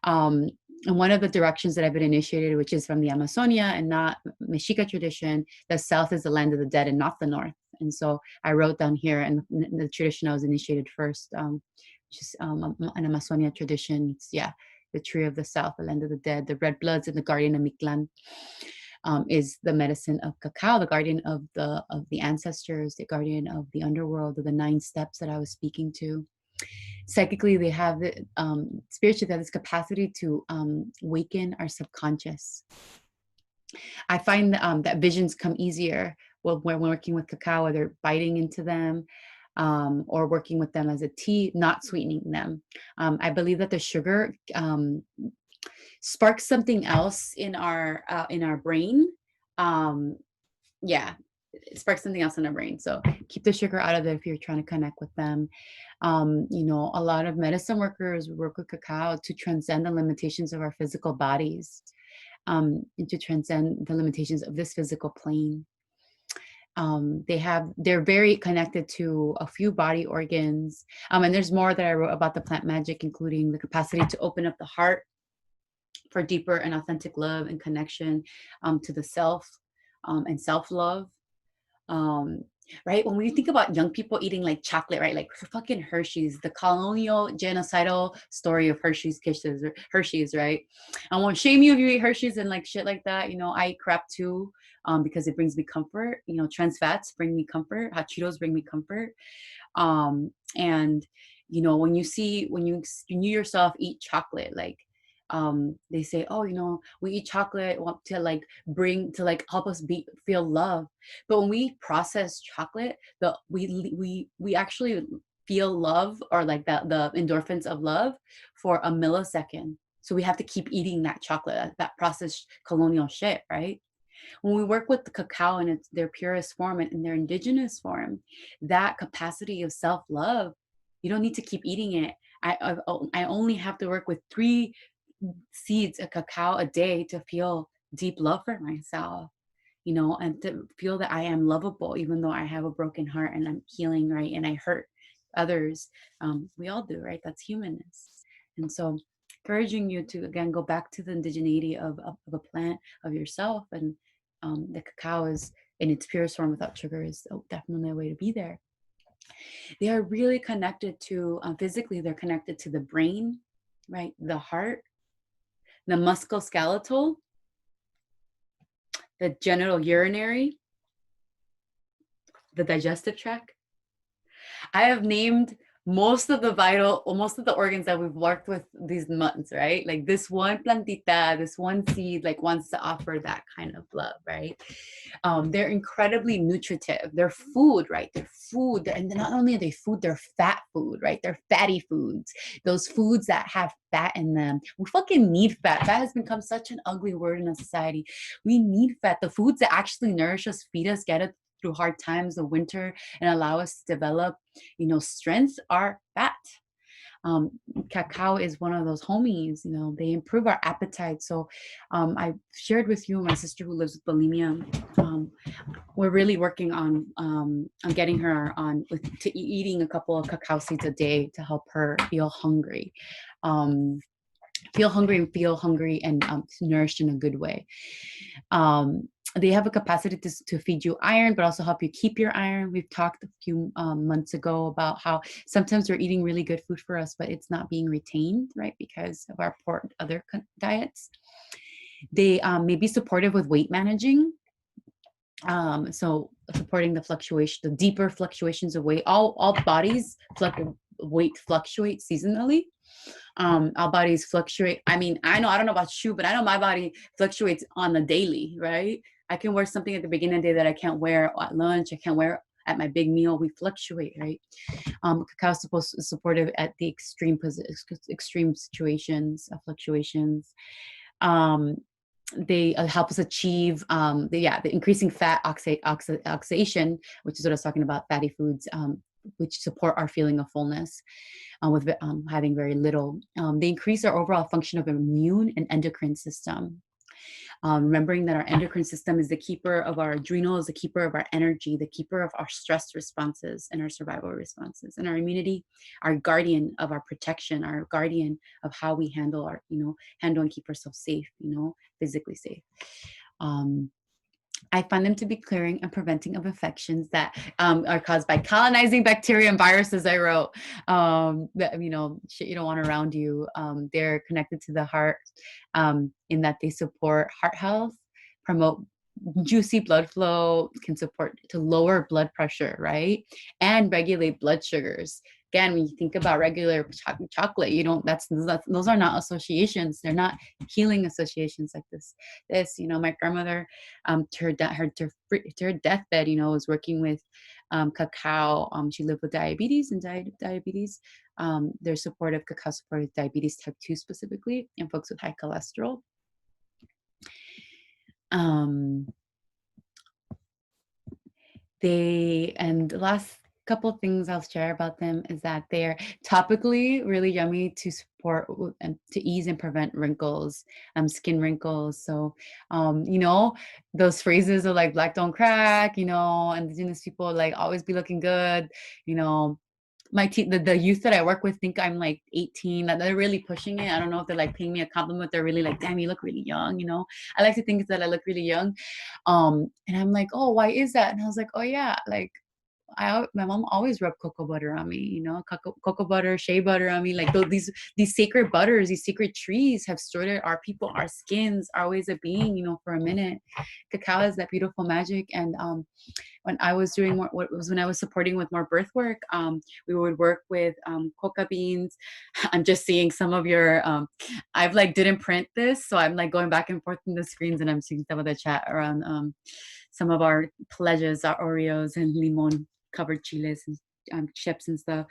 And one of the directions that I've been initiated, which is from the Amazonia and not Mexica tradition, the south is the land of the dead and not the north. And so I wrote down here, and the tradition I was initiated first, which is an Amazonia tradition. It's, the tree of the south, the land of the dead, the red bloods, and the guardian of Mictlan. Is the medicine of cacao, the guardian of the ancestors, the guardian of the underworld, of the 9 steps that I was speaking to. Psychically, they have spiritually, they have this capacity to awaken our subconscious. I find that visions come easier when we're working with cacao, whether biting into them, or working with them as a tea, not sweetening them. I believe that the sugar sparks something else in our brain. sparks something else in our brain. So keep the sugar out of it if you're trying to connect with them. You know, a lot of medicine workers work with cacao to transcend the limitations of our physical bodies, and to transcend the limitations of this physical plane. They're very connected to a few body organs. And there's more that I wrote about the plant magic, including the capacity to open up the heart for deeper and authentic love and connection to the self, and self-love. Right, when we think about young people eating like chocolate, right, like fucking Hershey's, the colonial genocidal story of Hershey's Kisses, or Hershey's, right? I won't shame you if you eat Hershey's and like shit like that. You know, I eat crap too, because it brings me comfort. You know, trans fats bring me comfort, hot Cheetos bring me comfort. And you know, when you yourself eat chocolate, like they say, oh, you know, we eat chocolate to like help us feel love. But when we process chocolate, we actually feel love, or like the endorphins of love, for a millisecond. So we have to keep eating that chocolate, that processed colonial shit, right? When we work with the cacao in their purest form and in their indigenous form, that capacity of self-love, you don't need to keep eating it. I only have to work with 3 seeds of cacao a day to feel deep love for myself, you know, and to feel that I am lovable, even though I have a broken heart and I'm healing, right? And I hurt others. We all do, right? That's humanness. And so encouraging you to, again, go back to the indigeneity of a plant, of yourself. And the cacao is in its purest form without sugar is definitely a way to be there. They are really connected to, physically, they're connected to the brain, right? The heart, the musculoskeletal, the genital urinary, the digestive tract. I have named most of the organs that we've worked with these months, right? Like this one plantita, this one seed, like wants to offer that kind of love, right? They're incredibly nutritive. They're food, right? They're food. And not only are they food, they're fat food, right? They're fatty foods. Those foods that have fat in them. We fucking need fat. Fat has become such an ugly word in a society. We need fat. The foods that actually nourish us, feed us, get us through hard times, the winter, and allow us to develop, you know, strength are fat. Cacao is one of those homies, you know, they improve our appetite. So I shared with you my sister who lives with bulimia. We're really working on getting her to eating a couple of cacao seeds a day to help her feel hungry. Feel hungry and nourished in a good way. They have a capacity to feed you iron, but also help you keep your iron. We've talked a few months ago about how sometimes we're eating really good food for us, but it's not being retained, right? Because of our poor other diets. They may be supportive with weight managing. So supporting the deeper fluctuations of weight. All bodies weight fluctuates seasonally. Our bodies fluctuate. I mean, I don't know about you, but I know my body fluctuates on the daily, right? I can wear something at the beginning of the day that I can't wear at lunch. I can't wear at my big meal. We fluctuate, right? Cacao is supportive at the extreme situations of fluctuations. They help us achieve the increasing fat oxidation, which is what I was talking about, fatty foods, which support our feeling of fullness with having very little. They increase our overall function of immune and endocrine system. Remembering that our endocrine system is the keeper of our adrenals, the keeper of our energy, the keeper of our stress responses and our survival responses, and our immunity, our guardian of our protection, our guardian of how we handle and keep ourselves safe, physically safe. I find them to be clearing and preventing of infections that are caused by colonizing bacteria and viruses. I wrote that, shit you don't want around you. They're connected to the heart in that they support heart health, promote juicy blood flow, can support to lower blood pressure, right? And regulate blood sugars. Again, when you think about regular chocolate, those are not associations. They're not healing associations like this. My grandmother, to her deathbed, was working with cacao. She lived with diabetes and died of diabetes. Their supportive cacao supported diabetes type 2 specifically, and folks with high cholesterol. And the last couple of things I'll share about them is that they're topically really yummy to support and to ease and prevent wrinkles, skin wrinkles. So, you know, those phrases of like black don't crack, you know, indigenous people like always be looking good, you know. The youth that I work with think I'm like 18, that they're really pushing it. I don't know if they're like paying me a compliment. They're really like, damn, you look really young, you know. I like to think that I look really young. And I'm like, oh, why is that? And I was like, oh yeah, like my mom always rubbed cocoa butter on me, you know, cocoa butter, shea butter on me. Like these sacred butters, these sacred trees have stored our people, our skins, our ways of being, you know, for a minute. Cacao has that beautiful magic. And when I was doing more, when I was supporting with more birth work, we would work with coca beans. I'm just seeing some of your, I've like didn't print this, so I'm like going back and forth in the screens, and I'm seeing some of the chat around some of our pledges, our Oreos and limon covered chiles and chips and stuff.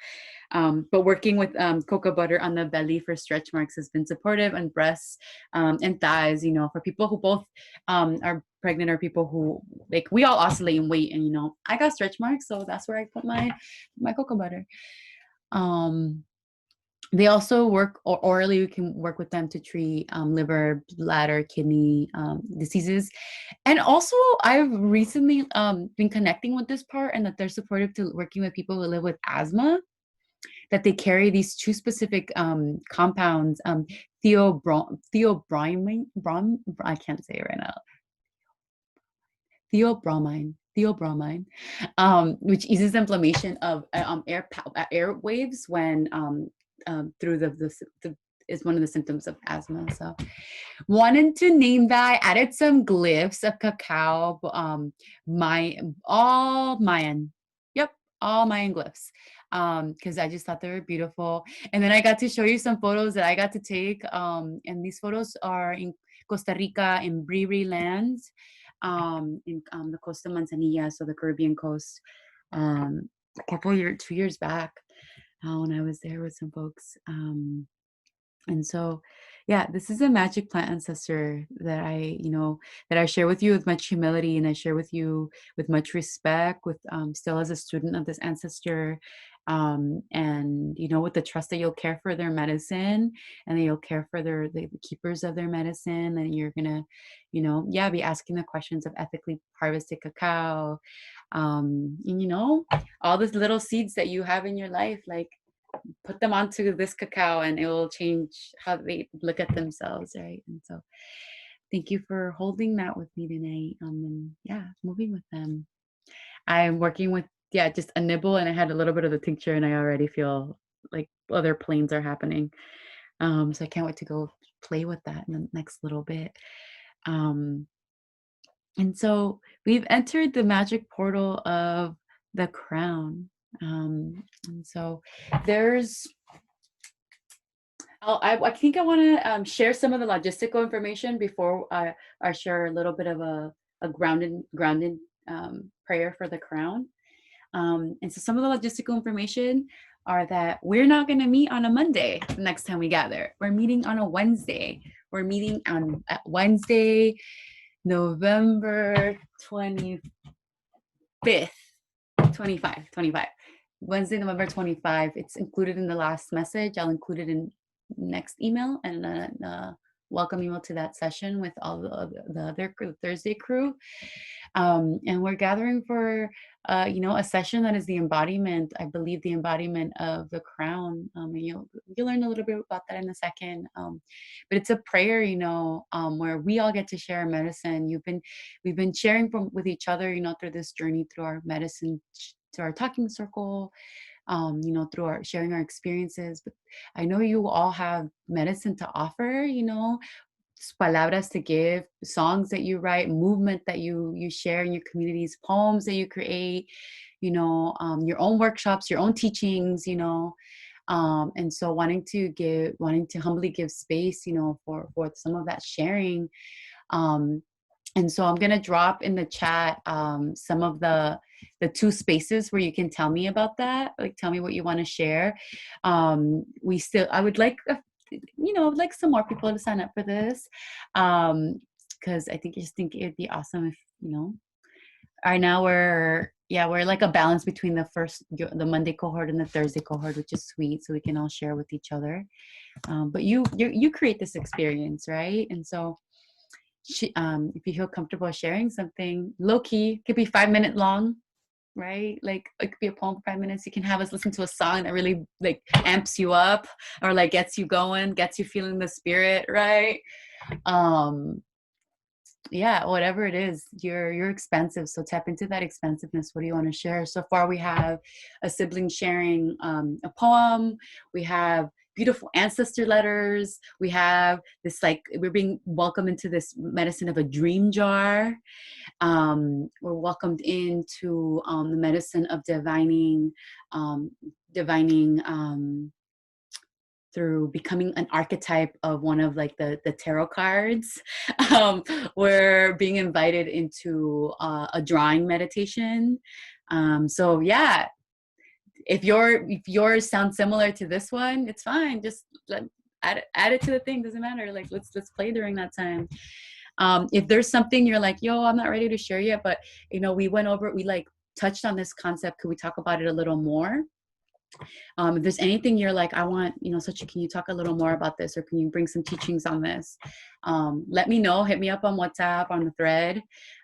But working with cocoa butter on the belly for stretch marks has been supportive, and breasts and thighs, you know, for people who both are pregnant or people who, like, we all oscillate in weight, and, you know, I got stretch marks, so that's where I put my cocoa butter. They also work, or orally, we can work with them to treat liver, bladder, kidney diseases. And also, I've recently been connecting with this part, and that they're supportive to working with people who live with asthma, that they carry these two specific compounds, theobromine, I can't say it right now, theobromine, which eases inflammation of air waves when through the is one of the symptoms of asthma. So wanted to name that. I added some glyphs of cacao, all Mayan. Yep, all Mayan glyphs. Because I just thought they were beautiful. And then I got to show you some photos that I got to take. And these photos are in Costa Rica, in Bribri lands, in the Costa Manzanilla, so the Caribbean coast, a couple years, 2 years back, when I was there with some folks. And so, yeah, this is a magic plant ancestor that I share with you with much humility, and I share with you with much respect, with still as a student of this ancestor, and, you know, with the trust that you'll care for their medicine, and that you'll care for the keepers of their medicine, and you're gonna, you know, yeah, be asking the questions of ethically harvested cacao, and, you know, all these little seeds that you have in your life, like, put them onto this cacao and it will change how they look at themselves, right? And so thank you for holding that with me tonight, and yeah, moving with them. I'm working with, yeah, just a nibble, and I had a little bit of the tincture, and I already feel like other planes are happening. So I can't wait to go play with that in the next little bit. And so we've entered the magic portal of the crown. And so there's, I think I want to share some of the logistical information before I share a little bit of a grounded prayer for the crown. And so some of the logistical information are that we're not going to meet on a Monday the next time we gather. We're meeting on a Wednesday. We're meeting on Wednesday, November 25th, 25. Wednesday, November 25. It's included in the last message. I'll include it in next email, and welcome email to that session with all the other Thursday crew. And we're gathering for you know, a session that is the embodiment, I believe, the embodiment of the crown. And you'll learn a little bit about that in a second. But it's a prayer, you know, where we all get to share our medicine. We've been sharing with each other, you know, through this journey, through our medicine, to our talking circle, you know, through our sharing our experiences. But I know you all have medicine to offer, you know, palabras to give, songs that you write, movement that you share in your communities, poems that you create, you know, your own workshops, your own teachings, you know. And so wanting to humbly give space, you know, for some of that sharing. And so I'm gonna drop in the chat some of the two spaces where you can tell me about that, like tell me what you want to share. I would like, you know, like some more people to sign up for this, because I think it'd be awesome if, you know, right now we're Yeah, we're like a balance between the Monday cohort and the Thursday cohort, which is sweet, so we can all share with each other. But you create this experience, right? And so if you feel comfortable sharing something low key, could be 5 minute long, right? Like it could be a poem for 5 minutes. You can have us listen to a song that really like amps you up or like gets you going, gets you feeling the spirit, right? Yeah, whatever it is, you're expensive, so tap into that expensiveness. What do you want to share? So far we have a sibling sharing a poem, we have beautiful ancestor letters, we have this, like, we're being welcomed into this medicine of a dream jar. We're welcomed into the medicine of divining through becoming an archetype of one of like the tarot cards. We're being invited into a drawing meditation. So yeah, if yours sounds similar to this one, it's fine. Just add it to the thing. Doesn't matter. Like let's play during that time. If there's something you're like, yo, I'm not ready to share yet, but we like touched on this concept. Could we talk about it a little more? If there's anything you're like, I want, Sachi, can you talk a little more about this, or can you bring some teachings on this? Let me know. Hit me up on WhatsApp, on the thread,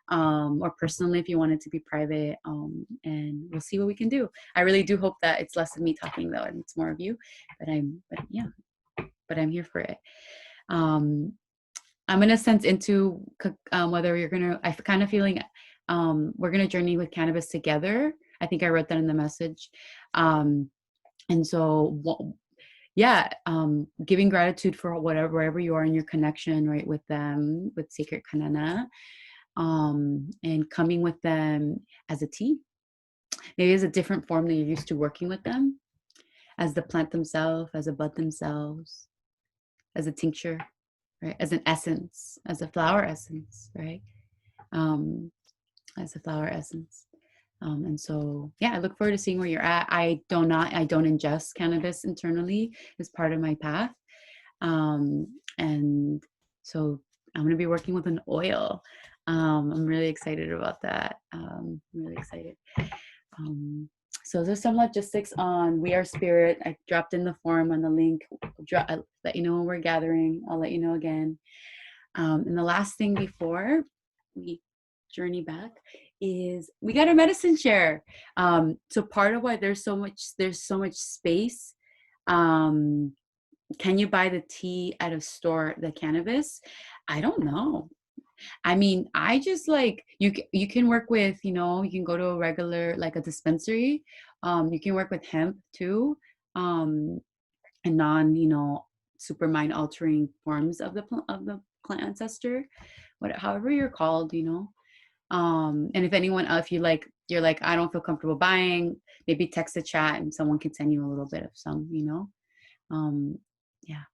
or personally if you want it to be private, and we'll see what we can do. I really do hope that it's less of me talking though, and it's more of you. But I'm here for it. I'm gonna sense into whether you're gonna. I kind of feeling we're gonna journey with cannabis together. I think I wrote that in the message. And so, giving gratitude for wherever you are in your connection, right, with them, with Sacred Kanana, and coming with them as a tea. Maybe as a different form that you're used to working with them, as the plant themselves, as a bud themselves, as a tincture, right, as an essence, as a flower essence, right, as a flower essence. And so, I look forward to seeing where you're at. I don't ingest cannabis internally as part of my path. And so I'm going to be working with an oil. I'm really excited about that. I'm really excited. So there's some logistics on We Are Spirit. I dropped in the form on the link. I'll let you know when we're gathering. I'll let you know again. And the last thing before we journey back is we got a medicine share. So part of why there's so much space. Can you buy the tea at a store, the cannabis? I don't know. I mean, I just like you can work with, you can go to a regular, like a dispensary. You can work with hemp too, and non, super mind altering forms of the plant ancestor, however you're called, and if anyone, if you're like, I don't feel comfortable buying, maybe text a chat and someone can send you a little bit of some, yeah.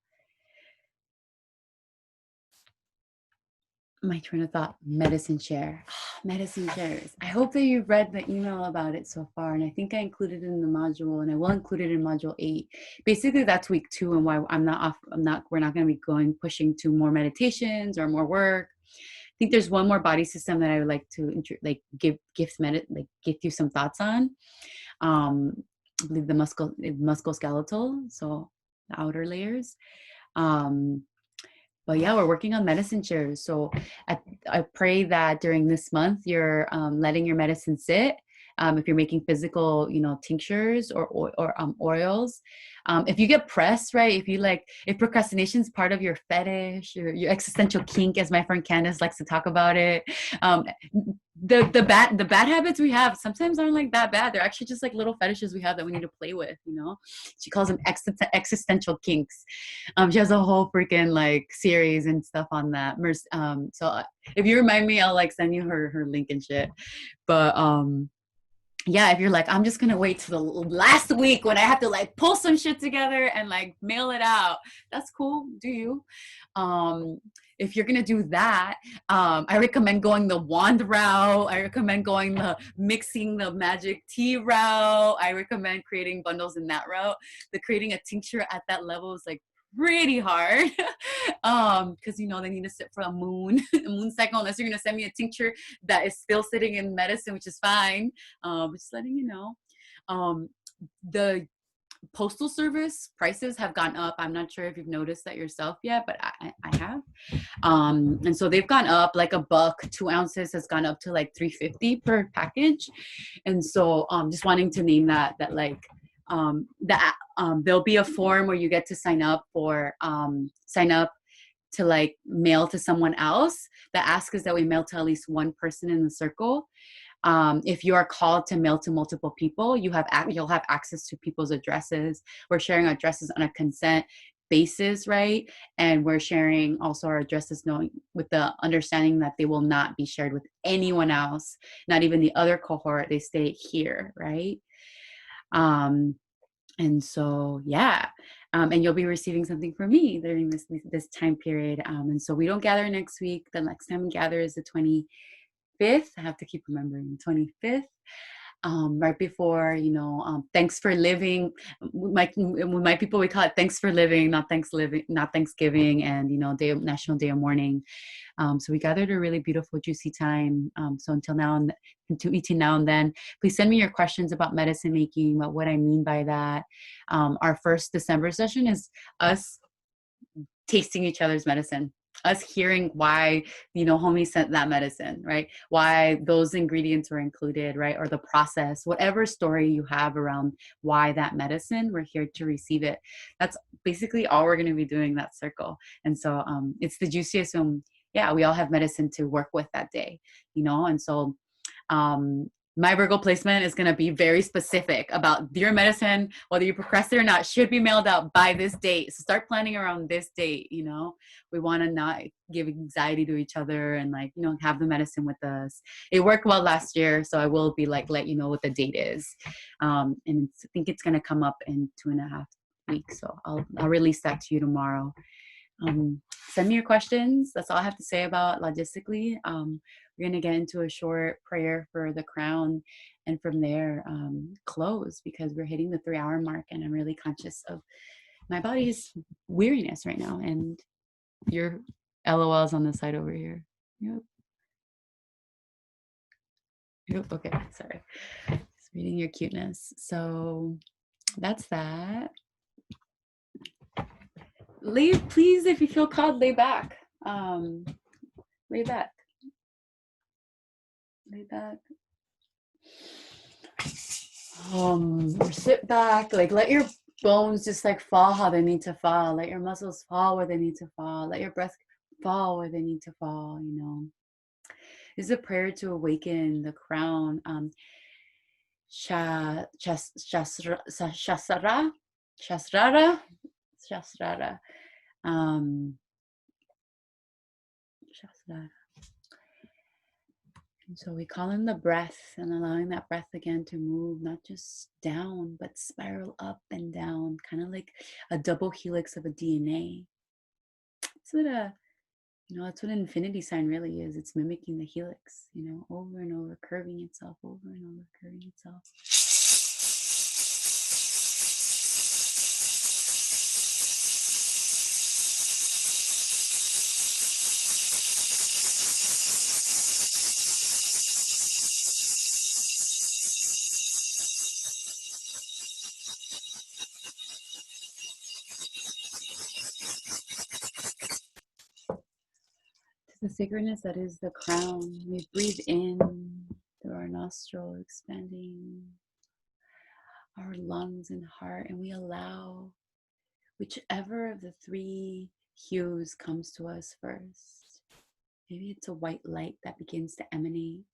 My train of thought, medicine share. Medicine shares. I hope that you've read the email about it so far, and I think I included it in the module, and I will include it in module 8. Basically, that's week 2, and why we're not going to be pushing to more meditations or more work. I think there's one more body system that I would like to gift you some thoughts on. I believe the musculoskeletal, so the outer layers. But yeah, we're working on medicine shares. So I pray that during this month you're letting your medicine sit. If you're making physical, tinctures or oils, if you get pressed, right? If procrastination is part of your fetish, your existential kink, as my friend Candace likes to talk about it, the bad habits we have sometimes aren't like that bad. They're actually just like little fetishes we have that we need to play with. She calls them existential kinks. She has a whole freaking like series and stuff on that. So if you remind me, I'll like send you her link and shit. But yeah, if you're like, I'm just gonna wait till the last week when I have to like pull some shit together and like mail it out, that's cool. Do you? If you're gonna do that, I recommend going the wand route. I recommend mixing the magic tea route. I recommend creating bundles in that route. Creating a tincture at that level is like pretty hard. Because you know they need to sit for a moon cycle, unless you're gonna send me a tincture that is still sitting in medicine, which is fine. Just letting you know. The postal service prices have gone up. I'm not sure if you've noticed that yourself yet, but I have. And so they've gone up like $1. 2 ounces has gone up to like $3.50 per package. And so just wanting to name that like there'll be a form where you get to sign up to like mail to someone else. The ask is that we mail to at least one person in the circle. If you are called to mail to multiple people, you'll have access to people's addresses. We're sharing addresses on a consent basis, right? And we're sharing also our addresses knowing with the understanding that they will not be shared with anyone else, not even the other cohort. They stay here, right? And so, yeah. And you'll be receiving something from me during this time period. And so we don't gather next week. The next time we gather is the 25th. I have to keep remembering 25th. Right before, thanks for living. With my people, we call it thanks for living, not Thanksgiving, and National Day of Mourning. So we gathered a really beautiful, juicy time. So until between now and then, please send me your questions about medicine making, about what I mean by that. Our first December session is us tasting each other's medicine, us hearing why, homie sent that medicine, right? Why those ingredients were included, right? Or the process, whatever story you have around why that medicine, we're here to receive it. That's basically all we're going to be doing that circle. And so it's the juiciest. We all have medicine to work with that day, and so my Virgo placement is going to be very specific about your medicine, whether you procrastinate or not, should be mailed out by this date. So start planning around this date. We want to not give anxiety to each other and have the medicine with us. It worked well last year, so I will be let you know what the date is. And I think it's going to come up in 2.5 weeks. So I'll release that to you tomorrow. Send me your questions. That's all I have to say about logistically. We're going to get into a short prayer for the crown, and from there close, because we're hitting the 3-hour mark, and I'm really conscious of my body's weariness right now, and your LOLs on the side over here. Yep. Okay, sorry. Just reading your cuteness. So that's that. Please, if you feel called, lay back. Lay back. Lay back. Or sit back. Let your bones just fall how they need to fall. Let your muscles fall where they need to fall. Let your breath fall where they need to fall. This is a prayer to awaken the crown. Shasrara. Shasrara. And so we call in the breath, and allowing that breath again to move, not just down, but spiral up and down, kind of like a double helix of a DNA. That's what an infinity sign really is. It's mimicking the helix, over and over, curving itself, over and over, curving itself. The sacredness that is the crown. We breathe in through our nostril, expanding our lungs and heart, and we allow whichever of the 3 hues comes to us first. Maybe it's a white light that begins to emanate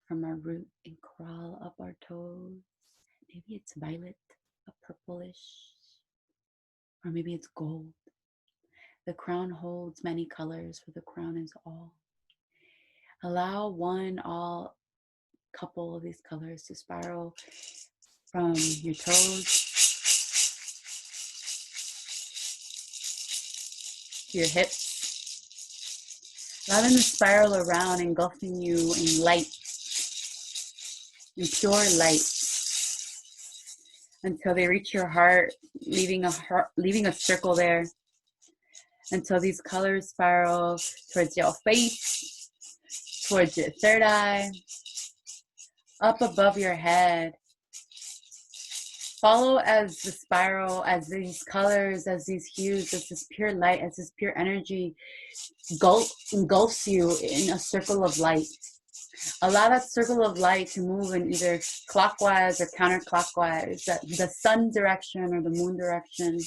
from our root and crawl up our toes. Maybe it's violet, a purplish, or maybe it's gold. The crown holds many colors, for the crown is all. Allow couple of these colors to spiral from your toes to your hips. Allow them to spiral around, engulfing you in light, in pure light. until they reach your heart, leaving a circle there, until these colors spiral towards your face, towards your third eye, up above your head. Follow as the spiral, as these colors, as these hues, as this pure light, as this pure energy engulfs you in a circle of light. Allow that circle of light to move in either clockwise or counterclockwise, the sun direction or the moon direction.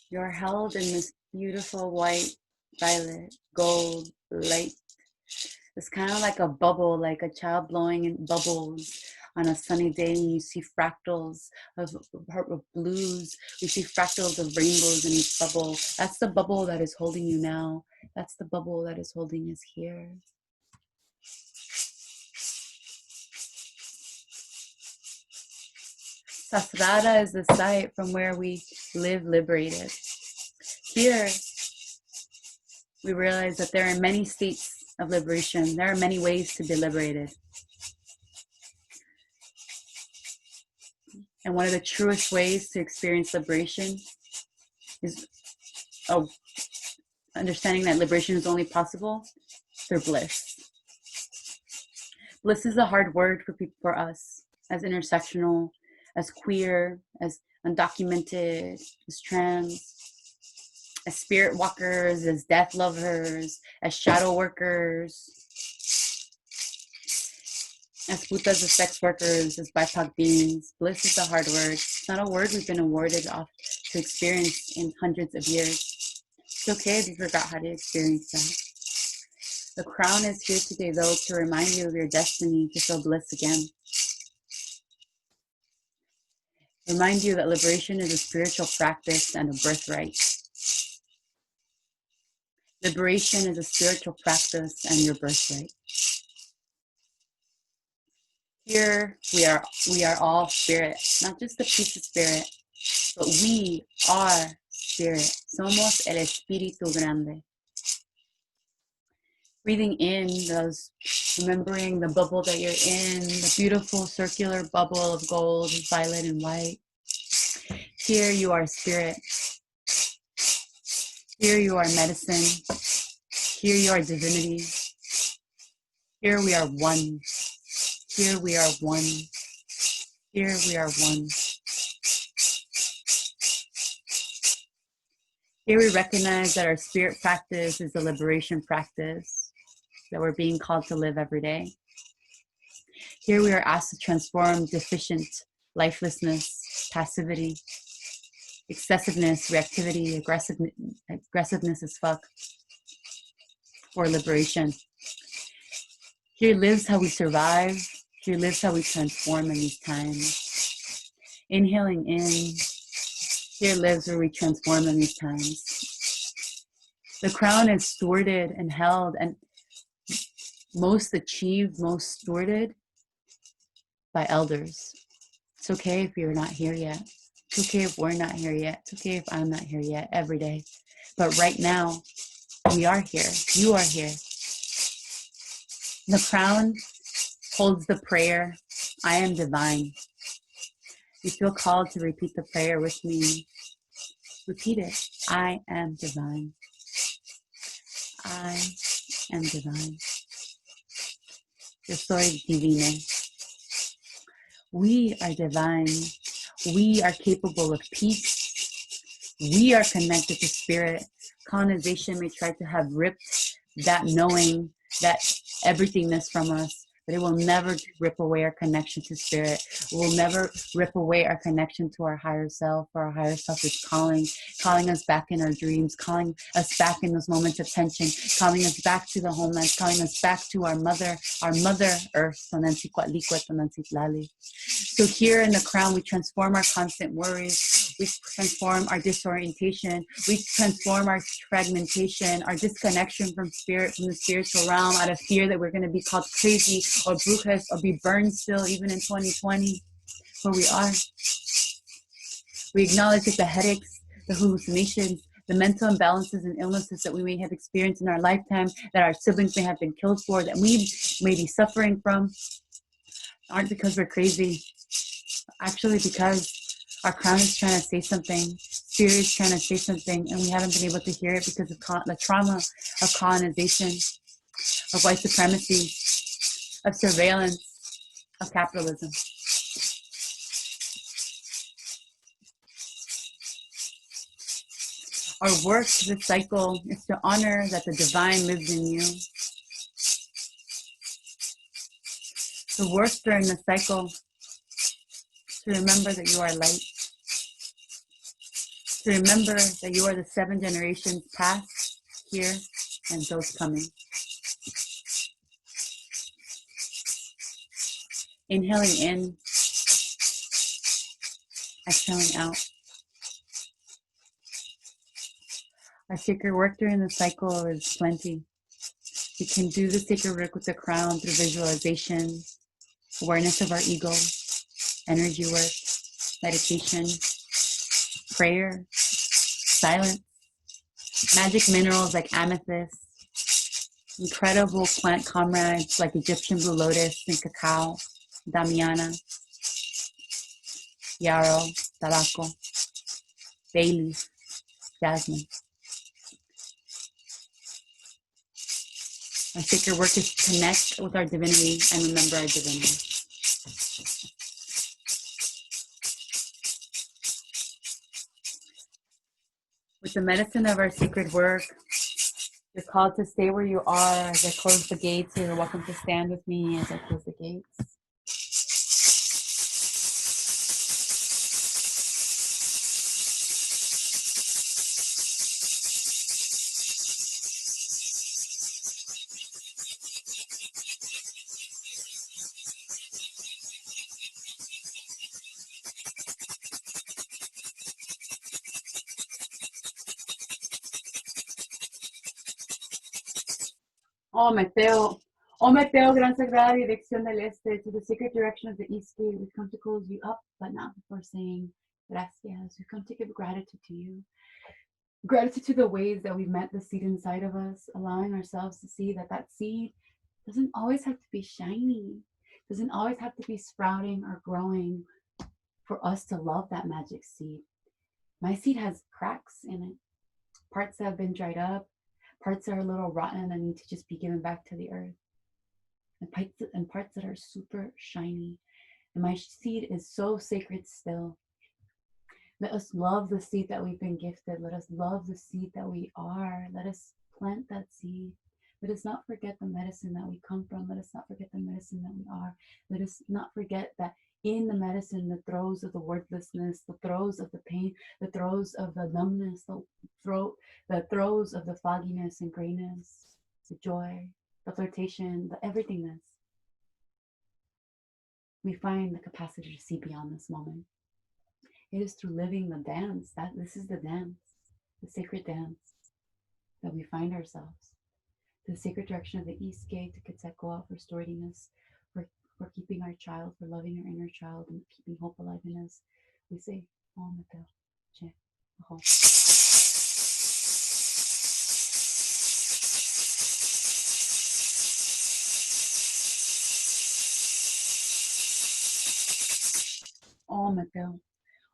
You're held in this beautiful white, violet, gold light. It's kind of like a bubble, like a child blowing in bubbles on a sunny day, and you see fractals of blues. You see fractals of rainbows in each bubble. That's the bubble that is holding you now. That's the bubble that is holding us here. Sasrara is the site from where we live liberated. Here, we realize that there are many states of liberation. There are many ways to be liberated. And one of the truest ways to experience liberation is understanding that liberation is only possible through bliss. Bliss is a hard word for us as intersectional, as queer, as undocumented, as trans, as spirit walkers, as death lovers, as shadow workers, as putas, as sex workers, as BIPOC beings. Bliss is a hard word. It's not a word we've been awarded to experience in hundreds of years. It's okay if you forgot how to experience that. The crown is here today, though, to remind you of your destiny to feel bliss again. Remind you that liberation is a spiritual practice and a birthright. Liberation is a spiritual practice and your birthright. Here we are all spirit, not just a piece of spirit, but we are spirit. Somos el espíritu grande. Breathing in those, remembering the bubble that you're in, the beautiful circular bubble of gold, violet, and white. Here you are spirit. Here you are medicine. Here you are divinity. Here we are one. Here we are one. Here we are one. Here we recognize that our spirit practice is a liberation practice that we're being called to live every day. Here we are asked to transform deficient lifelessness, passivity, excessiveness, reactivity, aggressiveness as fuck, for liberation. Here lives how we survive. Here lives how we transform in these times. Inhaling in, here lives where we transform in these times. The crown is stewarded and held and most achieved, most stewarded by elders. It's okay if you're not here yet. It's okay if we're not here yet. It's okay if I'm not here yet every day. But right now, we are here. You are here. The crown holds the prayer, I am divine. You feel called to repeat the prayer with me. Repeat it. I am divine. I am divine. Yo soy divine. We are divine. We are capable of peace. We are connected to spirit. Colonization may try to have ripped that knowing, that everythingness from us, but it will never rip away our connection to spirit. It will never rip away our connection to our higher self, for our higher self is calling us back in our dreams, calling us back in those moments of tension, calling us back to the homeland, calling us back to our mother earth. So here in the crown, we transform our constant worries, we transform our disorientation, we transform our fragmentation, our disconnection from spirit, from the spiritual realm, out of fear that we're going to be called crazy or brujas or be burned still, even in 2020, where we are. We acknowledge that the headaches, the hallucinations, the mental imbalances and illnesses that we may have experienced in our lifetime, that our siblings may have been killed for, that we may be suffering from, aren't because we're crazy. Actually, because our crown is trying to say something, spirit is trying to say something, and we haven't been able to hear it because of the trauma of colonization, of white supremacy, of surveillance, of capitalism. Our work, this cycle, is to honor that the divine lives in you. To work during the cycle, to remember that you are light. To remember that you are the 7 generations past, here, and those coming. Inhaling in, exhaling out. Our sacred work during the cycle is plenty. We can do the sacred work with the crown through visualization, awareness of our ego, energy work, meditation, prayer, silence, magic minerals like amethyst, incredible plant comrades like Egyptian blue lotus and cacao, damiana, yarrow, tabaco, bay leaf, jasmine. Our sacred work is to connect with our divinity and remember our divinity. With the medicine of our sacred work, you're called to stay where you are. As I close the gates, you're welcome to stand with me as I close the gates. Oh Mateo, gran sagrada dirección del este, to the sacred direction of the east gate, we come to close you up, but not before saying gracias. We come to give gratitude to you. Gratitude to the ways that we've met the seed inside of us, allowing ourselves to see that that seed doesn't always have to be shiny, doesn't always have to be sprouting or growing for us to love that magic seed. My seed has cracks in it, parts that have been dried up, parts that are a little rotten and need to just be given back to the earth, and parts that are super shiny. And my seed is so sacred still. Let us love the seed that we've been gifted. Let us love the seed that we are. Let us plant that seed. Let us not forget the medicine that we come from. Let us not forget the medicine that we are. Let us not forget that in the medicine, the throes of the wordlessness, the throes of the pain, the throes of the numbness, the throes of the fogginess and grayness, the joy, the flirtation, the everythingness, we find the capacity to see beyond this moment. It is through living the dance, that this is the dance, the sacred dance, that we find ourselves. The sacred direction of the east gate, to Quetzalcoatl for storing us, for keeping our child, for loving our inner child and keeping hope alive in us. We say, Om Mateo, Che, Aho. Om Mateo.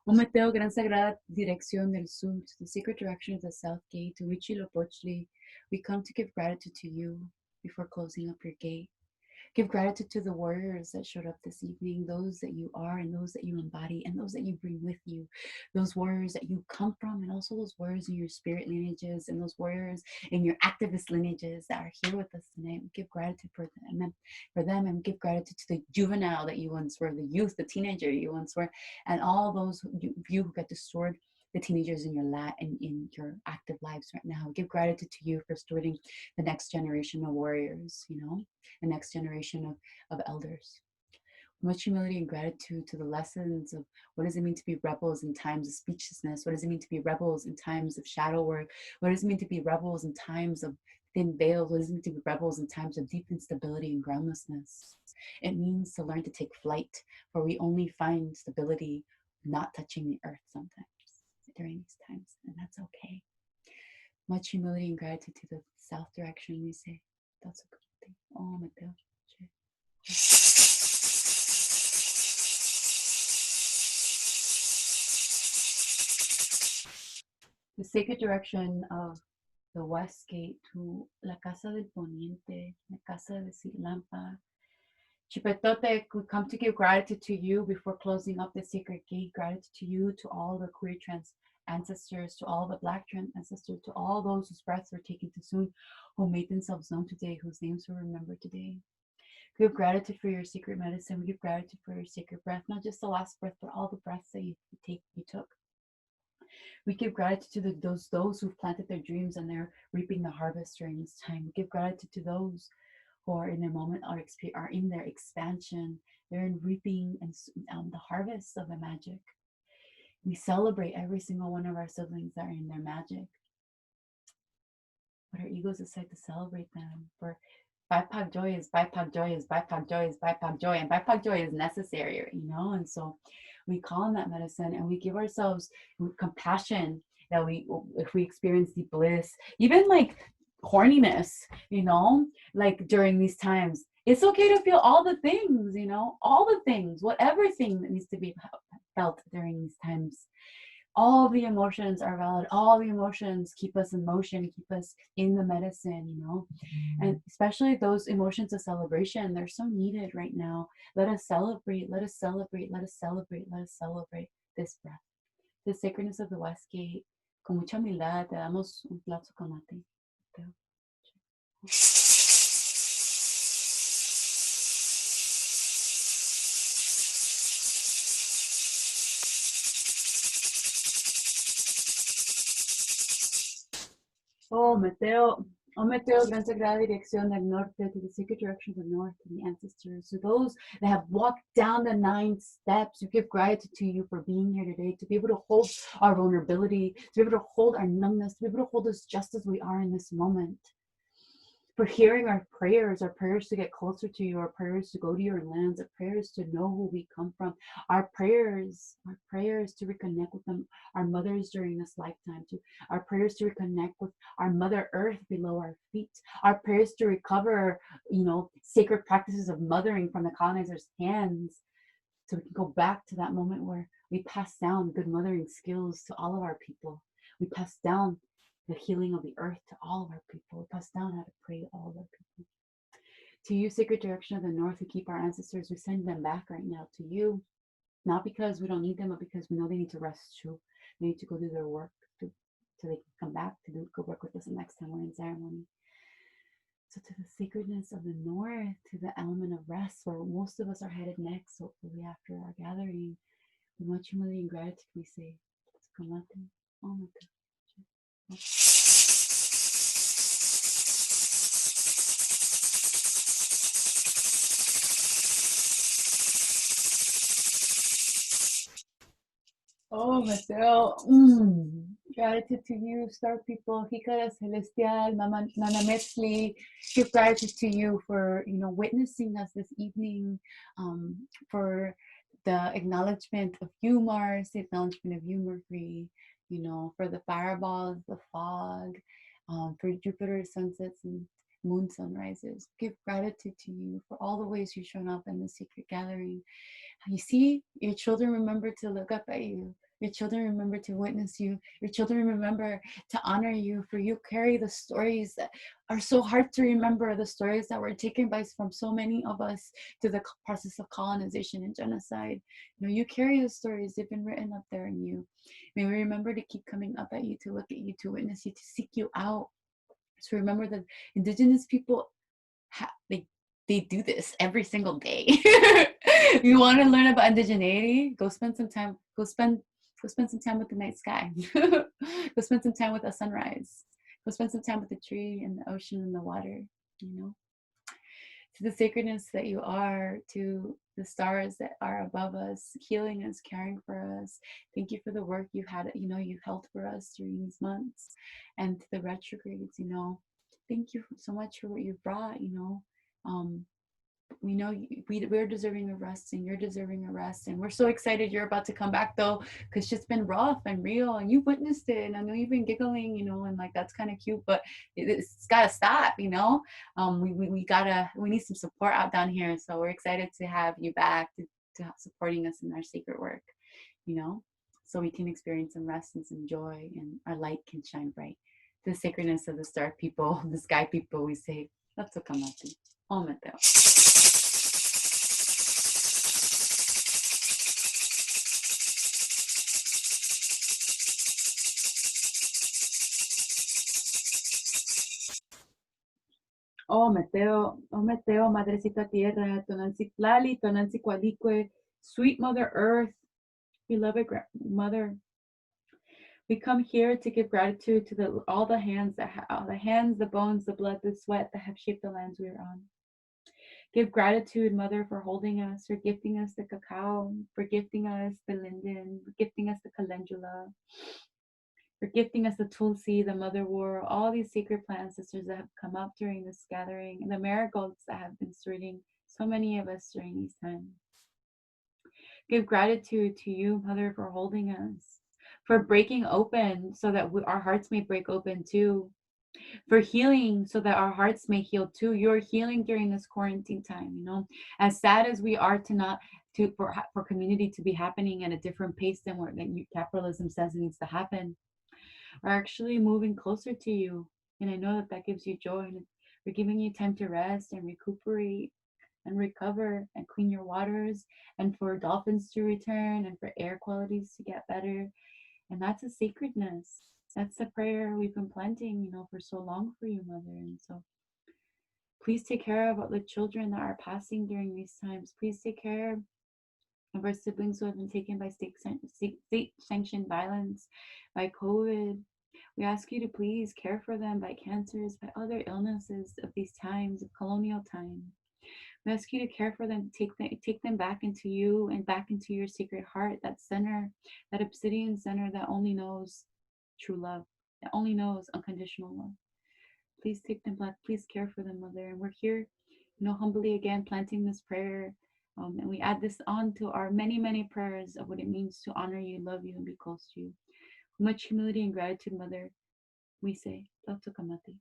Om Mateo, gran sagrada dirección del sur, to the secret direction of the south gate, to Huitzilopochtli, we come to give gratitude to you before closing up your gate. Give gratitude to the warriors that showed up this evening, those that you are and those that you embody and those that you bring with you, those warriors that you come from, and also those warriors in your spirit lineages and those warriors in your activist lineages that are here with us tonight. We give gratitude for them, and give gratitude to the juvenile that you once were, the youth, the teenager you once were, and all those you who get to steward the teenagers in your active lives right now. Give gratitude to you for stewarding the next generation of warriors, the next generation of elders. Much humility and gratitude to the lessons of what does it mean to be rebels in times of speechlessness? What does it mean to be rebels in times of shadow work? What does it mean to be rebels in times of thin veils? What does it mean to be rebels in times of deep instability and groundlessness? It means to learn to take flight, for we only find stability not touching the earth sometimes during these times, and that's okay. Much humility and gratitude to the south direction, we say. That's a good thing. Oh, Mateo. The sacred direction of the west gate to la Casa del Poniente, la Casa de Lampa. Chipetote, we come to give gratitude to you before closing up the sacred gate. Gratitude to you, to all the queer trans ancestors, to all the black trans ancestors, to all those whose breaths were taken too soon, who made themselves known today, whose names were remembered today. We give gratitude for your secret medicine. We give gratitude for your sacred breath, not just the last breath, but all the breaths that you took. We give gratitude to those who've planted their dreams and they're reaping the harvest during this time. We give gratitude to those who are in their moment, are in their expansion. They're in reaping and the harvest of the magic. We celebrate every single one of our siblings that are in their magic. But our egos decide to celebrate them. For BIPOC joy is BIPOC joy is BIPOC joy is BIPOC joy, and BIPOC joy is necessary, And so we call on that medicine and we give ourselves compassion that if we experience deep bliss, even like horniness, like during these times, it's okay to feel all the things, all the things, whatever thing that needs to be felt during these times. All the emotions are valid. All the emotions keep us in motion, keep us in the medicine, and especially those emotions of celebration, they're so needed right now. Let us celebrate, let us celebrate, let us celebrate, let us celebrate this breath, the sacredness of the West Gate. Con mucha humildad te damos un plato con mate. Oh, Mateo, Gran Sagrada Dirección del Norte, to the sacred direction of the North, to the ancestors, to those that have walked down the 9 steps. We give gratitude to you for being here today, to be able to hold our vulnerability, to be able to hold our numbness, to be able to hold us just as we are in this moment. For hearing our prayers to get closer to you, our prayers to go to your lands, our prayers to know who we come from, our prayers to reconnect with them, our mothers during this lifetime, our prayers to reconnect with our Mother Earth below our feet, our prayers to recover, sacred practices of mothering from the colonizers' hands, so we can go back to that moment where we pass down good mothering skills to all of our people. We pass down the healing of the earth to all of our people. We pass down how to pray to all of our people. To you, sacred direction of the North, who keep our ancestors, we send them back right now to you, not because we don't need them, but because we know they need to rest too. They need to go do their work so they can come back to go work with us the next time we're in ceremony. So to the sacredness of the North, to the element of rest, where most of us are headed next, hopefully after our gathering, with much humility and gratitude, we say, Oh, Mateo, gratitude to you, star people, Hícara Celestial, Nana Metzli. Give gratitude to you for, witnessing us this evening, for the acknowledgement of you, Mars, the acknowledgement of you, Mercury, for the fireballs, the fog, for Jupiter sunsets and moon sunrises. Give gratitude to you for all the ways you've shown up in the secret gathering. You see, your children remember to look up at you. Your children remember to witness you. Your children remember to honor you, for you carry the stories that are so hard to remember, the stories that were taken from so many of us to the process of colonization and genocide. You carry the stories. They've been written up there in you. May we remember to keep coming up at you, to look at you, to witness you, to seek you out. So remember that Indigenous people, they do this every single day. You want to learn about indigeneity? Go spend some time. Go spend some time with the night sky. Go spend some time with the sunrise. Go spend some time with the tree and the ocean and the water. To the sacredness that you are, to the stars that are above us, healing us, caring for us. Thank you for the work you've held for us during these months, and to the retrogrades. Thank you so much for what you've brought. We know we're deserving of rest, and you're deserving of rest, and we're so excited you're about to come back, though, because it's just been rough and real, and you've witnessed it, and I know you've been giggling, and like that's kind of cute, but it's got to stop. We need some support out down here, so we're excited to have you back to supporting us in our sacred work, so we can experience some rest and some joy, and our light can shine bright. The sacredness of the star people, the sky people, we say, Latsukamati, Ometeo. Oh Meteo, Madrecita Tierra, Tonantzitlalli, Tonantzikualicue, sweet Mother Earth, beloved Mother. We come here to give gratitude to all the hands the bones, the blood, the sweat that have shaped the lands we are on. Give gratitude, Mother, for holding us, for gifting us the cacao, for gifting us the linden, for gifting us the calendula, for gifting us the tulsi, the motherwort, all these sacred plant ancestors that have come up during this gathering, and the marigolds that have been stewarding so many of us during these times. Give gratitude to you, Mother, for holding us, for breaking open so that our hearts may break open too, for healing so that our hearts may heal too. You're healing during this quarantine time, as sad as we are for community to be happening at a different pace than what capitalism says it needs to happen. We're actually moving closer to you, and I know that gives you joy, and we're giving you time to rest and recuperate and recover and clean your waters, and for dolphins to return, and for air qualities to get better. And that's a sacredness. That's the prayer we've been planting, for so long for you, Mother. And so please take care of all the children that are passing during these times. Please take care of our siblings who have been taken by state-sanctioned violence, by COVID. We ask you to please care for them by cancers, by other illnesses of these times, of colonial time. We ask you to care for them, take them back into you and back into your sacred heart, that center, that obsidian center that only knows true love, that only knows unconditional love. Please take them back. Please care for them, Mother. And we're here, humbly again planting this prayer. And we add this on to our many, many prayers of what it means to honor you, love you, and be close to you. With much humility and gratitude, Mother, we say, Latsukamati.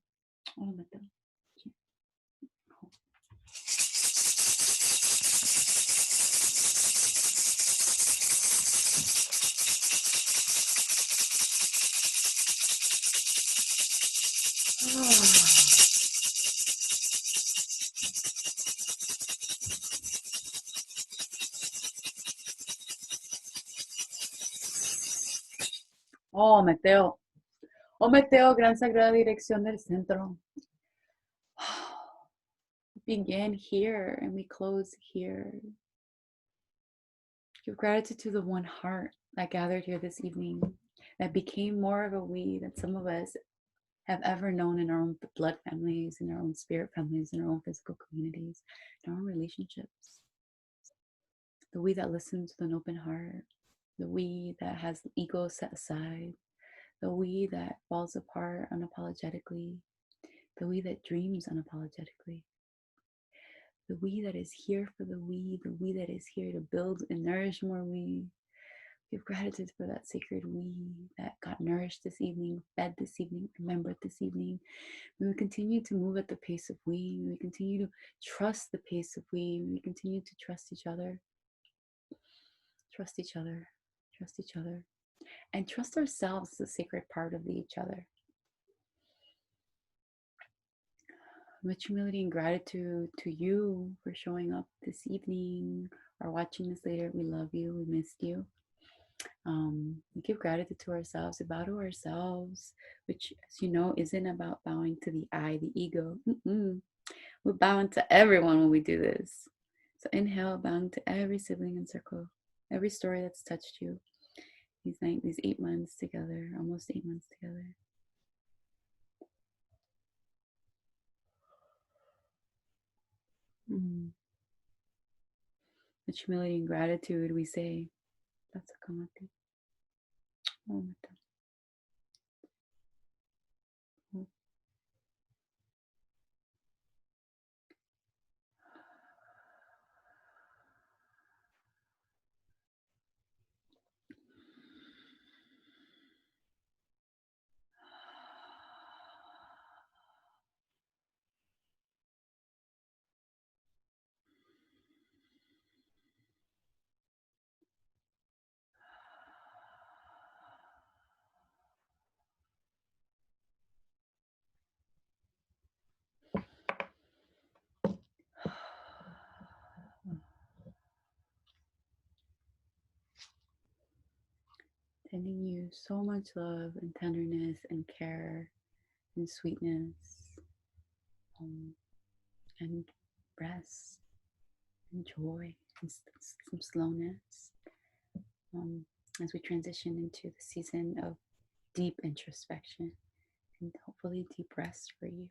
Oh, Mateo. Oh, Mateo, gran sagrada dirección del centro. Begin here and we close here. Give gratitude to the one heart that gathered here this evening, that became more of a we than some of us have ever known in our own blood families, in our own spirit families, in our own physical communities, in our own relationships. The we that listens with an open heart, the we that has ego set aside, the we that falls apart unapologetically, the we that dreams unapologetically, the we that is here for the we that is here to build and nourish more we. Give gratitude for that sacred we that got nourished this evening, fed this evening, remembered this evening. We continue to move at the pace of we. We continue to trust the pace of we. We continue to trust each other. Trust each other. Trust each other. And trust ourselves, the sacred part of each other. Much humility and gratitude to you for showing up this evening or watching this later. We love you. We missed you. We give gratitude to ourselves. We bow to ourselves, which, as you know, isn't about bowing to the I, the ego. We're bowing to everyone when we do this. So inhale, bowing to every sibling in circle, every story that's touched you. These 8 months together, almost 8 months together. With humility and gratitude, we say, Latsukamati. Sending you so much love and tenderness and care and sweetness, and rest and joy and some slowness, as we transition into the season of deep introspection and hopefully deep rest for you.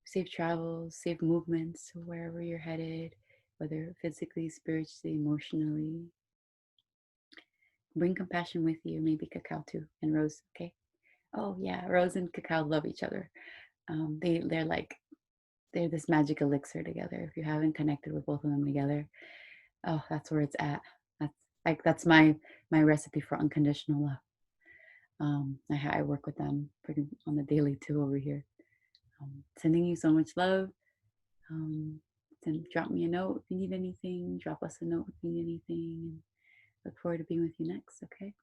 Safe travels, safe movements to wherever you're headed, whether physically, spiritually, emotionally. Bring compassion with you, maybe Cacao too, and Rose, okay? Oh yeah, Rose and Cacao love each other. They're this magic elixir together. If you haven't connected with both of them together, oh, that's where it's at. That's my recipe for unconditional love. I work with them pretty on the daily too over here. Sending you so much love. Then drop me a note if you need anything. Drop us a note if you need anything. And look forward to being with you next. Okay.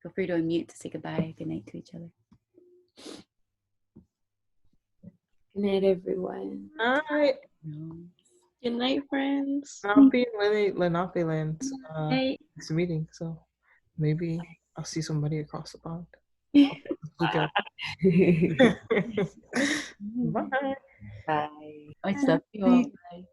Feel free to unmute to say goodbye. Good night to each other. Good night, everyone. All right. Good night, friends. I'll be in Lenapeland Hey. next meeting, so maybe I'll see somebody across the pond. Bye. Bye. Bye. I love you all. Bye.